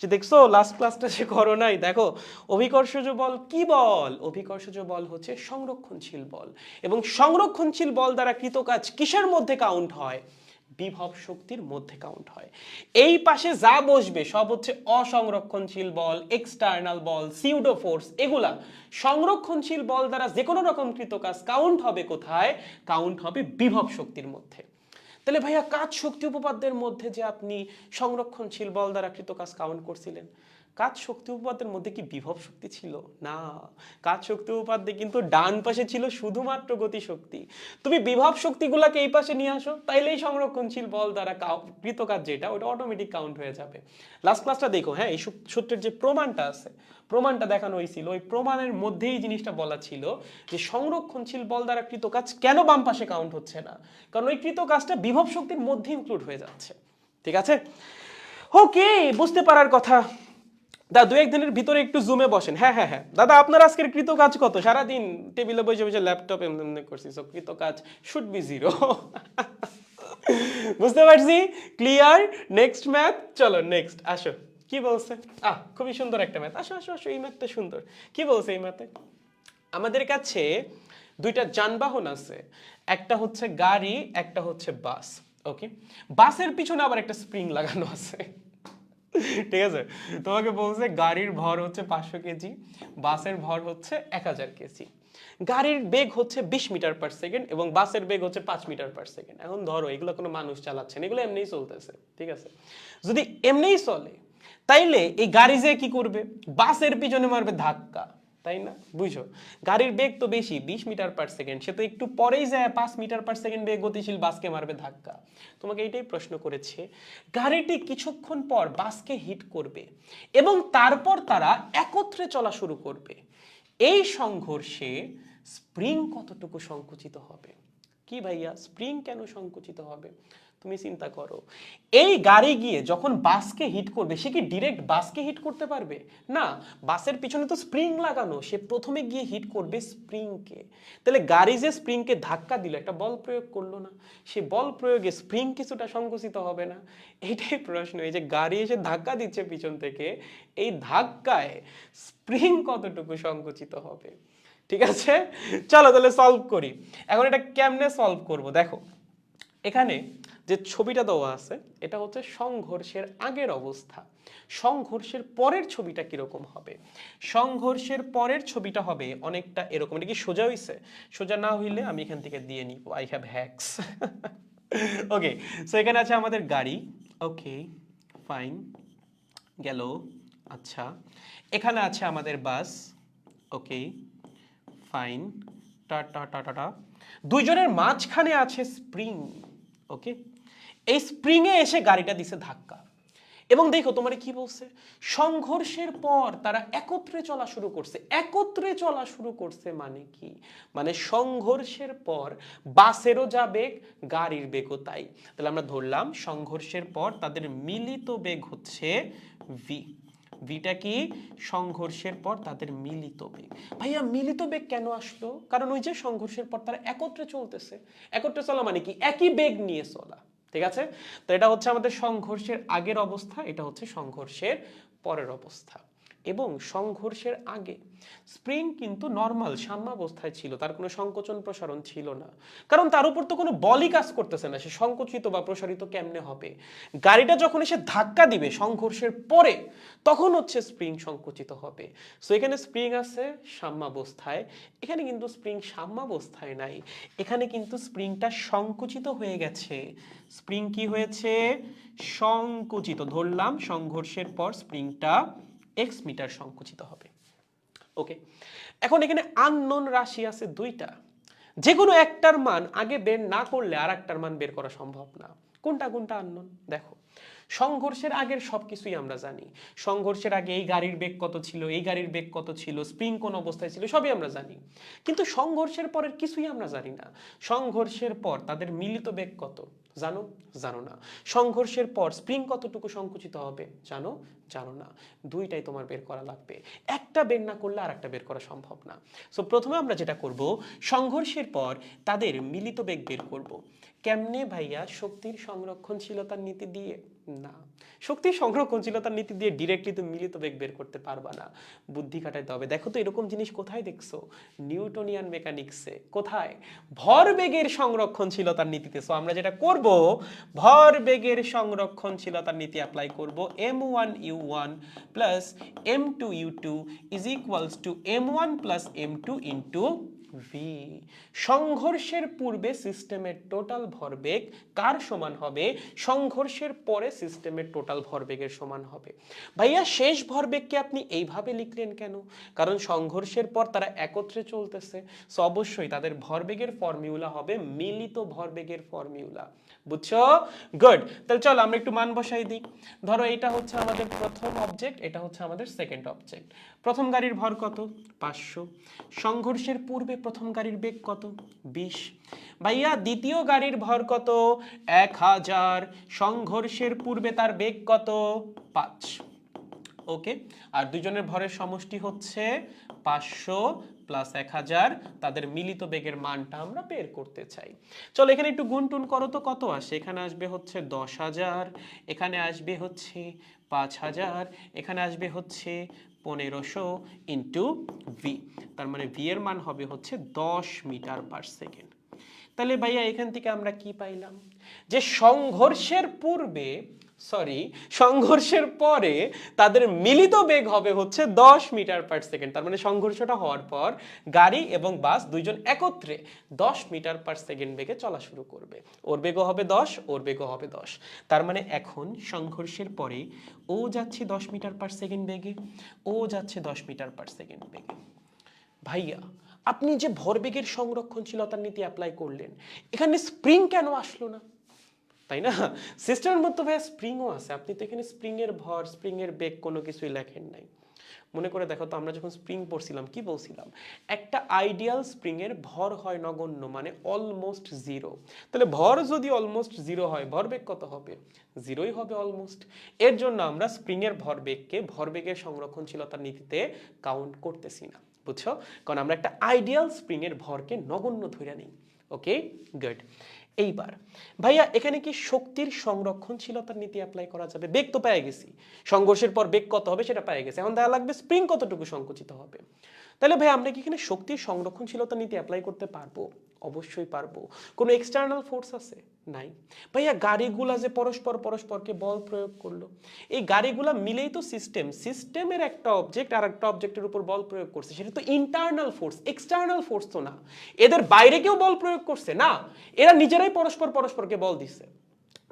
যে দেখছো লাস্ট ক্লাসটা সে করো নাই, দেখো অভিকর্ষজ বল কি বল? অভিকর্ষজ বল হচ্ছে সংরক্ষণশীল বল, এবং সংরক্ষণশীল বল দ্বারা কৃত কাজ কিসের মধ্যে কাউন্ট হয়? বিভব শক্তির মধ্যে কাউন্ট হয়। এই পাশে যা বসবে সব হচ্ছে অসংরক্ষণশীল বল, এক্সটার্নাল বল, সিউডো ফোর্স, এগুলা। সংরক্ষণশীল বল দ্বারা যে কোনো রকম কৃত কাজ কাউন্ট হবে কোথায়? কাউন্ট হবে বিভব শক্তির মধ্যে। তাহলে ভাইয়া কাজ শক্তি উপপাদ্যের মধ্যে যে আপনি সংরক্ষণশীল বল দ্বারা কৃত কাজ কাউন্ট করছিলেন, কাজ শক্তি উপপাদ্যের মধ্যে কি বিভব শক্তি ছিল? না, কাজ শক্তি উপপাদ্যে কিন্তু ডান পাশে ছিল শুধুমাত্র গতিশক্তি। তুমি বিভব শক্তিগুলোকে এই পাশে নিয়ে আসো, তাইলেই সংরক্ষণশীল বল দ্বারা কৃত কাজ যেটা ওটা অটোমেটিক কাউন্ট হয়ে যাবে। লাস্ট ক্লাসটা দেখো, হ্যাঁ, এই সূত্রের যে প্রমাণটা আছে, প্রমাণটা দেখানো হয়েছিল, ওই প্রমাণের মধ্যেই এই জিনিসটা বলা ছিল যে সংরক্ষণশীল বল দ্বারা কৃত কাজ কেন বাম পাশে কাউন্ট হচ্ছে না, কারণ ওই কৃত কাজটা বিভব শক্তির মধ্যে ইনক্লুড হয়ে যাচ্ছে। ঠিক আছে, ওকে, বুঝতে পারার কথা। দাদা 2-1 দিনের ভিতরে একটু জুমে বসেন। হ্যাঁ হ্যাঁ হ্যাঁ দাদা, আপনার আজকের কৃত কাজ কত? সারাদিন টেবিলে বসে বসে ল্যাপটপ এমনি করছি, সো কৃত কাজ শুড বি 0। বুঝতে পারছি, ক্লিয়ার। নেক্সট ম্যাথ, চলো নেক্সট আসো। কি বলছে? খুবই সুন্দর একটা ম্যাথ, আসো আসো আসো, এই ম্যাথটা সুন্দর। কি বলছে এই ম্যাথে? আমাদের কাছে দুইটা যানবাহন আছে, একটা হচ্ছে গাড়ি, একটা হচ্ছে বাস। ওকে, বাসের পিছনে আবার একটা স্প্রিং লাগানো আছে। ঠিক আছে, তোমাকে বলছে গাড়ির ভর হচ্ছে 500 কেজি, বাসের ভর হচ্ছে 1000 কেজি। গাড়ির বেগ হচ্ছে 20 মিটার পার সেকেন্ড এবং বাসের বেগ হচ্ছে 5 মিটার পার সেকেন্ড। এখন ধরো এগুলো কোনো মানুষ চালাচ্ছে না, এগুলো এমনিই চলতেছে। ঠিক আছে, যদি এমনিই চলে তাইলে এই গাড়ি যে কি করবে? বাসের পিছনে মারবে ধাক্কা, তাই না? বুঝো, গাড়ির বেগ তো বেশি 20 মিটার পার সেকেন্ড, সে তো একটু পরেই যায় 5 মিটার পার সেকেন্ড বেগ গতিশীল বাসকে মারবে ধাক্কা। তোমাকে এইটাই প্রশ্ন করেছে, গাড়িটি কিছুক্ষণ পর বাসকে হিট করবে এবং তারপর তারা একত্রে চলা শুরু করবে। এই সংঘর্ষে স্প্রিং কতটুকু সংকুচিত হবে? কি ভাইয়া, স্প্রিং কেন সংকুচিত হবে? তুমি চিন্তা করো, এই গাড়ি গিয়ে যখন বাসকে হিট করবে, সে কি ডিরেক্ট বাসকে হিট করতে পারবে? না, বাসের পিছনে তো স্প্রিং লাগানো, সে প্রথমে গিয়ে হিট করবে স্প্রিংকে। তাহলে গাড়ি যে স্প্রিংকে ধাক্কা দিল, একটা বল প্রয়োগ করলো না, সে বল প্রয়োগে স্প্রিং কিছুটা সংকুচিত হবে না? এটাই প্রশ্ন, এই যে গাড়ি এসে ধাক্কা দিচ্ছে পিছন থেকে, এই ধাক্কায় স্প্রিং কতটুকু সংকুচিত হবে? ঠিক আছে, চলো তাহলে সলভ করি। এখন এটা কেমনে সলভ করব? দেখো, এখানে যে ছবিটা দেওয়া আছে এটা হচ্ছে সংঘর্ষের আগের অবস্থা। সংঘর্ষের পরের ছবিটা কিরকম হবে? সংঘর্ষের পরের ছবিটা হবে অনেকটা এরকম। এটা কি সোজা হইছে? সোজা না হইলে আমি এখান থেকে দিয়ে নিব, I have hacks. Okay, so এখানে আছে আমাদের গাড়ি। ওকে ফাইন, গেল। আচ্ছা, এখানে আছে আমাদের বাস। ওকে ফাইন, টা টা টা টা টা। দুইজনের মাঝখানে আছে স্প্রিং। ওকে, এই স্প্রিং এ এসে গাড়িটা দিছে ধাক্কা, এবং দেখো তোমার কি বলছে, সংঘর্ষের পর তারা একত্রে চলা শুরু করছে। একত্রে চলা শুরু করছে মানে কি? মানে সংঘর্ষের পর বাসেরও যা বেগ, গাড়ির বেগও তাই। তাহলে আমরা ধরলাম সংঘর্ষের পর তাদের মিলিত বেগ হচ্ছে v। ভিটা কি সংঘর্ষের পর তাদের মিলিত বেগ। ভাইয়া মিলিত বেগ কেন আসলো? কারণ ওই যে সংঘর্ষের পর তারা একত্রে চলতেছে। একত্রে চলা মানে কি? একই বেগ নিয়ে চলা। ঠিক আছে, তো এটা হচ্ছে আমাদের সংঘর্ষের আগের অবস্থা, এটা হচ্ছে সংঘর্ষের পরের অবস্থা। এবং সংঘর্ষের আগে স্প্রিং কিন্তু নর্মাল সাম্যাবস্থায় ছিল, তার কোনো সংকোচন প্রসারণ ছিল না, কারণ তার উপর তো কোনো বলই কাজ করতেছে না, সে সংকুচিত বা প্রসারিত কেমনে হবে? গাড়িটা যখন এসে ধাক্কা দিবে সংঘর্ষের পরে, তখন হচ্ছে স্প্রিং সংকুচিত হবে। সো এখানে স্প্রিং আছে সাম্যাবস্থায়, এখানে কিন্তু স্প্রিং সাম্যাবস্থায় নাই, এখানে কিন্তু স্প্রিংটা সংকুচিত হয়ে গেছে। স্প্রিং কি হয়েছে? সংকুচিত। ধরলাম সংঘর্ষের পর স্প্রিংটা এক্স মিটার সংকুচিত হবে। ওকে, এখন এখানে আননোন রাশি আছে দুইটা, যে কোনো একটার মান আগে বের না করলে আর একটার মান বের করা সম্ভব না। কোনটা কোনটা আননোন? দেখো, সংঘর্ষের আগের সবকিছুই আমরা জানি। সংঘর্ষের আগে এই গাড়ির বেগ কত ছিল, এই গাড়ির বেগ কত ছিল, স্প্রিং কোন অবস্থায় ছিল, সবই আমরা জানি। কিন্তু সংঘর্ষের পরের কিছুই আমরা জানি না। সংঘর্ষের পর তাদের মিলিত বেগ কত জানো? জানো না। সংঘর্ষের পর স্প্রিং কতটুকু সংকুচিত হবে জানো? জানো না। দুইটাই তোমার বের করা লাগবে, একটা বের না করলে আর একটা বের করা সম্ভব না। সো প্রথমে আমরা যেটা করব, সংঘর্ষের পর তাদের মিলিত বেগ বের করব। কেমনে ভাইয়া? শক্তির সংরক্ষণশীলতার নীতি দিয়ে? না, শক্তির সংরক্ষণশীলতার নীতি দিয়ে ডিরেক্টলি তুমি মিলিত বেগ বের করতে পারবা না, বুদ্ধি খাটাইতে হবে। দেখো তো এরকম জিনিস কোথায় দেখছো? নিউটনিয়ান মেকানিক্সে। কোথায়? ভরবেগের সংরক্ষণশীলতার নীতিতে। সো আমরা যেটা করব, ভরবেগের সংরক্ষণশীলতার নীতি অ্যাপ্লাই করব। m1u1 plus m2u2 is equals two m1 plus m2 into V. সংঘর্ষের পূর্বে সিস্টেমের টোটাল ভরবেগ কার সমান হবে? সংঘর্ষের পরে সিস্টেমের টোটাল ভরবেগের সমান হবে। ভাইয়া শেষ ভরবেগকে আপনি এইভাবে লিখলেন কেন? কারণ সংঘর্ষের পর তারা একত্রে চলতেছে, সো অবশ্যই তাদের ভরবেগের ফর্মুলা হবে মিলিত ভরবেগের ফর্মুলা। বুঝছো? গুড। তাহলে চলো আমরা একটু মান বসাই দিই। ধরো এটা হচ্ছে আমাদের প্রথম অবজেক্ট, এটা হচ্ছে আমাদের সেকেন্ড অবজেক্ট। প্রথম গাড়ির ভর কত? 500। সংঘর্ষের পূর্বে প্রথম গাড়ির বেগ কত? 20। ভাইয়া দ্বিতীয় গাড়ির ভর কত? 1000। সংঘর্ষের পূর্বে তার বেগ কত? 5। ওকে, আর দুজনের ভরের সমষ্টি হচ্ছে 500 প্লাস 1000, তাদের মিলিত বেগের মানটা আমরা বের করতে চাই। চলো এখানে একটু গুণ টুন করো তো, কত আসে? এখানে আসবে হচ্ছে 10,000, এখানে আসবে হচ্ছে 5000, এখানে আসবে হচ্ছে 1500 ইন্টু ভি, তার মানে ভি এর মান হবে হচ্ছে 10 মিটার পার সেকেন্ড। তাহলে ভাইয়া এখান থেকে আমরা কি পাইলাম? যে সংঘর্ষের পূর্বে সংঘর্ষের পরে তাদের মিলিত বেগ হবে হচ্ছে 10 মিটার পার সেকেন্ড। তার মানে সংঘর্ষটা হওয়ার পর গাড়ি এবং বাস দুইজন একত্রে 10 মিটার পার সেকেন্ড বেগে চলা শুরু করবে। ওর বেগও হবে 10, ওর বেগও হবে 10। তার মানে এখন সংঘর্ষের পরে ও যাচ্ছে 10 মিটার পার সেকেন্ড বেগে, ও যাচ্ছে 10 মিটার পার সেকেন্ড বেগে। ভাইয়া আপনি যে ভরবেগের সংরক্ষণশীলতার নীতি অ্যাপ্লাই করলেন, এখানে স্প্রিং কেন আসলো না? তাই না? সিস্টেমের মধ্যে ভাইয়া স্প্রিংও আছে, আপনি তো এখানে স্প্রিং এর ভর, স্প্রিং এর বেগ কোনো কিছুই লেখেন নাই। মনে করে দেখো তো, আমরা যখন স্প্রিং পড়ছিলাম কি বলছিলাম? একটা আইডিয়াল স্প্রিং এর ভর হয় নগণ্য, মানে অলমোস্ট জিরো। তাহলে ভর যদি অলমোস্ট জিরো হয়, ভরবেগ কত হবে? জিরোই হবে অলমোস্ট। এর জন্য আমরা স্প্রিং এর ভরবেগকে ভরবেগের সংরক্ষণশীলতার নীতিতে কাউন্ট করতেছি না। বুঝছো? কারণ আমরা একটা আইডিয়াল স্প্রিং এর ভরকে নগণ্য ধরে নিই। ওকে, গুড। এইবার ভাইয়া এখানে কি শক্তির সংরক্ষণশীলতার নীতি অ্যাপ্লাই করা যাবে? বেগ তো পেয়ে গেছি, সংঘর্ষের পর বেগ কত হবে সেটা পেয়ে গেছি, এখন দেখা লাগবে স্প্রিং কতটুকু সংকুচিত হবে। তাহলে ভাই আমরা কি এখানে শক্তির সংরক্ষণশীলতার নীতি অ্যাপ্লাই করতে পারবো? অবশ্যই পারবো। কোনো এক্সটার্নাল ফোর্স আছে? নাই। ভাইয়া গাড়িগুলা যে পরস্পরকে বল প্রয়োগ করলো, এই গাড়িগুলা মিলেই তো সিস্টেম, সিস্টেমের একটা অবজেক্ট আর একটা অবজেক্টের উপর বল প্রয়োগ করছে, সেটা তো ইন্টারনাল ফোর্স, এক্সটার্নাল ফোর্স তো না। এদের বাইরে কেউ বল প্রয়োগ করছে না, এরা নিজেরাই পরস্পরকে বল দিচ্ছে।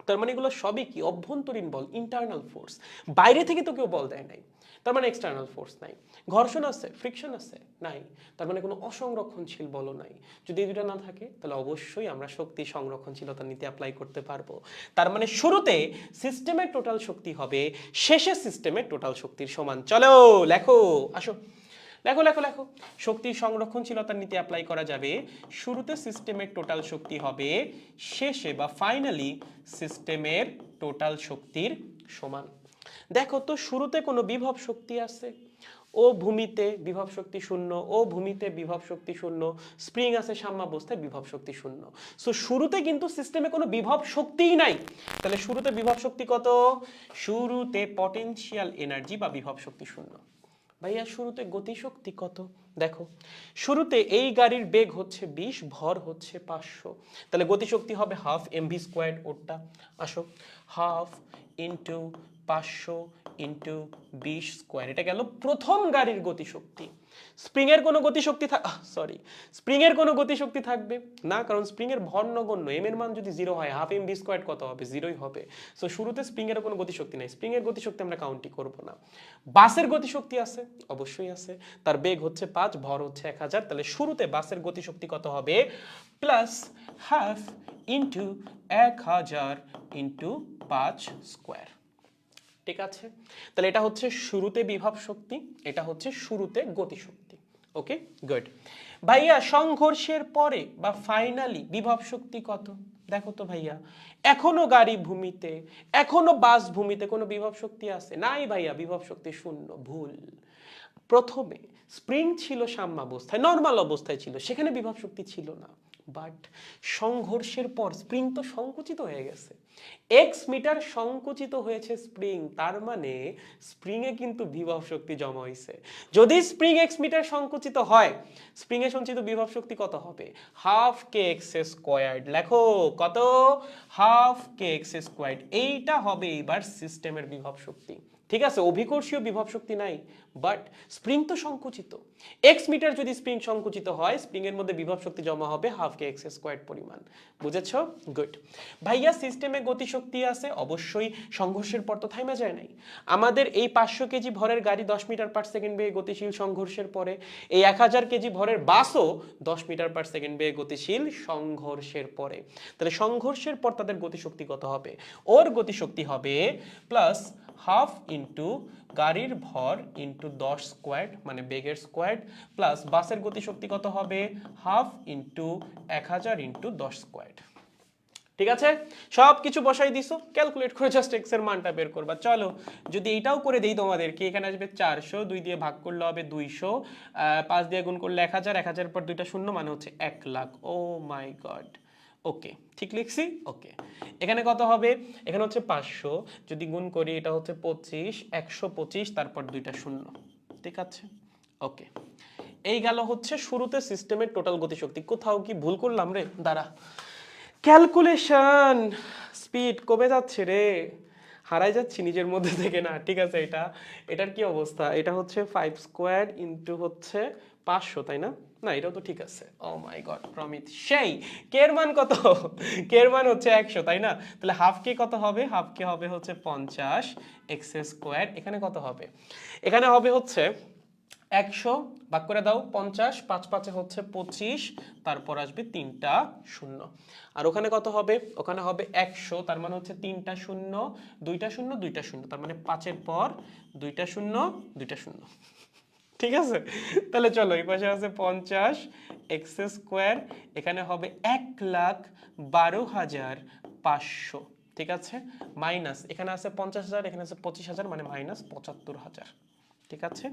তার মানে এগুলো সবই কি? অভ্যন্তরীণ বল, ইন্টারনাল ফোর্স। বাইরে থেকে তো কেউ বল দেয় নাই, তার মানে এক্সটার্নাল ফোর্স নাই। ঘর্ষণ আছে, ফ্রিকশন আছে? নাই। তার মানে কোনো অসংরক্ষণশীল বলও নাই। যদি এই দুটো না থাকে তাহলে অবশ্যই আমরা শক্তি সংরক্ষণশীলতা নীতি অ্যাপ্লাই করতে পারবো। তার মানে শুরুতে সিস্টেমের টোটাল শক্তি হবে শেষে সিস্টেমের টোটাল শক্তির সমান। চলো লেখো, আসো লেখো লেখো লেখো। শক্তির সংরক্ষণশীলতার নীতি অ্যাপ্লাই করা যাবে, শুরুতে সিস্টেমের টোটাল শক্তি হবে শেষে বা ফাইনালি সিস্টেমের টোটাল শক্তির সমান। দেখো তো শুরুতে কোনো বিভব শক্তি আছে, ও ভূমিতে বিভব শক্তি শূন্য, ও ভূমিতে বিভব শক্তি শূন্য, স্প্রিং আছে সাম্যাবস্থায় বিভব শক্তি শূন্য। সো শুরুতে কিন্তু সিস্টেমে কোনো বিভব শক্তিই নাই। তাহলে শুরুতে বিভব শক্তি কত? শুরুতে পটেনশিয়াল এনার্জি বা বিভব শক্তি শূন্য। ভাইয়া শুরুতে গতিশক্তি কত? দেখো শুরুতে এই গাড়ির বেগ হচ্ছে 20, ভর হচ্ছে 500, তাহলে গতিশক্তি হবে হাফ এমভি স্কোয়ার্ড। ওরটা আসো, হাফ ইন্টু 500 ইন্টু 20 স্কোয়ার, এটা গেল প্রথম গাড়ির গতিশক্তি। স্প্রিং এর কোনো গতিশক্তি স্প্রিং এর কোনো গতিশক্তি থাকবে না, কারণ স্প্রিং এর ভর নগণ্য, এম এর মান যদি 0 হয় হাফ এম ভি স্কোয়ার কত হবে? 0ই হবে। সো শুরুতে স্প্রিং এর কোনো গতিশক্তি নাই, স্প্রিং এর গতিশক্তি আমরা কাউন্টই করব না। বাসের গতিশক্তি আছে, অবশ্যই আছে, তার বেগ হচ্ছে 5, ভর হচ্ছে 1000, তাহলে শুরুতে বাসের গতিশক্তি কত হবে? Plus half into 1000 into 5 square. ঠিক আছে, তাহলে এটা হচ্ছে শুরুতে বিভব শক্তি, এটা হচ্ছে শুরুতে গতিশক্তি। Okay good. ভাইয়া সংঘর্ষের পরে বা ফাইনালি বিভব শক্তি কত? দেখো তো ভাইয়া, এখনো গাড়ি ভূমিতে, এখনো বাস ভূমিতে, কোনো বিভব শক্তি আছে? নাই ভাইয়া, বিভব শক্তি শূন্য। ভুল। প্রথমে স্প্রিং ছিল সাম্যাবস্থায়, নর্মাল অবস্থায় ছিল, সেখানে বিভব শক্তি ছিল না। বাট সংঘর্ষের পর স্প্রিং তো সংকুচিত হয়ে গেছে, এক্স মিটার সংকুচিত হয়েছে স্প্রিং, তার মানে স্প্রিং এ কিন্তু বিভব শক্তি জমা হয়েছে। যদি স্প্রিং এক্স মিটার সংকুচিত হয়, স্প্রিং এ সঞ্চিত বিভব শক্তি কত হবে? হাফ কে এক্স স্কোয়ার্ড। লেখো কত? হাফ কে এক্স স্কোয়ার্ড। এইটা হবে এবার সিস্টেমের বিভব শক্তি। ঠিক আছে, অভিকর্ষীয় বিভব শক্তি নাই, বাট স্প্রিং তো সংকুচিত। এক্স মিটার যদি স্প্রিং সংকুচিত হয়, স্প্রিং এর মধ্যে বিভব শক্তি জমা হবে হাফ কে এক্স স্কোয়ার্ড পরিমাণ। বুঝেছো? গুড। ভাইয়া সিস্টেমে গতিশক্তি আছে, অবশ্যই সংঘর্ষের পর তো থাইমা যায় নাই। আমাদের এই 500 কেজি ভরের গাড়ি 10 মিটার পার সেকেন্ড বেগে গতিশীল সংঘর্ষের পরে, এই 1000 কেজি ভরের বাসও 10 মিটার পার সেকেন্ড বেগে গতিশীল সংঘর্ষের পরে। তাহলে সংঘর্ষের পর তাদের গতিশক্তি কত হবে? ওর গতিশক্তি হবে প্লাস হাফ ইন্টু গাড়ির ভর ইন্টু 10 স্কোয়ার, মানে বেগের স্কোয়ার, প্লাস বাসের গতিশক্তি কত হবে? Half into 1000 into 10 square. ঠিক আছে, সব কিছু বসাই দিছো, ক্যালকুলেট করে জাস্ট এক্স এর মানটা বের করবা। চলো যদি এইটাও করে দেই তোমাদেরকে, এখানে আসবে 400, 2 দিয়ে ভাগ করলে হবে 200, 5 দিয়ে গুণ করলে 1000, 1000 পর দুইটা শূন্য মানে হচ্ছে 1 লাখ। ও মাই গড। ওকে, ঠিক লিখছি? ওকে, এখানে কত হবে? এখানে হচ্ছে 500, যদি গুণ করি এটা হচ্ছে 25, 125, তারপর দুইটা শূন্য। ঠিক আছে, ওকে। এই গেল হচ্ছে শুরুতে সিস্টেমের টোটাল গতিশক্তি। কোথাও কি ভুল করলাম রে? দাঁড়া, ক্যালকুলেশন স্পিড কমে যাচ্ছে রে, হারাই যাচ্ছি নিজের মধ্যে থেকে না। ঠিক আছে, এটার কি অবস্থা? এটা হচ্ছে 5 স্কোয়ার ইন্টু হচ্ছে 500, তাই না? না, এটাও তো ঠিক আছে। ও মাই গড প্রমিত, সেই কের মান কত? কের মান হচ্ছে 100, তাই না? তাহলে হাফ কে কত হবে? হাফ কে হবে হচ্ছে 50 এক্স স্কোয়ার। এখানে কত হবে? এখানে হবে হচ্ছে 100 ভাগ করে দাও 50, 5 5 হচ্ছে 25, তারপর আসবে 3টা শূন্য। আর ওখানে কত হবে? ওখানে হবে 100, তার মানে হচ্ছে 3টা শূন্য, 2টা শূন্য, 2টা শূন্য, তার মানে 5-এর পর 2টা শূন্য, 2টা শূন্য। ঠিক আছে, তাহলে চলো এই পাশে আছে 50 এক্স স্কোয়ার, এখানে হবে 1,12,500। ঠিক আছে, মাইনাস এখানে আছে 50,000, এখানে আছে 25,000, মানে মাইনাস 75,000। ঠিক আছে,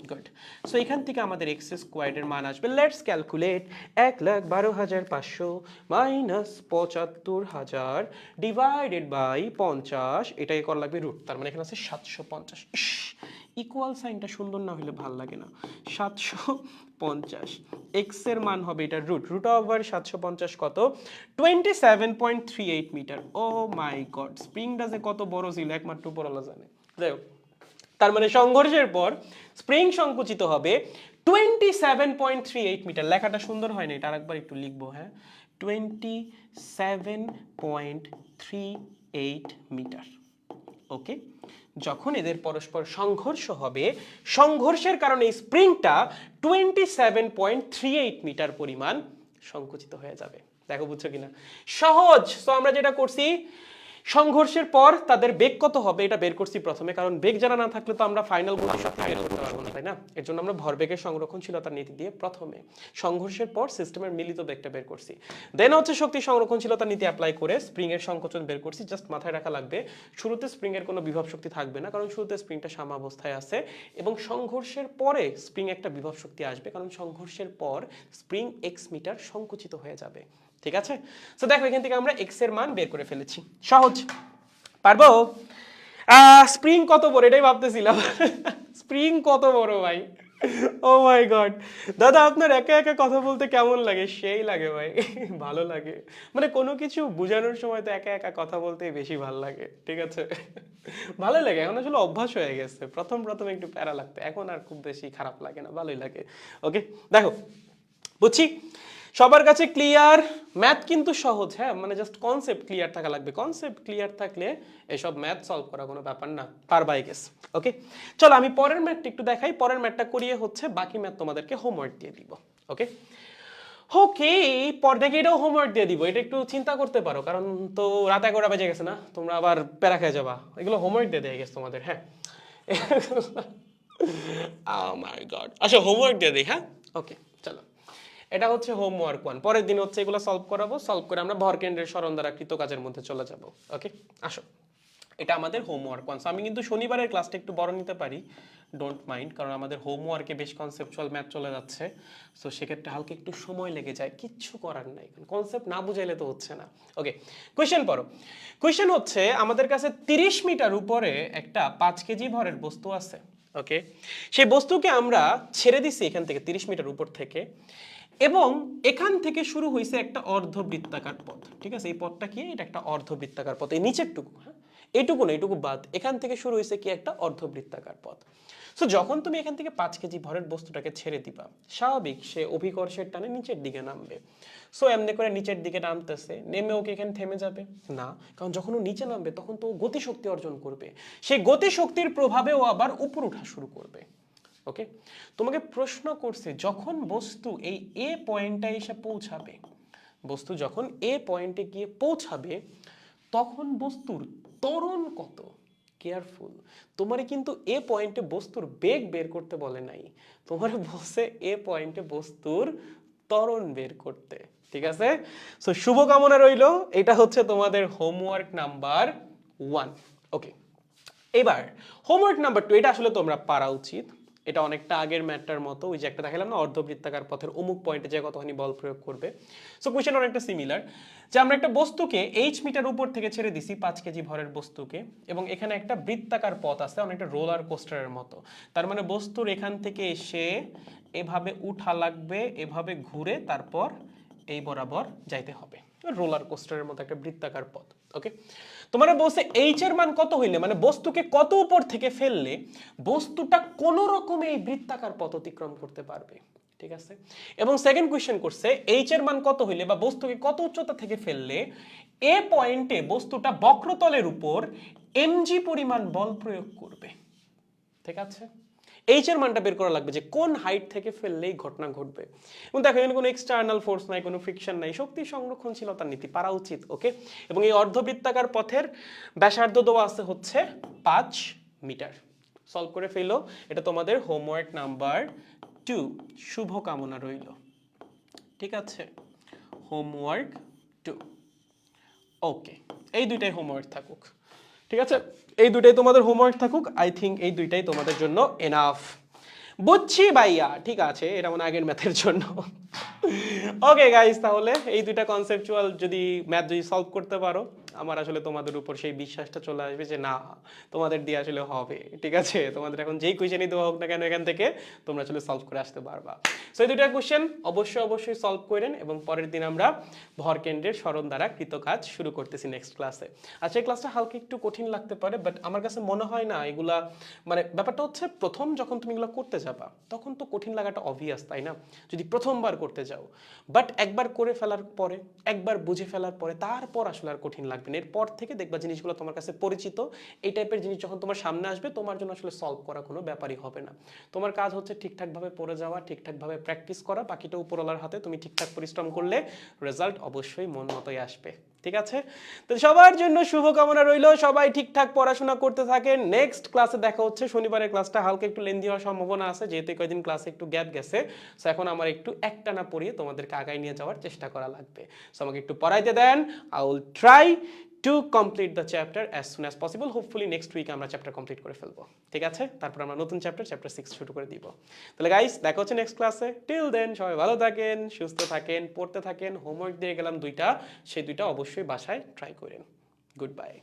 গুড। সো এখান থেকে আমাদের এক্স স্কোয়ার্ডের মান আসবে, let's calculate, 1,12,500 minus 75,000 divided by 50, এটাই করা লাগবে রুট, তার মানে এখানে আছে 750। ইকুয়াল সাইনটা সুন্দর না হলে ভাল লাগে না। 750, এক্স এর মান হবে এটা রুট ওভার 750 কত? 27.38 মিটার। ও মাই গড, স্প্রিংটা যে কত বড় ছিল একমাত্র উপরওয়ালা জানে। যাই হোক, তার মানে সংঘর্ষের পর স্প্রিং সংকুচিত হবে 27.38 মিটার। লেখাটা সুন্দর হয় না, এটা আরেকবার একটু লিখবো। হ্যাঁ, 27.38 মিটার। ওকে, যখন এদের পরস্পর সংঘর্ষ হবে, সংঘর্ষের কারণে স্প্রিংটা 27.38 মিটার পরিমাণ সংকুচিত হয়ে যাবে। দেখো বুঝছো কিনা? সহজ। তো আমরা যেটা করছি, সংঘর্ষের পর তাদের বেগ কত হবে এটা বের করছি প্রথমে, কারণ বেগ জানা না থাকলে তো আমরা ফাইনাল গতিশক্তি বের করতে পারবো না, তাই না? এর জন্য আমরা ভরবেগের সংরক্ষণশীলতার নীতি দিয়ে প্রথমে সংঘর্ষের পর সিস্টেমের মিলিত বেগটা বের করছি। দেন হচ্ছে শক্তি সংরক্ষণশীলতার নীতি অ্যাপ্লাই করে স্প্রিং এর সংকোচন বের করছি। জাস্ট মাথায় রাখা লাগবে শুরুতে স্প্রিং এর কোনো বিভব শক্তি থাকবে না, কারণ শুরুতে স্প্রিংটা সাম্যাবস্থায় আছে, এবং সংঘর্ষের পরে স্প্রিং একটা বিভব শক্তি আসবে, কারণ সংঘর্ষের পর স্প্রিং এক্স মিটার সংকুচিত হয়ে যাবে। ঠিক আছে? সো দেখো এখান থেকে আমরা এক্স এর মান বের করে ফেলেছি। সহজ, পারবো? স্প্রিং কত বড় এটাই ভাবতেছিলাম। স্প্রিং কত বড় ভাই, ও মাই গড। দাদা আপনার একা একা কথা বলতে কেমন লাগে? সেই লাগে ভাই, ভালো লাগে। মানে কোনো কিছু বোঝানোর সময় তো একা একা কথা বলতেই বেশি ভালো লাগে। ঠিক আছে, ভালোই লাগে। এখন আসলে অভ্যাস হয়ে গেছে, প্রথম প্রথম একটু প্যারা লাগতো, এখন আর খুব বেশি খারাপ লাগে না, ভালোই লাগে। ওকে দেখো, বুঝছি সবার কাছে ক্লিয়ার। ম্যাথ কিন্তু সহজ, হ্যাঁ, মানে জাস্ট কনসেপ্ট ক্লিয়ার থাকা লাগবে। কনসেপ্ট ক্লিয়ার থাকলে এসব ম্যাথ সলভ করা কোনো ব্যাপার না, পারবা আই গেস। ওকে চলো আমি পরের ম্যাথটা একটু দেখাই, পরের ম্যাথটা করিয়ে হচ্ছে বাকি ম্যাথ তোমাদেরকে হোমওয়ার্ক দিয়ে দিব। ওকে ওকে, পর দেখে এটাও হোমওয়ার্ক দিয়ে দিব, এটা একটু চিন্তা করতে পারো, কারণ তো রাত 11টা বেজে গেছে না, তোমরা আবার প্যারা খেয়ে যাবা। এগুলো হোমওয়ার্ক দিয়ে গেছে তোমাদের, হ্যাঁ। Oh my God, আচ্ছা হোমওয়ার্ক দিয়ে দিই, হ্যাঁ। ওকে চলো, এটা হচ্ছে হোমওয়ার্ক 1। পরের দিন হচ্ছে এগুলো সলভ করাবো, সলভ করে আমরা ভরকেন্দ্রের সরণ দ্বারা কৃত কাজের মধ্যে চলে যাব। ওকে আসো, এটা আমাদের হোমওয়ার্ক 1। আমি কিন্তু শনিবারের ক্লাসটা একটু বড় নিতে পারি, ডোন্ট মাইন্ড, কারণ আমাদের হোমওয়ার্কে বেশ কনসেপচুয়াল ম্যাথ চলে যাচ্ছে। সো সেক্ষেত্রে হালকা একটু সময় লেগে যায়, কিচ্ছু করার নাই, কনসেপ্ট না বুঝাইলে তো হচ্ছে না। ওকে কোয়েশ্চেন পড়ো। কোয়েশ্চেন হচ্ছে আমাদের কাছে 30 মিটার উপরে একটা 5 কেজি ভরের বস্তু আছে। ওকে, সেই বস্তুকে আমরা ছেড়ে দিছি এখান থেকে 30 মিটার উপর থেকে, এবং এখান থেকে শুরু হয়েছে একটা অর্ধবৃত্তাকার পথ। ঠিক আছে, এই পথটা কি? এটা একটা অর্ধবৃত্তাকার পথ, এই নিচেরটুকু, হ্যাঁ, এইটুকু না, এইটুকু বাদ। এখান থেকে শুরু হয়েছে কি একটা অর্ধবৃত্তাকার পথ। সো যখন তুমি এখান থেকে 5 কেজি ভরের বস্তুটাকে ছেড়ে দিবা, স্বাভাবিক সে অভিকর্ষের টানে নিচের দিকে নামবে। সো এমনি করে নিচের দিকে নামতেছে, নেমে ওকে এখানে থেমে যাবে না, কারণ যখন ও নিচে নামবে তখন তো গতিশক্তি অর্জন করবে, সেই গতিশক্তির প্রভাবে ও আবার উপর ওঠা শুরু করবে। ওকে, তোমাকে প্রশ্ন করছে যখন বস্তু এই এ পয়েন্টে এসে পৌঁছাবে, বস্তু যখন এ পয়েন্টে গিয়ে পৌঁছাবে তখন বস্তুর ত্বরণ কত? কেয়ারফুল, তোমারে কিন্তু এ পয়েন্টে বস্তুর বেগ বের করতে বলে নাই, তোমারে বলছে এ পয়েন্টে বস্তুর ত্বরণ বের করতে। ঠিক আছে, সো শুভকামনা রইলো, এটা হচ্ছে তোমাদের হোমওয়ার্ক নাম্বার 1। ওকে, এবার হোমওয়ার্ক নাম্বার 2, এটা আসলে তোমরা পারা উচিত। এটা অনেকটা আগের ম্যাটটার মতো, ওই যে একটা দেখালাম না অর্ধবৃত্তাকার পথের অমুক পয়েন্টে যে কতখানি বল প্রয়োগ করবে। সো কোয়েশ্চেন অনেকটা সিমিলার, যে আমরা একটা বস্তুকে এইচ মিটার উপর থেকে ছেড়ে দিছি 5 কেজি ভরের বস্তুকে, এবং এখানে একটা বৃত্তাকার পথ আছে অনেকটা রোলার কোস্টারের মতো। তার মানে বস্তুর এখান থেকে এসে এভাবে উঠা লাগবে, এভাবে ঘুরে তারপর এই বরাবর যাইতে হবে, রোলার কোস্টারের মতো একটা বৃত্তাকার পথ। ওকে, তোমার বলছে এইচ এর মান কত হইলে, মানে বস্তুকে কত উপর থেকে ফেললে বস্তুটা কোন রকমে এই বৃত্তাকার পথ অতিক্রম করতে পারবে। ঠিক আছে, এবং সেকেন্ড কোশ্চেন করছে এইচ এর মান কত হইলে বা বস্তুকে কত উচ্চতা থেকে ফেললে এ পয়েন্টে বস্তুটা বক্রতলের উপর এমজি পরিমাণ বল প্রয়োগ করবে। ঠিক আছে, এইচ এর মানটা বের করা লাগবে যে কোন হাইট থেকে ফেললেই ঘটনা ঘটবে। এবং দেখো এখানে কোনো এক্সটার্নাল ফোর্স নাই, কোনো ফ্রিকশন নাই, শক্তি সংরক্ষণশীলতার নীতি পারা উচিত। ওকে, এবং এই অর্ধবৃত্তাকার পথের ব্যাসার্ধ দেওয়া আছে হচ্ছে 5 মিটার। সলভ করে ফেলো, এটা তোমাদের হোমওয়ার্ক নাম্বার 2। শুভকামনা রইল। ঠিক আছে, হোমওয়ার্ক 2। ওকে, এই দুইটাই হোমওয়ার্ক থাকুক। ঠিক আছে, এই দুইটাই তোমাদের হোমওয়ার্ক থাকুক। আই থিঙ্ক এই দুইটাই তোমাদের জন্য এনাফ। বুঝছি ভাইয়া, ঠিক আছে, এটা মানে আগের ম্যাথের জন্য। ওকে গাইস, তাহলে এই দুইটা কনসেপচুয়াল যদি ম্যাথ যদি সলভ করতে পারো, আমার আসলে তোমাদের উপর সেই বিশ্বাসটা চলে আসবে যে না, তোমাদের দিয়ে আসলে হবে। ঠিক আছে, তোমাদের এখন যেই কোয়েশ্চেনই দেওয়া হোক না কেন এখান থেকে তোমরা আসলে সলভ করে আসতে পারবা। সো এই দুইটা কোয়েশ্চেন অবশ্যই সলভ করেন, এবং পরের দিন আমরা ভরকেন্দ্রের সরণ দ্বারা কৃত কাজ শুরু করতেছি নেক্সট ক্লাসে। আচ্ছা, এই ক্লাসটা হালকা একটু কঠিন লাগতে পারে, বাট আমার কাছে মনে হয় না এগুলা, মানে ব্যাপারটা হচ্ছে প্রথম যখন তুমি এগুলো করতে যাবা তখন তো কঠিন লাগাটা অবভিয়াস, তাই না? যদি প্রথমবার করতে যাও, বাট একবার করে ফেলার পরে, একবার বুঝে ফেলার পরে তারপর আসলে আর কঠিন লাগবে না। এরপর থেকে দেখবা জিনিসগুলো তোমার কাছে পরিচিত। এই টাইপের জিনিস যখন তোমার সামনে আসবে তোমার জন্য আসলে সলভ করা কোনো ব্যাপারই হবে না। তোমার কাজ হচ্ছে ঠিকঠাকভাবে পড়ে যাওয়া, ঠিকঠাকভাবে প্র্যাকটিস করা, বাকিটা উপরওয়ালার হাতে। তুমি ঠিকঠাক পরিশ্রম করলে রেজাল্ট অবশ্যই মন মতোই আসবে। ঠিক আছে? তো সবার জন্য শুভকামনা রইলো, সবাই ঠিকঠাক পড়াশোনা করতে থাকেন। নেক্সট ক্লাসে দেখা হচ্ছে। শনিবারের ক্লাসটা হালকা একটু লেন্দি হওয়ার সম্ভাবনা আছে, যেহেতু কয়েকদিন ক্লাসে একটু গ্যাপ গেছে। সো এখন আমার একটু একটানা পড়িয়ে তোমাদেরকে আগায় নিয়ে যাওয়ার চেষ্টা করা লাগবে। সো আমাকে একটু পড়াইতে দেন। I will try to complete the chapter as soon as possible. Hopefully next উইকে আমরা চ্যাপ্টার কমপ্লিট করে ফেলবো। ঠিক আছে? তারপর আমরা নতুন চ্যাপ্টার 6 শুরু করে দিব। তাহলে গাইস দেখা হচ্ছে নেক্সট ক্লাসে। টিল দেন সবাই ভালো থাকেন, সুস্থ থাকেন, পড়তে থাকেন। হোমওয়ার্ক দিয়ে গেলাম 2টা, সেই 2টা অবশ্যই বাসায় ট্রাই করেন। Good bye.